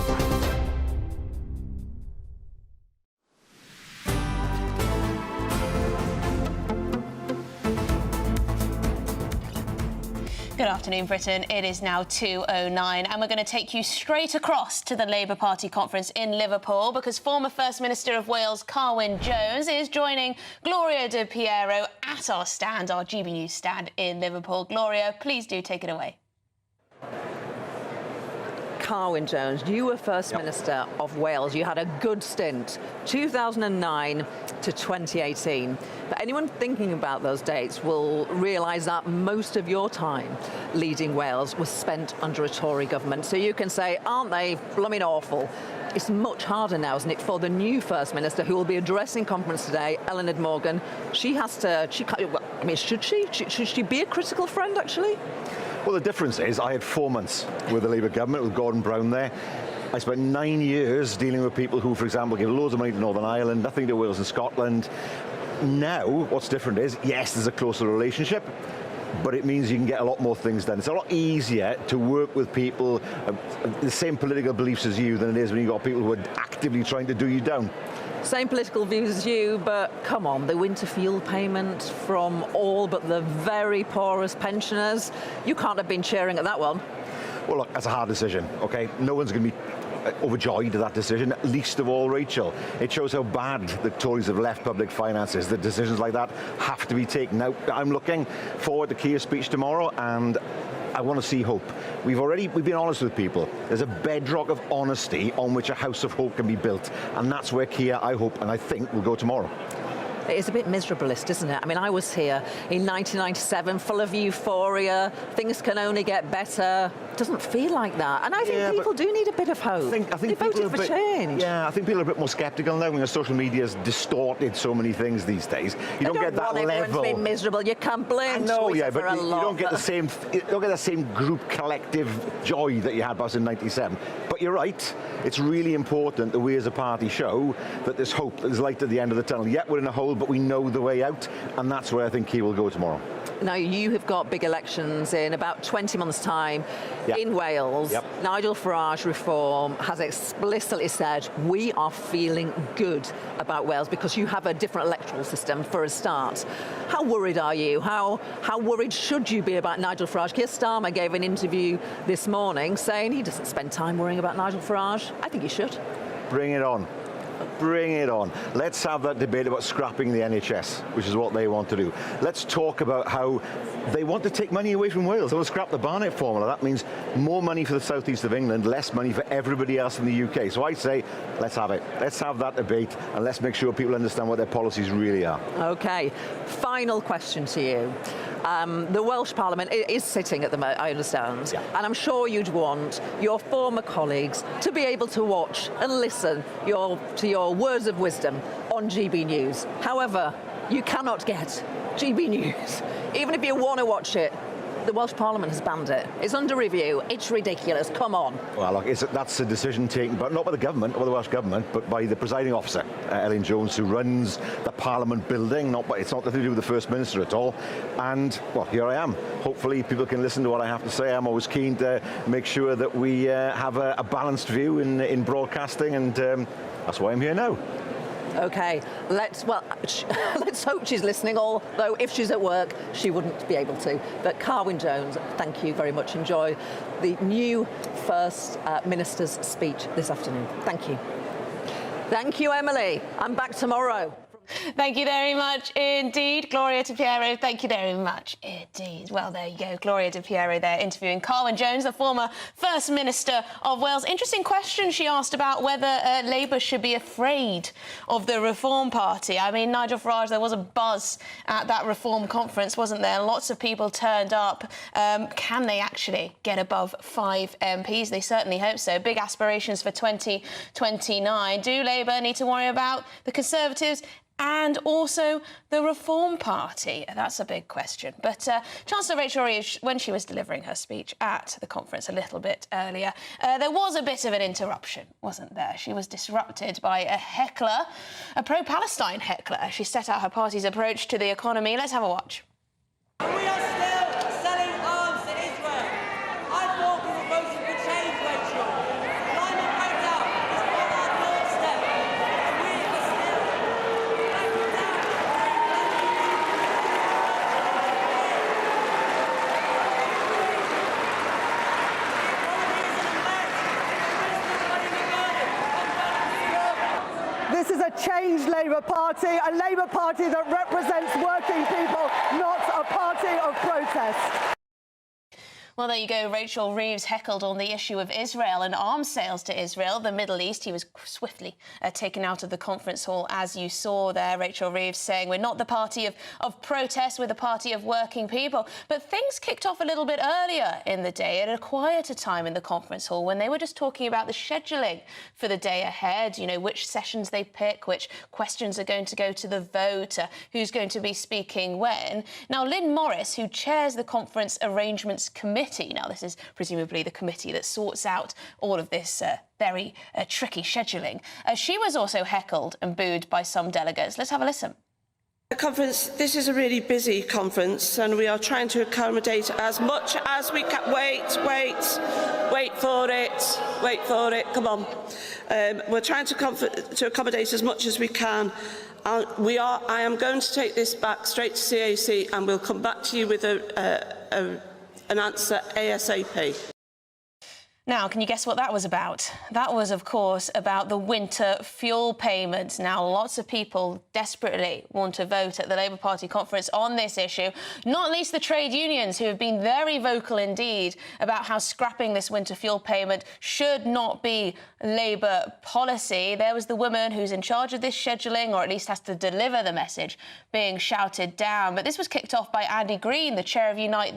Good afternoon, Britain. It is now 2:09 and we're going to take you straight across to the Labour Party conference in Liverpool because former First Minister of Wales, Carwyn Jones, is joining Gloria De Piero at our stand, our GB News stand in Liverpool. Gloria, please do take it away. Carwyn Jones, you were First Minister of Wales. You had a good stint, 2009 to 2018. But anyone thinking about those dates will realise that most of your time leading Wales was spent under a Tory government. So you can say, aren't they blooming awful? It's much harder now, isn't it, for the new First Minister who will be addressing conference today, Eluned Morgan. She has to, I mean, should she? Should she be a critical friend, actually? Well, the difference is I had 4 months with the Labour government, with Gordon Brown there. I spent 9 years dealing with people who, for example, give loads of money to Northern Ireland, nothing to Wales and Scotland. Now, what's different is, yes, there's a closer relationship, but it means you can get a lot more things done. It's a lot easier to work with people the same political beliefs as you than it is when you've got people who are actively trying to do you down. Same political views as you, but come on, the winter fuel payment from all but the very poorest pensioners, you can't have been cheering at that one. Well, look, that's a hard decision, OK? No one's going to be overjoyed at that decision, least of all Rachel. It shows how bad the Tories have left public finances, that decisions like that have to be taken. Now, I'm looking forward to Keir's speech tomorrow, and I want to see hope. We've been honest with people. There's a bedrock of honesty on which a house of hope can be built, and that's where Keir, I hope, and I think, will go tomorrow. It is a bit miserablist, isn't it? I mean, I was here in 1997, full of euphoria, things can only get better. It doesn't feel like that. And I think people do need a bit of hope. I think they voted for change. Yeah, I think people are a bit more sceptical now when social media has distorted so many things these days. You don't get that level. Everyone's been miserable. You can't blame Twitter for a lot. You don't get the same group collective joy that you had back in 97. But you're right. It's really important that we as a party show that there's hope, that there's light at the end of the tunnel. Yet we're in a hole, but we know the way out, and that's where I think he will go tomorrow. Now, you have got big elections in about 20 months' time in Wales. Nigel Farage reform has explicitly said we are feeling good about Wales because you have a different electoral system for a start. How worried are you? How worried should you be about Nigel Farage? Keir Starmer gave an interview this morning saying he doesn't spend time worrying about Nigel Farage. I think he should. Bring it on. Bring it on. Let's have that debate about scrapping the NHS, which is what they want to do. Let's talk about how they want to take money away from Wales. They want to scrap the Barnett formula. That means more money for the southeast of England, less money for everybody else in the UK. So I say, let's have it. Let's have that debate, and let's make sure people understand what their policies really are. OK. Final question to you. The Welsh Parliament is sitting at the moment, I understand, and I'm sure you'd want your former colleagues to be able to watch and listen to your words of wisdom on GB News. However, you cannot get GB News, even if you want to watch it. The Welsh Parliament has banned it. It's under review. It's ridiculous. Come on. Well, look, that's a decision taken, but not by the government, or by the Welsh Government, but by the presiding officer, Eluned Jones, who runs the Parliament building. It's not nothing to do with the First Minister at all. And, well, here I am. Hopefully people can listen to what I have to say. I'm always keen to make sure that we have a balanced view in broadcasting, and that's why I'm here now. OK, let's hope she's listening, although if she's at work, she wouldn't be able to. But Carwyn Jones, thank you very much. Enjoy the new First Minister's speech this afternoon. Thank you. Thank you, Emily. I'm back tomorrow. Thank you very much indeed, Gloria De Piero. Thank you very much indeed. Well, there you go, Gloria De Piero there interviewing Carwyn Jones, the former First Minister of Wales. Interesting question she asked about whether Labour should be afraid of the Reform Party. I mean, Nigel Farage, there was a buzz at that Reform conference, wasn't there? Lots of people turned up. Can they actually get above 5 MPs? They certainly hope so. Big aspirations for 2029. Do Labour need to worry about the Conservatives and also the Reform Party? That's a big question. But Chancellor Rachel Reeves, when she was delivering her speech at the conference a little bit earlier, there was a bit of an interruption, wasn't there? She was disrupted by a heckler, a pro-Palestine heckler. She set out her party's approach to the economy. Let's have a watch. We are still selling arms to Israel. I thought we were voting for change, Rachel. Climate breakdown is on our doorstep. And we are still backing down. This is a changed Labour Party, a Labour Party that represents working people, not a party of protest. Well, there you go. Rachel Reeves heckled on the issue of Israel and arms sales to Israel, the Middle East. He was swiftly taken out of the conference hall, as you saw there. Rachel Reeves saying, we're not the party of protest, we're the party of working people. But things kicked off a little bit earlier in the day, at a quieter time in the conference hall, when they were just talking about the scheduling for the day ahead, you know, which sessions they pick, which questions are going to go to the vote, who's going to be speaking when. Now, Lynn Morris, who chairs the Conference Arrangements Committee, now this is presumably the committee that sorts out all of this very tricky scheduling, she was also heckled and booed by some delegates. Let's have a listen. The conference, this is a really busy conference and we are trying to accommodate as much as we can. Wait for it, come on. We're trying to accommodate as much as we can. I am going to take this back straight to CAC and we'll come back to you with an answer ASAP. Now, can you guess what that was about? That was, of course, about the winter fuel payments. Now, lots of people desperately want to vote at the Labour Party conference on this issue, not least the trade unions, who have been very vocal indeed about how scrapping this winter fuel payment should not be Labour policy. There was the woman who's in charge of this scheduling, or at least has to deliver the message, being shouted down. But this was kicked off by Andy Green, the chair of Unite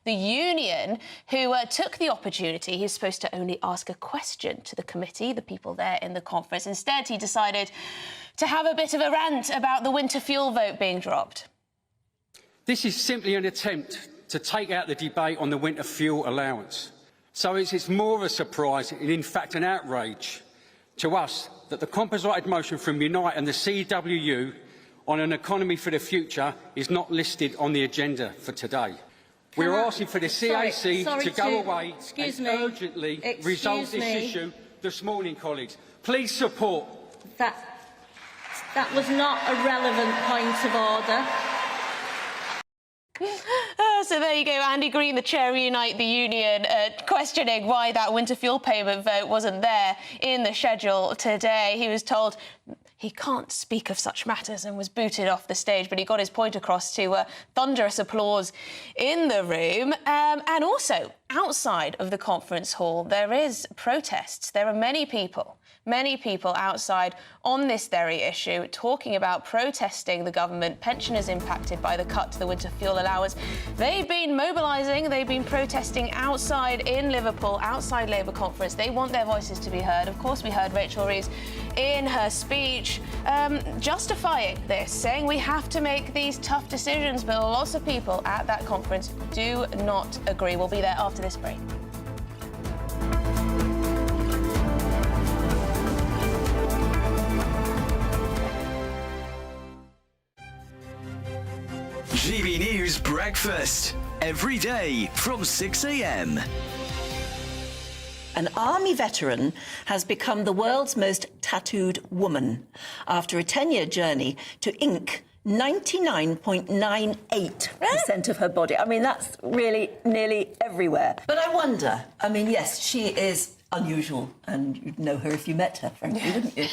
the Union, who took the opportunity. He's supposed to only ask a question to the committee, the people there in the conference. Instead, he decided to have a bit of a rant about the winter fuel vote being dropped. This is simply an attempt to take out the debate on the winter fuel allowance. So it's more of a surprise and, in fact, an outrage to us that the composite motion from Unite and the CWU on an economy for the future is not listed on the agenda for today. We're asking for the CAC to go away and urgently resolve this issue this morning, colleagues. Please support. That was not a relevant point of order. So there you go, Andy Green, the chair of Unite the Union, questioning why that winter fuel payment vote wasn't there in the schedule today. He was told he can't speak of such matters and was booted off the stage, but he got his point across to thunderous applause in the room. And also, outside of the conference hall, there is protests. There are many people outside on this very issue talking about protesting the government. Pensioners impacted by the cut to the winter fuel allowance. They've been mobilising, they've been protesting outside in Liverpool, outside Labour conference. They want their voices to be heard. Of course, we heard Rachel Reeves in her speech justifying this, saying we have to make these tough decisions, but lots of people at that conference do not agree. We'll be there after this break. GB News Breakfast, every day from 6 a.m. An army veteran has become the world's most tattooed woman after a 10-year journey to ink 99.98% of her body. I mean, that's really nearly everywhere. But I wonder, I mean, yes, she is unusual, and you'd know her if you met her, frankly, wouldn't you?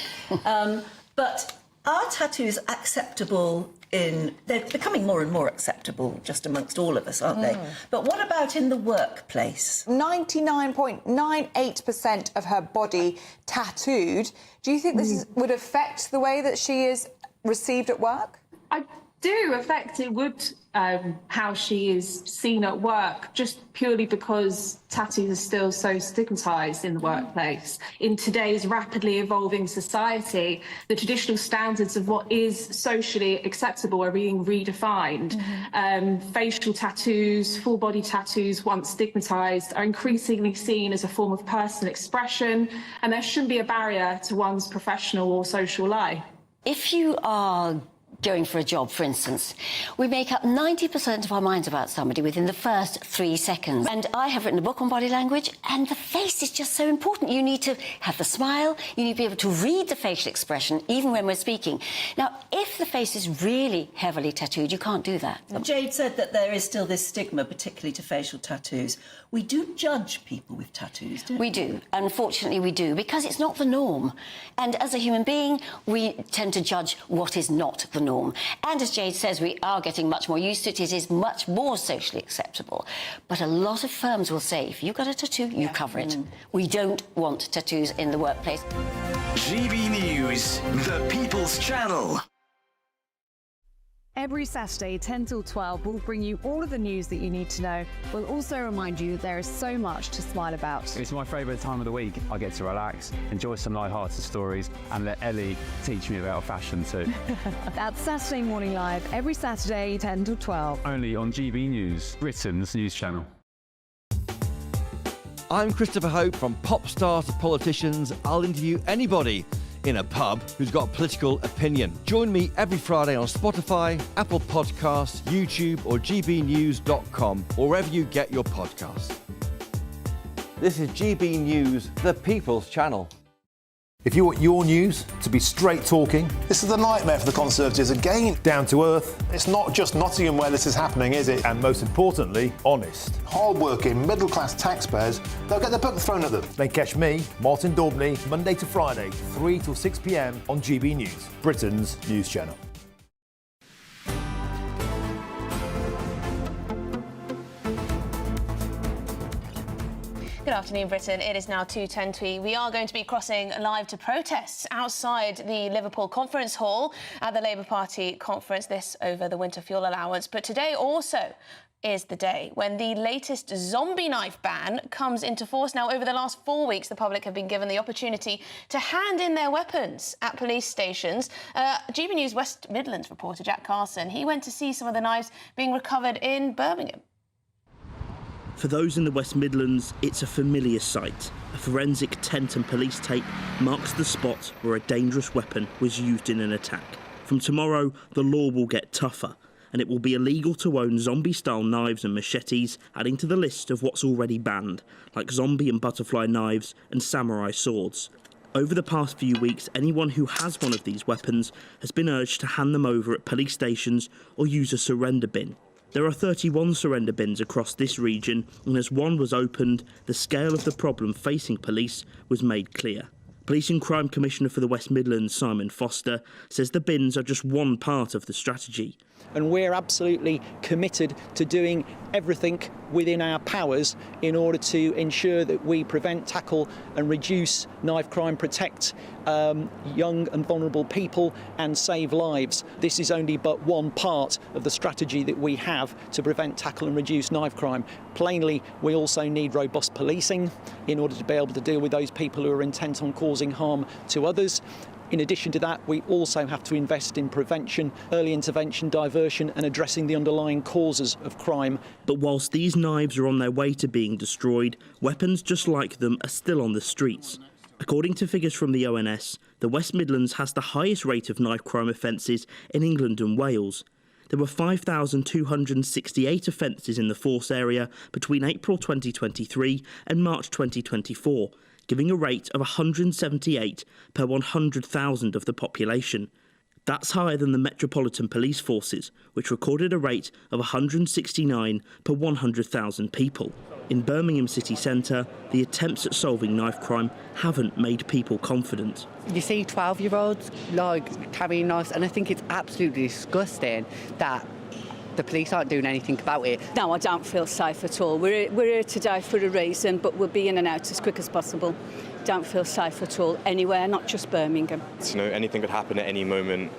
But are tattoos acceptable they're becoming more and more acceptable just amongst all of us, aren't they? But what about in the workplace? 99.98% of her body tattooed. Do you think this would affect the way that she is received at work? do affect, it would, how she is seen at work, just purely because tattoos are still so stigmatised in the workplace. In today's rapidly evolving society, the traditional standards of what is socially acceptable are being redefined. Facial tattoos, full body tattoos, once stigmatised, are increasingly seen as a form of personal expression, and there shouldn't be a barrier to one's professional or social life. If you are going for a job, for instance, we make up 90% of our minds about somebody within the first 3 seconds. And I have written a book on body language, and the face is just so important. You need to have the smile, you need to be able to read the facial expression, even when we're speaking. Now, if the face is really heavily tattooed, you can't do that. Jade said that there is still this stigma, particularly to facial tattoos. We do judge people with tattoos, don't we? We do. Unfortunately, we do, because it's not the norm. And as a human being, we tend to judge what is not the norm. And as Jade says, we are getting much more used to it. It is much more socially acceptable. But a lot of firms will say, if you've got a tattoo, you cover it. We don't want tattoos in the workplace. GB News, the People's Channel. Every Saturday, 10 till 12, we'll bring you all of the news that you need to know. We'll also remind you there is so much to smile about. It's my favourite time of the week. I get to relax, enjoy some light-hearted stories, and let Ellie teach me about fashion too. That's Saturday Morning Live, every Saturday, 10 till 12. Only on GB News, Britain's news channel. I'm Christopher Hope. From pop stars to politicians, I'll interview anybody in a pub who's got a political opinion. Join me every Friday on Spotify, Apple Podcasts, YouTube or gbnews.com, or wherever you get your podcasts. This is GB News, the People's Channel. If you want your news to be straight talking, This is a nightmare for the Conservatives again. down to earth, It's not just Nottingham where this is happening, is it? and most importantly, honest, Hard-working, middle-class taxpayers, they'll get their book thrown at them. then catch me, Martin Daubney, Monday to Friday, 3 till 6 p.m. on GB News, Britain's news channel. Good afternoon, Britain. It is now 2:10. We are going to be crossing live to protests outside the Liverpool Conference Hall at the Labour Party conference, this over the winter fuel allowance. But today also is the day when the latest zombie knife ban comes into force. Now, over the last 4 weeks, the public have been given the opportunity to hand in their weapons at police stations. GB News West Midlands reporter Jack Carson, he went to see some of the knives being recovered in Birmingham. For those in the West Midlands, it's a familiar sight. A forensic tent and police tape marks the spot where a dangerous weapon was used in an attack. From tomorrow, the law will get tougher, and it will be illegal to own zombie-style knives and machetes, adding to the list of what's already banned, like zombie and butterfly knives and samurai swords. Over the past few weeks, anyone who has one of these weapons has been urged to hand them over at police stations or use a surrender bin. There are 31 surrender bins across this region, and as one was opened, the scale of the problem facing police was made clear. Police and Crime Commissioner for the West Midlands, Simon Foster, says the bins are just one part of the strategy. And we're absolutely committed to doing everything within our powers in order to ensure that we prevent, tackle and reduce knife crime, protect young and vulnerable people and save lives. This is only but one part of the strategy that we have to prevent, tackle and reduce knife crime. Plainly, we also need robust policing in order to be able to deal with those people who are intent on causing harm to others. In addition to that, we also have to invest in prevention, early intervention, diversion and addressing the underlying causes of crime. But whilst these knives are on their way to being destroyed, weapons just like them are still on the streets. According to figures from the ONS, the West Midlands has the highest rate of knife crime offences in England and Wales. There were 5,268 offences in the force area between April 2023 and March 2024, giving a rate of 178 per 100,000 of the population. That's higher than the Metropolitan Police Forces, which recorded a rate of 169 per 100,000 people. In Birmingham city centre, the attempts at solving knife crime haven't made people confident. You see 12-year-olds carrying knives, and I think it's absolutely disgusting that the police aren't doing anything about it. No, I don't feel safe at all. We're here today for a reason, but we'll be in and out as quick as possible. Don't feel safe at all anywhere, not just Birmingham. Anything could happen at any moment.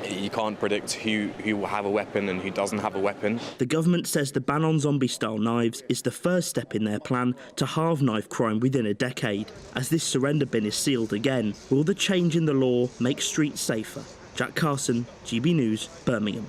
You can't predict who will have a weapon and who doesn't have a weapon. The government says the ban on zombie-style knives is the first step in their plan to halve knife crime within a decade. As this surrender bin is sealed again, will the change in the law make streets safer? Jack Carson, GB News, Birmingham.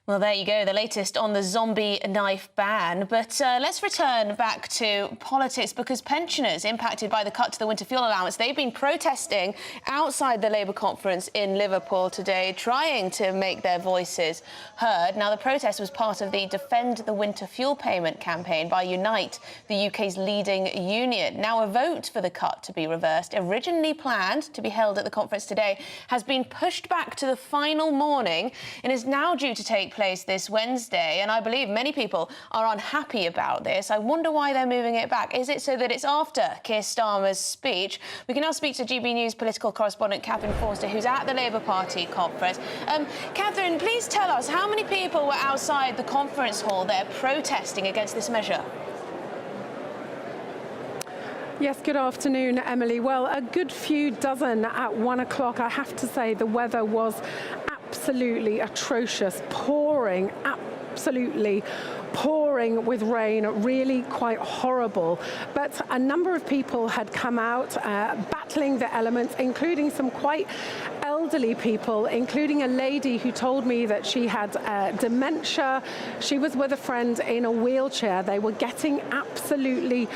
Well, there you go, the latest on the zombie knife ban. But let's return back to politics, because pensioners impacted by the cut to the winter fuel allowance, they've been protesting outside the Labour conference in Liverpool today, trying to make their voices heard. Now, the protest was part of the Defend the Winter Fuel Payment campaign by Unite, the UK's leading union. Now, a vote for the cut to be reversed, originally planned to be held at the conference today, has been pushed back to the final morning and is now due to take place this Wednesday, and I believe many people are unhappy about this. I wonder why they're moving it back. Is it so that it's after Keir Starmer's speech? We can now speak to GB News political correspondent Catherine Forster, who's at the Labour Party conference. Catherine, please tell us, how many people were outside the conference hall there protesting against this measure? Yes, good afternoon, Emily. Well, a good few dozen at 1 o'clock. I have to say the weather was absolutely atrocious, absolutely pouring with rain, really quite horrible. But a number of people had come out battling the elements, including some quite elderly people, including a lady who told me that she had dementia. She was with a friend in a wheelchair. They were getting absolutely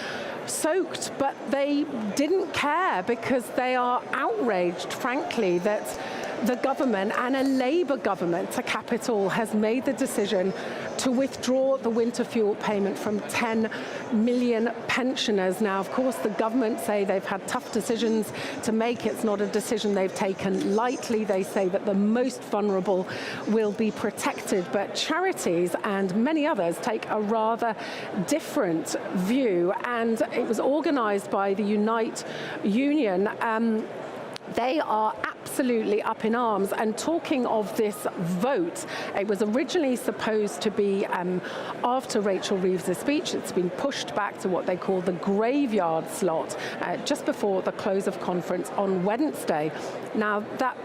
soaked, but they didn't care because they are outraged, frankly, that the government, and a Labour government to cap it all, has made the decision to withdraw the winter fuel payment from 10 million pensioners. Now, of course, the government say they've had tough decisions to make. It's not a decision they've taken lightly. They say that the most vulnerable will be protected, but charities and many others take a rather different view, and it was organised by the Unite union. They are absolutely up in arms. And talking of this vote, it was originally supposed to be after Rachel Reeves' speech. It's been pushed back to what they call the graveyard slot, just before the close of conference on Wednesday. Now, that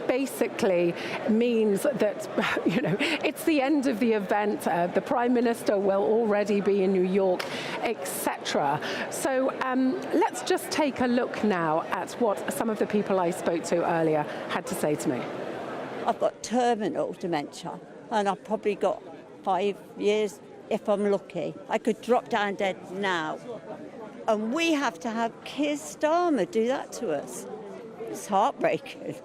basically means that, you know, it's the end of the event. The Prime Minister will already be in New York, etc. So let's just take a look now at what some of the people I spoke to earlier had to say to me. I've got terminal dementia, and I've probably got 5 years if I'm lucky. I could drop down dead now. And we have to have Keir Starmer do that to us. It's heartbreaking.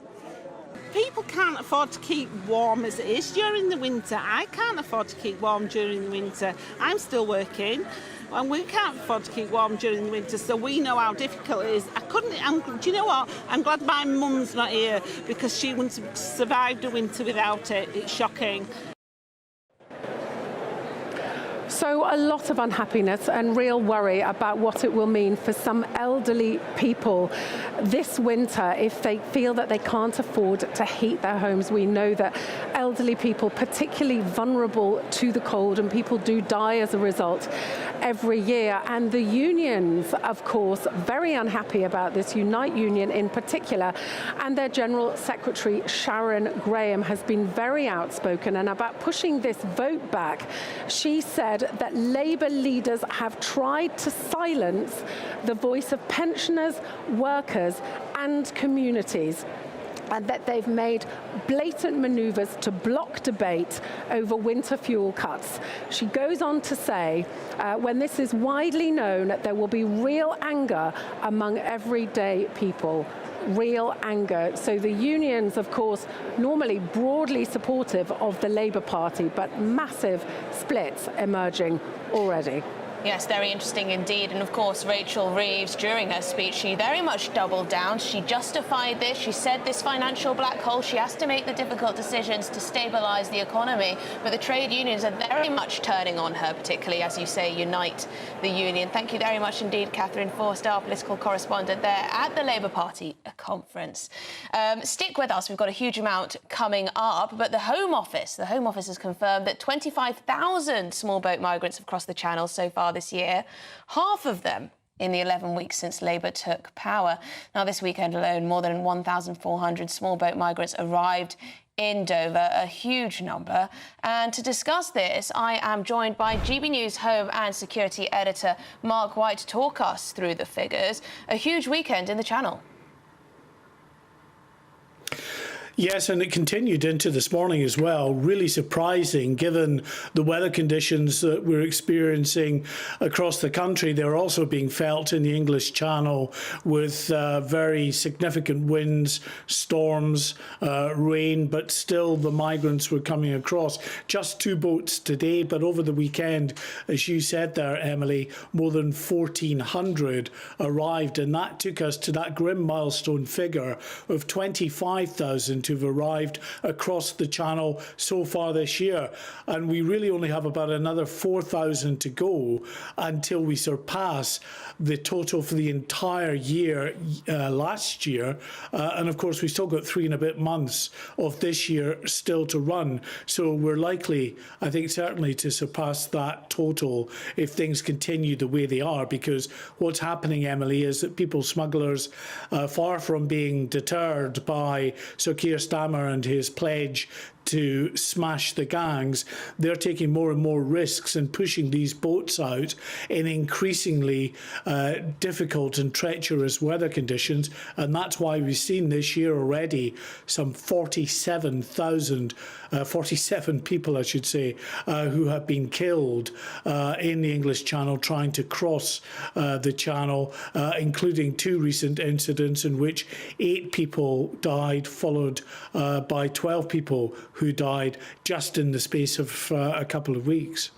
People can't afford to keep warm as it is during the winter. I can't afford to keep warm during the winter. I'm still working, and we can't afford to keep warm during the winter, so we know how difficult it is. Do you know what? I'm glad my mum's not here, because she wouldn't have survived the winter without it. It's shocking. So a lot of unhappiness and real worry about what it will mean for some elderly people this winter if they feel that they can't afford to heat their homes. We know that elderly people, particularly vulnerable to the cold, and people do die as a result every year. And the unions, of course, very unhappy about this, Unite Union in particular, and their General Secretary Sharon Graham has been very outspoken and about pushing this vote back. She said that Labour leaders have tried to silence the voice of pensioners, workers and communities, and that they've made blatant manoeuvres to block debate over winter fuel cuts. She goes on to say, when this is widely known, there will be real anger among everyday people. Real anger. So the unions, of course, normally broadly supportive of the Labour Party, but massive splits emerging already. Yes, very interesting indeed. And of course, Rachel Reeves, during her speech, she very much doubled down. She justified this. She said this financial black hole, she has to make the difficult decisions to stabilise the economy. But the trade unions are very much turning on her, particularly, as you say, Unite the Union. Thank you very much indeed, Catherine Forster, our political correspondent there at the Labour Party conference. Stick with us. We've got a huge amount coming up. But the Home Office has confirmed that 25,000 small boat migrants have crossed the Channel so far this year. Half of them in the 11 weeks since Labour took power. Now, this weekend alone, more than 1,400 small boat migrants arrived in Dover, a huge number. And to discuss this, I am joined by GB News Home and Security Editor Mark White to talk us through the figures. A huge weekend in the Channel. Yes, and it continued into this morning as well. Really surprising, given the weather conditions that we're experiencing across the country. They're also being felt in the English Channel with very significant winds, storms, rain, but still the migrants were coming across. Just 2 boats today, but over the weekend, as you said there, Emily, more than 1,400 arrived, and that took us to that grim milestone figure of 25,000 who've arrived across the Channel so far this year. And we really only have about another 4,000 to go until we surpass the total for the entire year last year. And of course, we've still got 3 and a bit months of this year still to run. So we're likely, I think, certainly to surpass that total if things continue the way they are, because what's happening, Emily, is that people smugglers, far from being deterred by Sir Keir Starmer and his pledge to smash the gangs, they're taking more and more risks and pushing these boats out in increasingly difficult and treacherous weather conditions. And that's why we've seen this year already some 47 people, I should say, who have been killed in the English Channel trying to cross the Channel, including 2 recent incidents in which 8 people died, followed by 12 people who died just in the space of a couple of weeks.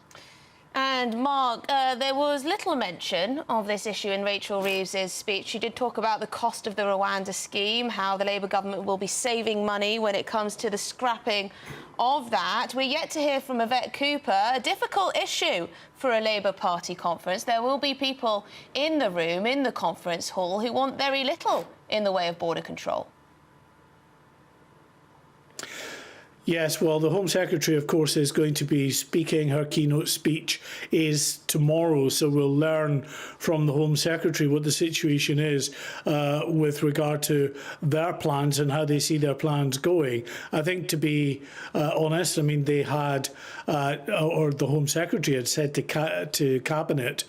And Mark, there was little mention of this issue in Rachel Reeves' speech. She did talk about the cost of the Rwanda scheme, how the Labour government will be saving money when it comes to the scrapping of that. We're yet to hear from Yvette Cooper, a difficult issue for a Labour Party conference. There will be people in the room, in the conference hall, who want very little in the way of border control. Yes, well, the Home Secretary, of course, is going to be speaking. Her keynote speech is tomorrow, so we'll learn from the Home Secretary what the situation is with regard to their plans and how they see their plans going. I think, to be honest, I mean, they had, or the Home Secretary had said to Cabinet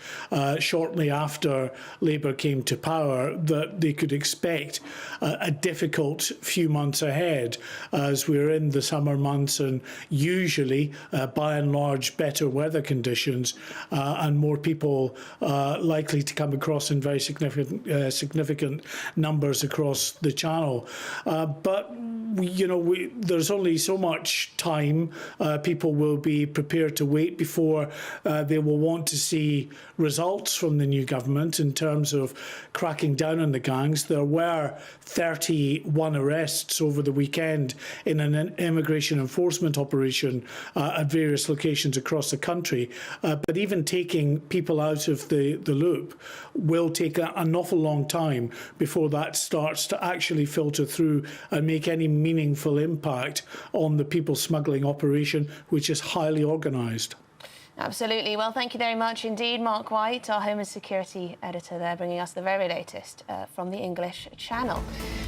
shortly after Labour came to power that they could expect a difficult few months ahead as we're in the summer months and usually, by and large, better weather conditions and more people likely to come across in very significant numbers across the Channel. But there's only so much time people will be prepared to wait before they will want to see results from the new government in terms of cracking down on the gangs. There were 31 arrests over the weekend in an immigration enforcement operation at various locations across the country. But even taking people out of the loop will take an awful long time before that starts to actually filter through and make any meaningful impact on the people smuggling operation, which is highly organised. Absolutely. Well, thank you very much indeed, Mark White, our Home and Security Editor there, bringing us the very latest from the English Channel.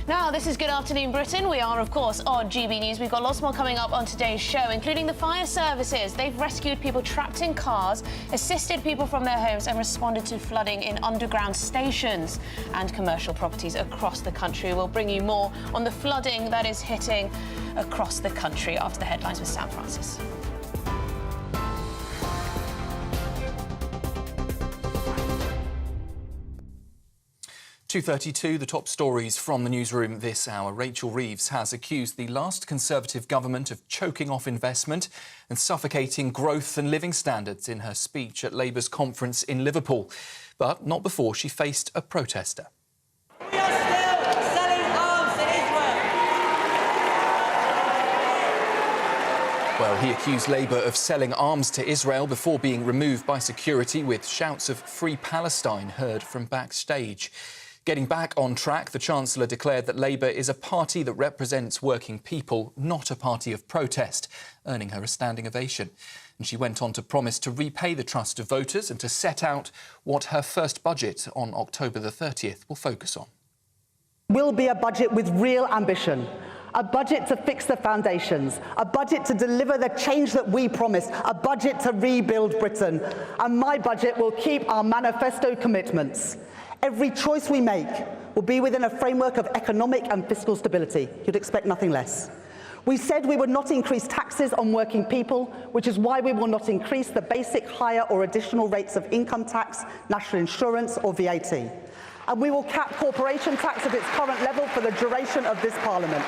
Now, this is Good Afternoon Britain. We are, of course, on GB News. We've got lots more coming up on today's show, including the fire services. They've rescued people trapped in cars, assisted people from their homes and responded to flooding in underground stations and commercial properties across the country. We'll bring you more on the flooding that is hitting across the country after the headlines with Sam Francis. 2:32, the top stories from the newsroom this hour. Rachel Reeves has accused the last Conservative government of choking off investment and suffocating growth and living standards in her speech at Labour's conference in Liverpool, but not before she faced a protester. We are still selling arms to Israel. Well, he accused Labour of selling arms to Israel before being removed by security with shouts of Free Palestine heard from backstage. Getting back on track, the Chancellor declared that Labour is a party that represents working people, not a party of protest, earning her a standing ovation. And she went on to promise to repay the trust of voters and to set out what her first budget on October the 30th will focus on. Will be a budget with real ambition. A budget to fix the foundations, a budget to deliver the change that we promised, a budget to rebuild Britain. And my budget will keep our manifesto commitments. Every choice we make will be within a framework of economic and fiscal stability. You'd expect nothing less. We said we would not increase taxes on working people, which is why we will not increase the basic, higher or additional rates of income tax, national insurance or VAT. And we will cap corporation tax at its current level for the duration of this Parliament.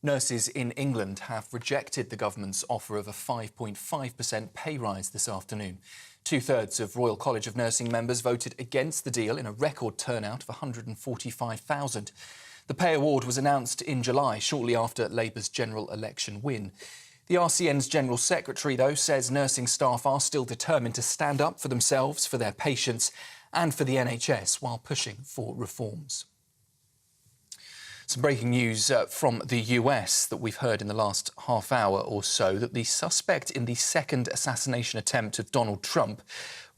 Nurses in England have rejected the government's offer of a 5.5% pay rise this afternoon. 2/3 of Royal College of Nursing members voted against the deal in a record turnout of 145,000. The pay award was announced in July, shortly after Labour's general election win. The RCN's General Secretary, though, says nursing staff are still determined to stand up for themselves, for their patients and for the NHS while pushing for reforms. Some breaking news from the US that we've heard in the last half hour or so, that the suspect in the second assassination attempt of Donald Trump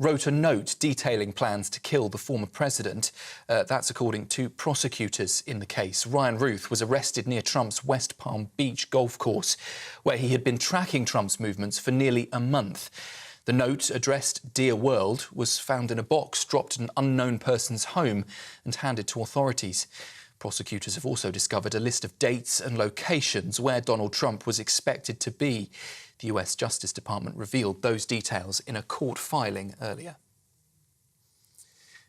wrote a note detailing plans to kill the former president. That's according to prosecutors in the case. Ryan Ruth was arrested near Trump's West Palm Beach golf course, where he had been tracking Trump's movements for nearly a month. The note, addressed Dear World, was found in a box dropped at an unknown person's home and handed to authorities. Prosecutors have also discovered a list of dates and locations where Donald Trump was expected to be. The US Justice Department revealed those details in a court filing earlier.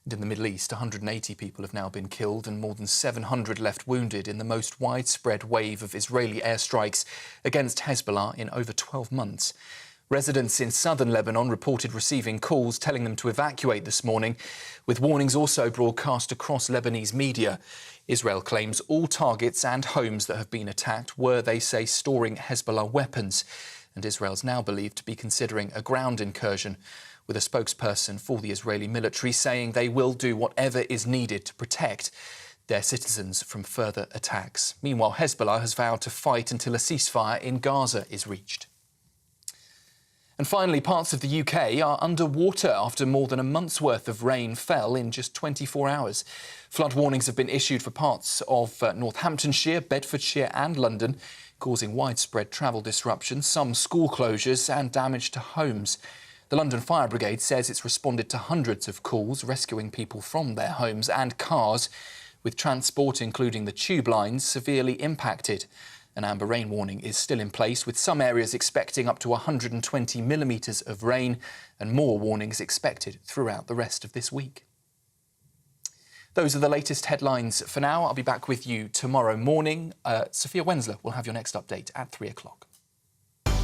And in the Middle East, 180 people have now been killed and more than 700 left wounded in the most widespread wave of Israeli airstrikes against Hezbollah in over 12 months. Residents in southern Lebanon reported receiving calls telling them to evacuate this morning, with warnings also broadcast across Lebanese media. Israel claims all targets and homes that have been attacked were, they say, storing Hezbollah weapons. And Israel's now believed to be considering a ground incursion, with a spokesperson for the Israeli military saying they will do whatever is needed to protect their citizens from further attacks. Meanwhile, Hezbollah has vowed to fight until a ceasefire in Gaza is reached. And finally, parts of the UK are underwater after more than a month's worth of rain fell in just 24 hours. Flood warnings have been issued for parts of Northamptonshire, Bedfordshire and London, causing widespread travel disruptions, some school closures and damage to homes. The London Fire Brigade says it's responded to hundreds of calls rescuing people from their homes and cars, with transport, including the tube lines, severely impacted. An amber rain warning is still in place, with some areas expecting up to 120 millimetres of rain and more warnings expected throughout the rest of this week. Those are the latest headlines for now. I'll be back with you tomorrow morning. Sophia Wensler will have your next update at 3 o'clock.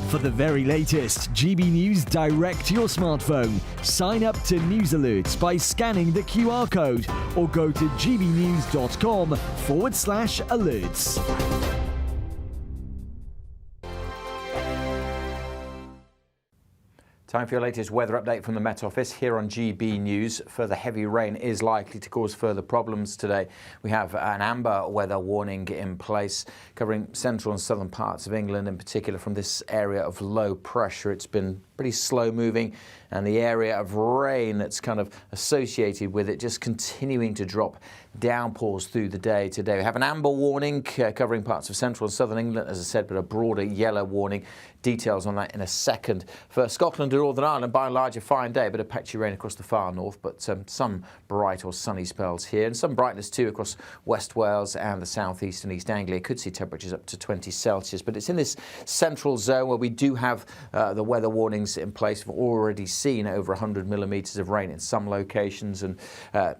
For the very latest GB News direct to your smartphone, sign up to News Alerts by scanning the QR code or go to gbnews.com/alerts. Time for your latest weather update from the Met Office here on GB News. Further heavy rain is likely to cause further problems today. We have an amber weather warning in place covering central and southern parts of England, in particular from this area of low pressure. It's been pretty slow moving, and the area of rain that's kind of associated with it just continuing to drop downpours through the day today. We have an amber warning covering parts of central and southern England, as I said, but a broader yellow warning. Details on that in a second. For Scotland and Northern Ireland, by and large, a fine day. A bit of patchy rain across the far north, but some bright or sunny spells here, and some brightness too across West Wales and the south east and East Anglia. Could see temperatures up to 20 Celsius, but it's in this central zone where we do have the weather warnings in place. We've already seen over 100 millimetres of rain in some locations, and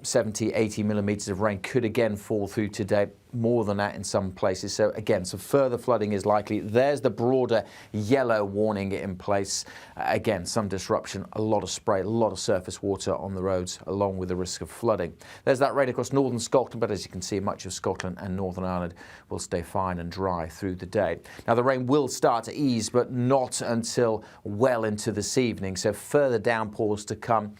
70, 80 millimetres of rain could again fall through today. More than that in some places. So again, some further flooding is likely. There's the broader yellow warning in place. Again, some disruption, a lot of spray, a lot of surface water on the roads, along with the risk of flooding. There's that rain across northern Scotland, but as you can see, much of Scotland and Northern Ireland will stay fine and dry through the day. Now, the rain will start to ease, but not until well into this evening. So further downpours to come.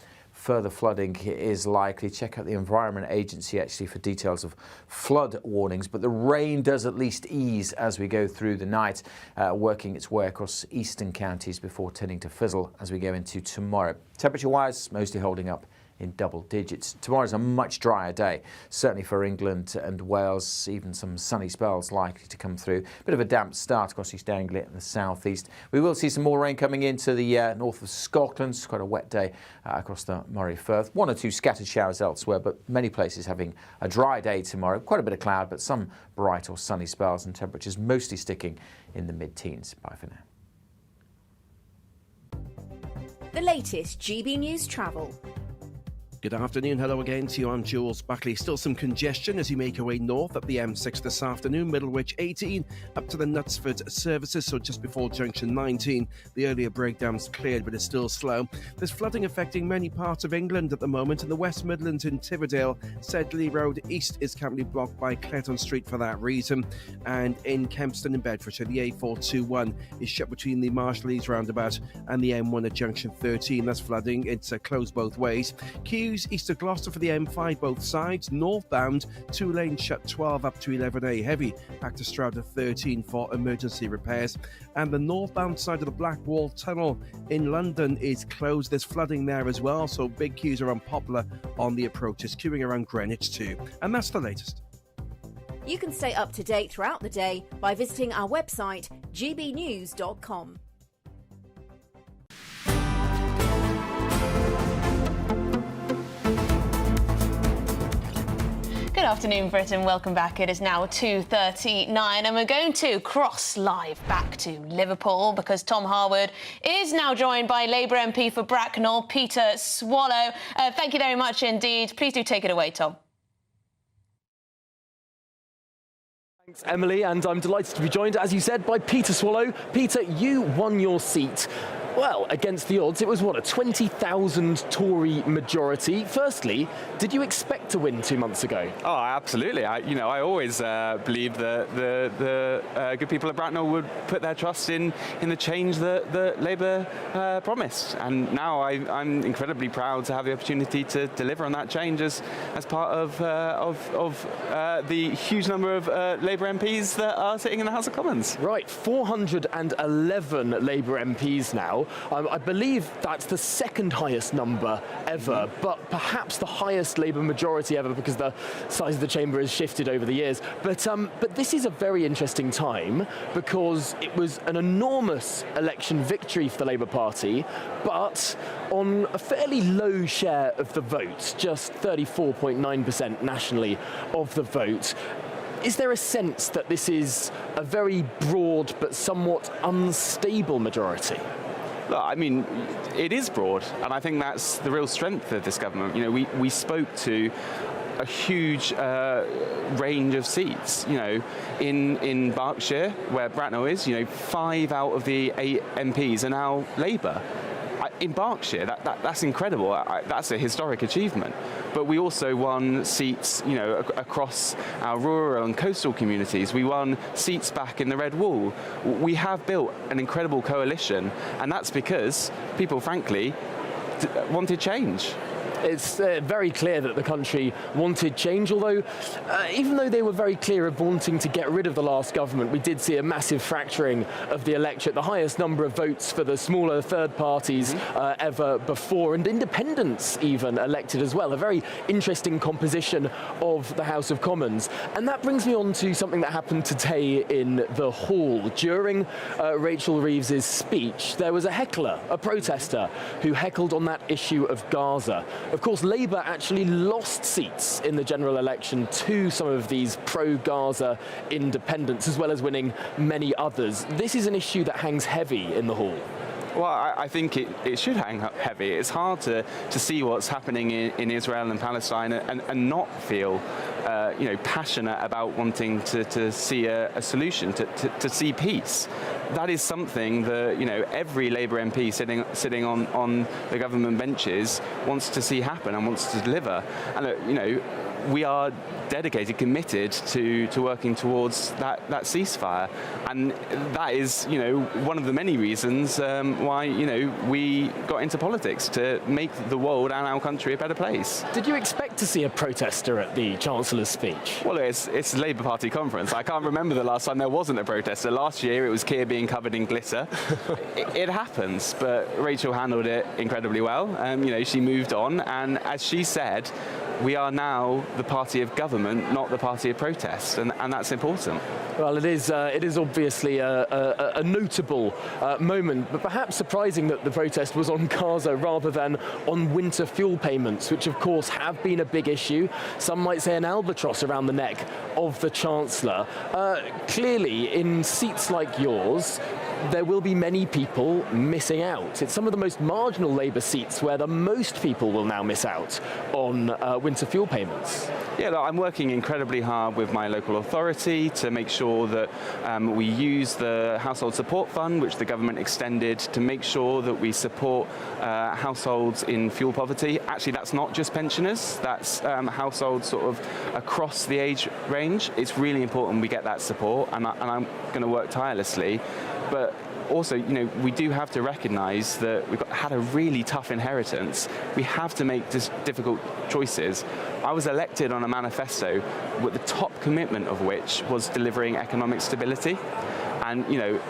further flooding is likely. Check out the Environment Agency actually for details of flood warnings, but the rain does at least ease as we go through the night, working its way across eastern counties before tending to fizzle as we go into tomorrow. Temperature-wise, mostly holding up in double digits. Tomorrow's a much drier day, certainly for England and Wales, even some sunny spells likely to come through. Bit of a damp start across East Anglia and the southeast. We will see some more rain coming into the north of Scotland. It's quite a wet day across the Moray Firth. 1 or 2 scattered showers elsewhere, but many places having a dry day tomorrow. Quite a bit of cloud, but some bright or sunny spells, and temperatures mostly sticking in the mid-teens. Bye for now. The latest GB News travel. Good afternoon, hello again to you, I'm Jules Buckley. Still some congestion as you make your way north up the M6 this afternoon, Middlewich 18 up to the Knutsford services, so just before junction 19. The earlier breakdowns cleared, but it's still slow. There's flooding affecting many parts of England at the moment. In the West Midlands in Tividale, Sedley Road East is currently blocked by Clayton Street for that reason. And in Kempston in Bedfordshire, the A421 is shut between the Marshallese roundabout and the M1 at junction 13. That's flooding, it's closed both ways. East of Gloucester for the M5 both sides, northbound 2 lanes shut 12 up to 11A heavy, back to Stroud 13 for emergency repairs, and the northbound side of the Blackwall Tunnel in London is closed. There's flooding there as well, so big queues around Poplar on the approaches, queuing around Greenwich too. And that's the latest. You can stay up to date throughout the day by visiting our website gbnews.com. Good afternoon, Britain. Welcome back. It is now 2:39 and we're going to cross live back to Liverpool because Tom Harwood is now joined by Labour MP for Bracknell, Peter Swallow. Thank you very much indeed. Please do take it away, Tom. Thanks, Emily, and I'm delighted to be joined, as you said, by Peter Swallow. Peter, you won your seat. Well, against the odds, it was, what, a 20,000 Tory majority. Firstly, did you expect to win 2 months ago? Oh, absolutely. I always believed that the good people of Bracknell would put their trust in the change that Labour promised. And now I'm incredibly proud to have the opportunity to deliver on that change as part of the huge number of Labour MPs that are sitting in the House of Commons. Right, 411 Labour MPs now. I believe that's the second highest number ever, but perhaps the highest Labour majority ever because the size of the chamber has shifted over the years. But this is a very interesting time because it was an enormous election victory for the Labour Party, but on a fairly low share of the vote, just 34.9% nationally of the vote. Is there a sense that this is a very broad but somewhat unstable majority? Look, I mean, it is broad, and I think that's the real strength of this government. You know, we spoke to a huge range of seats. You know, in Berkshire, where Bracknell is, 5 out of the 8 MPs are now Labour. In Berkshire, that's incredible. That's a historic achievement. But we also won seats, across our rural and coastal communities. We won seats back in the Red Wall. We have built an incredible coalition, and that's because people, frankly, wanted change. It's very clear that the country wanted change, although even though they were very clear of wanting to get rid of the last government, we did see a massive fracturing of the electorate, the highest number of votes for the smaller third parties ever before, and independents even elected as well. A very interesting composition of the House of Commons. And that brings me on to something that happened today in the hall. During Rachel Reeves' speech, there was a heckler, a protester, who heckled on that issue of Gaza. Of course, Labour actually lost seats in the general election to some of these pro-Gaza independents, as well as winning many others. This is an issue that hangs heavy in the hall. Well, I think it should hang heavy. It's hard to see what's happening in Israel and Palestine and not feel passionate about wanting to see a solution, to see peace. That is something that every Labour MP sitting on the government benches wants to see happen and wants to deliver. And we are dedicated, committed to working towards that ceasefire, and that is, one of the many reasons why, we got into politics, to make the world and our country a better place. Did you expect to see a protester at the Chancellor's speech? Well, it's a Labour Party conference. I can't remember the last time there wasn't a protester. Last year it was Keir being covered in glitter. It happens, but Rachel handled it incredibly well. She moved on, and as she said, we are now the party of government, not the party of protest, and that's important. Well, it is obviously a notable moment, but perhaps surprising that the protest was on Gaza rather than on winter fuel payments, which of course have been a big issue. Some might say an albatross around the neck of the Chancellor. Clearly, in seats like yours, there will be many people missing out. It's some of the most marginal Labour seats where the most people will now miss out on winter fuel payments. Yeah, look, I'm working incredibly hard with my local authority to make sure that we use the Household Support Fund, which the government extended, to make sure that we support households in fuel poverty. Actually, that's not just pensioners, that's households sort of across the age range. It's really important we get that support, and I'm going to work tirelessly. But also, we do have to recognise that we've had a really tough inheritance. We have to make difficult choices. I was elected on a manifesto with the top commitment of which was delivering economic stability. And,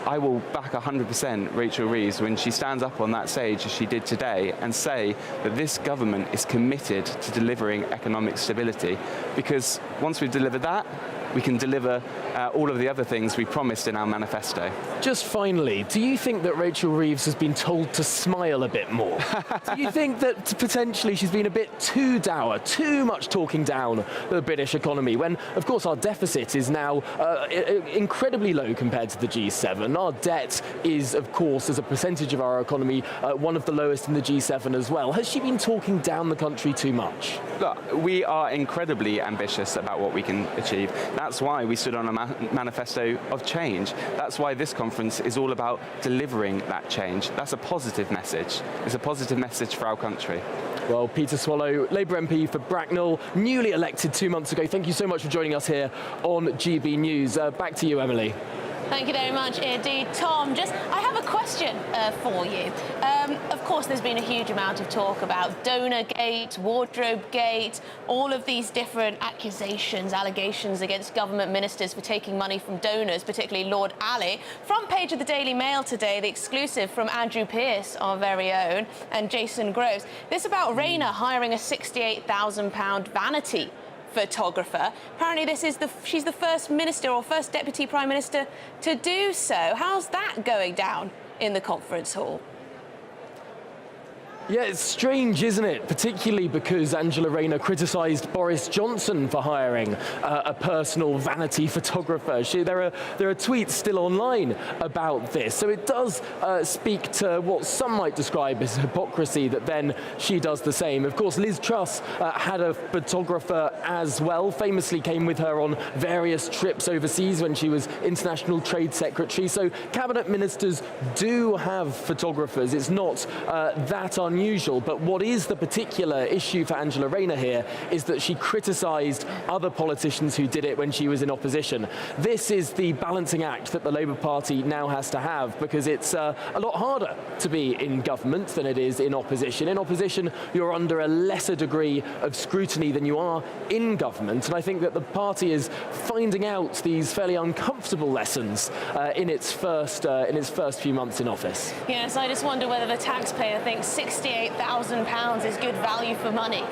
I will back 100% Rachel Reeves when she stands up on that stage, as she did today, and say that this government is committed to delivering economic stability. Because once we've delivered that, we can deliver all of the other things we promised in our manifesto. Just finally, do you think that Rachel Reeves has been told to smile a bit more? Do you think that potentially she's been a bit too dour, too much talking down the British economy, when, of course, our deficit is now incredibly low compared to the G7. Our debt is, of course, as a percentage of our economy, one of the lowest in the G7 as well. Has she been talking down the country too much? Look, we are incredibly ambitious about what we can achieve. That's why we stood on a manifesto of change. That's why this conference is all about delivering that change. That's a positive message. It's a positive message for our country. Well, Peter Swallow, Labour MP for Bracknell, newly elected 2 months ago. Thank you so much for joining us here on GB News. Back to you, Emily. Thank you very much indeed. Tom, I have a question for you. Of course, there's been a huge amount of talk about Donor-gate, Wardrobe-gate, all of these different allegations against government ministers for taking money from donors, particularly Lord Ali. Front page of the Daily Mail today, the exclusive from Andrew Pearce, our very own, and Jason Groves. This about Rayner hiring a £68,000 vanity photographer. Apparently she's the first minister or first deputy prime minister to do so. How's that going down in the conference hall? Yeah, it's strange, isn't it? Particularly because Angela Rayner criticised Boris Johnson for hiring a personal vanity photographer. There are tweets still online about this. So it does speak to what some might describe as hypocrisy that then she does the same. Of course, Liz Truss had a photographer as well, famously came with her on various trips overseas when she was International Trade Secretary. So cabinet ministers do have photographers. It's not that unusual. But what is the particular issue for Angela Rayner here is that she criticised other politicians who did it when she was in opposition. This is the balancing act that the Labour Party now has to have, because it's a lot harder to be in government than it is in opposition. In opposition, you're under a lesser degree of scrutiny than you are in government, and I think that the party is finding out these fairly uncomfortable lessons in its first few months in office. Yes, I just wonder whether the taxpayer thinks £68,000 is good value for money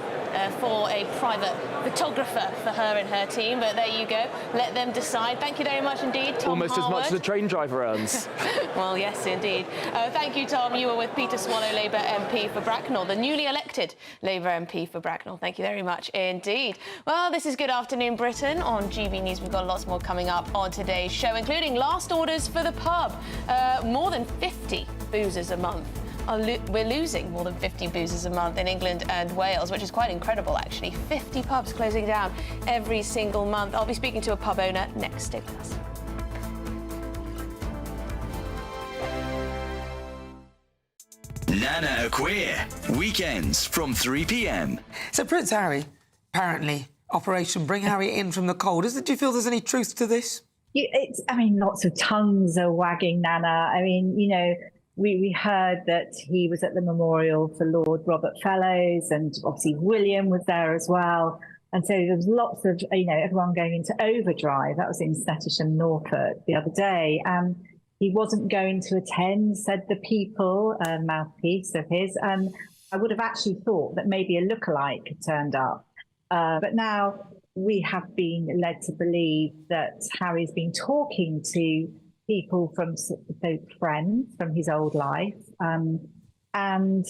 for a private photographer for her and her team. But there you go. Let them decide. Thank you very much indeed, Tom Almost Harwood. as much as a train driver earns. Well, yes, indeed. Thank you, Tom. You were with Peter Swallow, Labour MP for Bracknell, the newly elected Labour MP for Bracknell. Thank you very much indeed. Well, this is Good Afternoon Britain on GB News. We've got lots more coming up on today's show, including last orders for the pub. More than 50 boozers a month. We're losing more than 50 boozers a month in England and Wales, which is quite incredible, actually. 50 pubs closing down every single month. I'll be speaking to a pub owner next. Stay with us. Nana Queer, weekends from 3 p.m. So Prince Harry apparently operation, bring Harry in from the cold. Do you feel there's any truth to this? Lots of tongues are wagging, Nana. We heard that he was at the memorial for Lord Robert Fellows, and obviously William was there as well. And so there was lots of, everyone going into overdrive. That was in Snettisham, Norfolk the other day. He wasn't going to attend, said the People, mouthpiece of his. I would have actually thought that maybe a lookalike had turned up. But now we have been led to believe that Harry's been talking to people from friends from his old life. And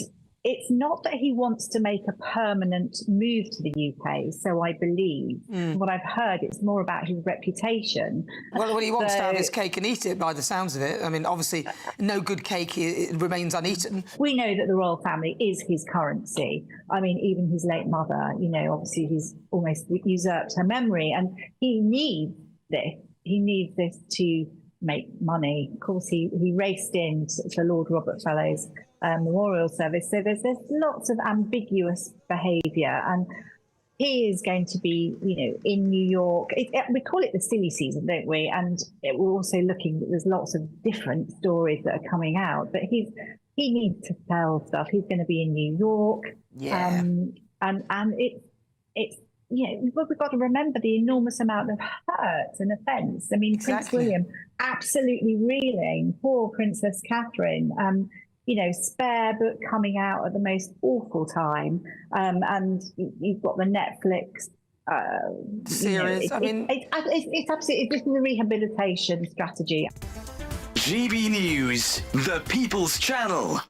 it's not that he wants to make a permanent move to the UK, so I believe. What I've heard, it's more about his reputation. Well, he wants to have his cake and eat it, by the sounds of it. Obviously, no good cake it remains uneaten. We know that the royal family is his currency. Even his late mother, obviously he's almost usurped her memory, and he needs this. He needs this to make money. Of course, he raced in for Lord Robert Fellows' memorial service. So there's lots of ambiguous behaviour, and he is going to be, in New York. We call it the silly season, don't we? And we're also looking. There's lots of different stories that are coming out, but he needs to sell stuff. He's going to be in New York, and it's. We've got to remember the enormous amount of hurt and offence. Prince William absolutely reeling. Poor Princess Catherine. Spare book coming out at the most awful time. And you've got the Netflix series. It's absolutely, this is a rehabilitation strategy. GB News, the People's Channel.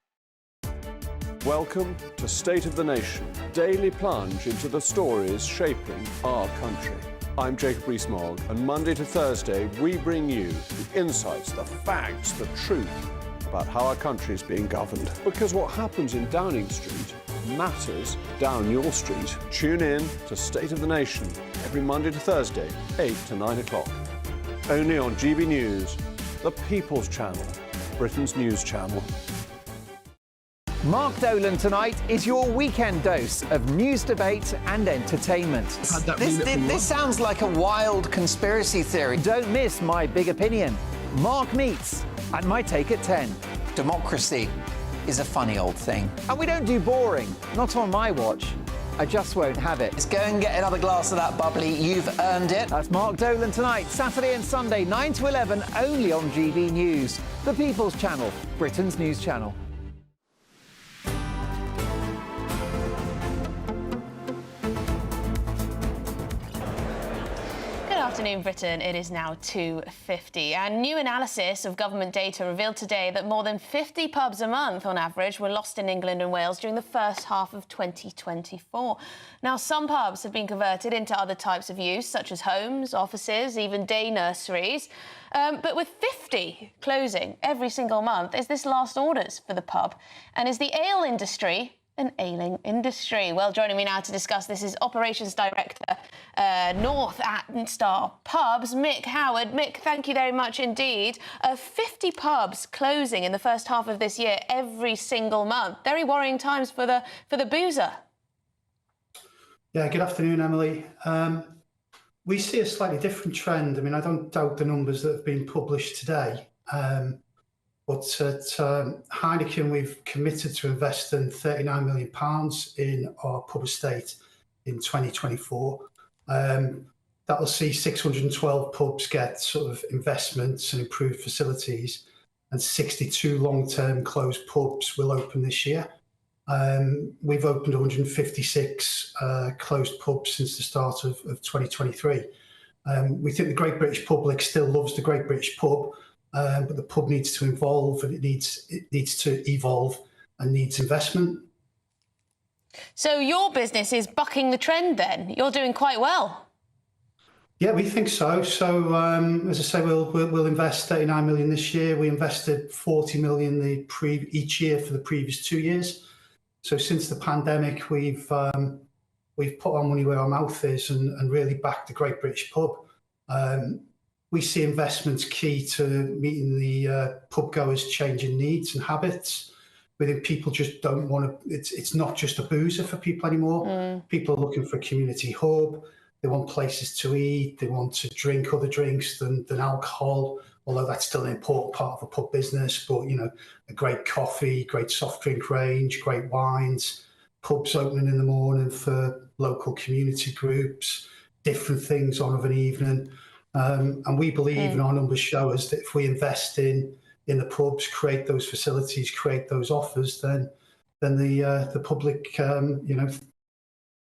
Welcome to State of the Nation, daily plunge into the stories shaping our country. I'm Jacob Rees-Mogg, and Monday to Thursday we bring you the insights, the facts, the truth about how our country is being governed. Because what happens in Downing Street matters down your street. Tune in to State of the Nation every Monday to Thursday, 8 to 9 o'clock. Only on GB News, the People's Channel, Britain's news channel. Mark Dolan tonight is your weekend dose of news, debate and entertainment. This sounds like a wild conspiracy theory. Don't miss My Big Opinion. Mark Meets at My Take at 10. Democracy is a funny old thing. And we don't do boring, not on my watch. I just won't have it. Let's go and get another glass of that bubbly. You've earned it. That's Mark Dolan tonight, Saturday and Sunday, 9 to 11, only on GB News. The People's Channel, Britain's news channel. Good afternoon, Britain. It is now 2:50, and new analysis of government data revealed today that more than 50 pubs a month on average were lost in England and Wales during the first half of 2024. Now, some pubs have been converted into other types of use, such as homes, offices, even day nurseries. But with 50 closing every single month, is this last orders for the pub? And is the ale industry an ailing industry? Well, joining me now to discuss this is Operations Director, North at Star Pubs, Mick Howard. Mick, thank you very much indeed. 50 pubs closing in the first half of this year every single month. Very worrying times for the boozer. Yeah, good afternoon, Emily. We see a slightly different trend. I don't doubt the numbers that have been published today. But at Heineken, we've committed to invest in £39 million in our pub estate in 2024. That will see 612 pubs get sort of investments and improved facilities, and 62 long-term closed pubs will open this year. We've opened 156 closed pubs since the start of 2023. We think the Great British public still loves the Great British pub, but the pub needs to evolve, and it needs to evolve and needs investment. So your business is bucking the trend then? You're doing quite well. Yeah, we think so. So, as I say, we'll invest 39 million this year. We invested 40 million each year for the previous 2 years. So since the pandemic, we've put our money where our mouth is and really backed the Great British pub. We see investments key to meeting the pub goers' changing needs and habits. We think people just don't want to. It's not just a boozer for people anymore. People are looking for a community hub. They want places to eat. They want to drink other drinks than alcohol, although that's still an important part of a pub business. But, you know, a great coffee, great soft drink range, great wines, pubs opening in the morning for local community groups, different things on of an evening. And we believe, and our numbers show us, that if we invest in the pubs, create those facilities, create those offers, then the public, you know,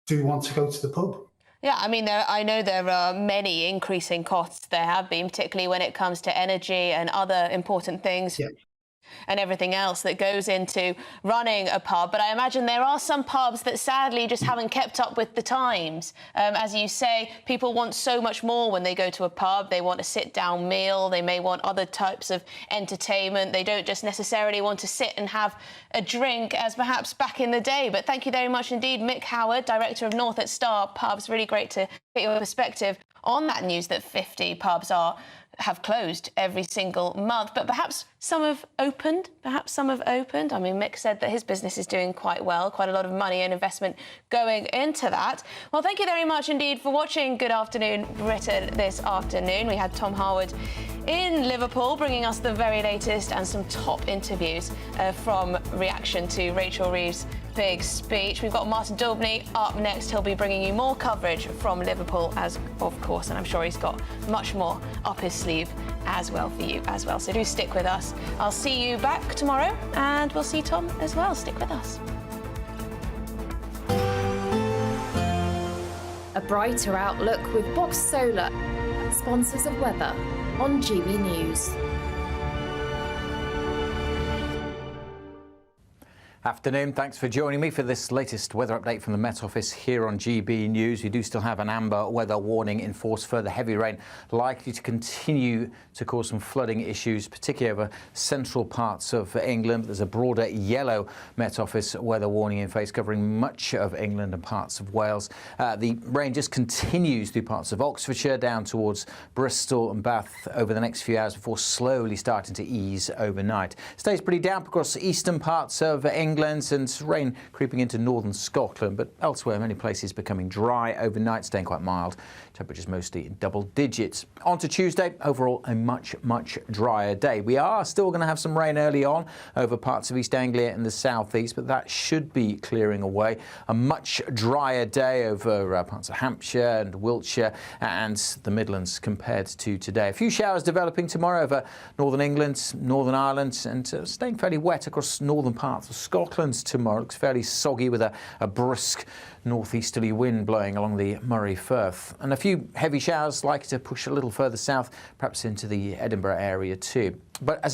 do want to go to the pub. Yeah, I mean, I know there are many increasing costs. There have been, particularly when it comes to energy and other important things. Yeah. And everything else that goes into running a pub. But I imagine there are some pubs that sadly just haven't kept up with the times. As you say, people want so much more when they go to a pub. They want a sit-down meal. They may want other types of entertainment. They don't just necessarily want to sit and have a drink as perhaps back in the day. But thank you very much indeed, Mick Howard, Director of North at Star Pubs. Really great to get your perspective on that news that 50 pubs have closed every single month, but perhaps some have opened. I mean, Mick said that his business is doing quite well, quite a lot of money and investment going into that. Well, thank you very much indeed for watching Good Afternoon Britain this afternoon. We had Tom Harwood in Liverpool bringing us the very latest and some top interviews from reaction to Rachel Reeves' big speech. We've got Martin Daubney up next. He'll be bringing you more coverage from Liverpool, as of course, and I'm sure he's got much more up his sleeve as well for you as well. So do stick with us. I'll see you back tomorrow, and we'll see Tom as well. Stick with us. A brighter outlook with Box Solar, sponsors of weather on GB News. Afternoon, thanks for joining me for this latest weather update from the Met Office here on GB News. We do still have an amber weather warning in force. Further heavy rain likely to continue to cause some flooding issues, particularly over central parts of England. There's a broader yellow Met Office weather warning in place covering much of England and parts of Wales. The rain just continues through parts of Oxfordshire down towards Bristol and Bath over the next few hours before slowly starting to ease overnight. Stays pretty damp across eastern parts of England and rain creeping into northern Scotland, but elsewhere many places becoming dry overnight, staying quite mild. Temperatures mostly in double digits. On to Tuesday, overall a much drier day. We are still going to have some rain early on over parts of East Anglia and the southeast, but that should be clearing away. A much drier day over parts of Hampshire and Wiltshire and the Midlands compared to today. A few showers developing tomorrow over northern England, Northern Ireland, and staying fairly wet across northern parts of Scotland tomorrow. Looks fairly soggy with a brisk northeasterly wind blowing along the Murray Firth. And a few heavy showers likely to push a little further south, perhaps into the Edinburgh area too. But as I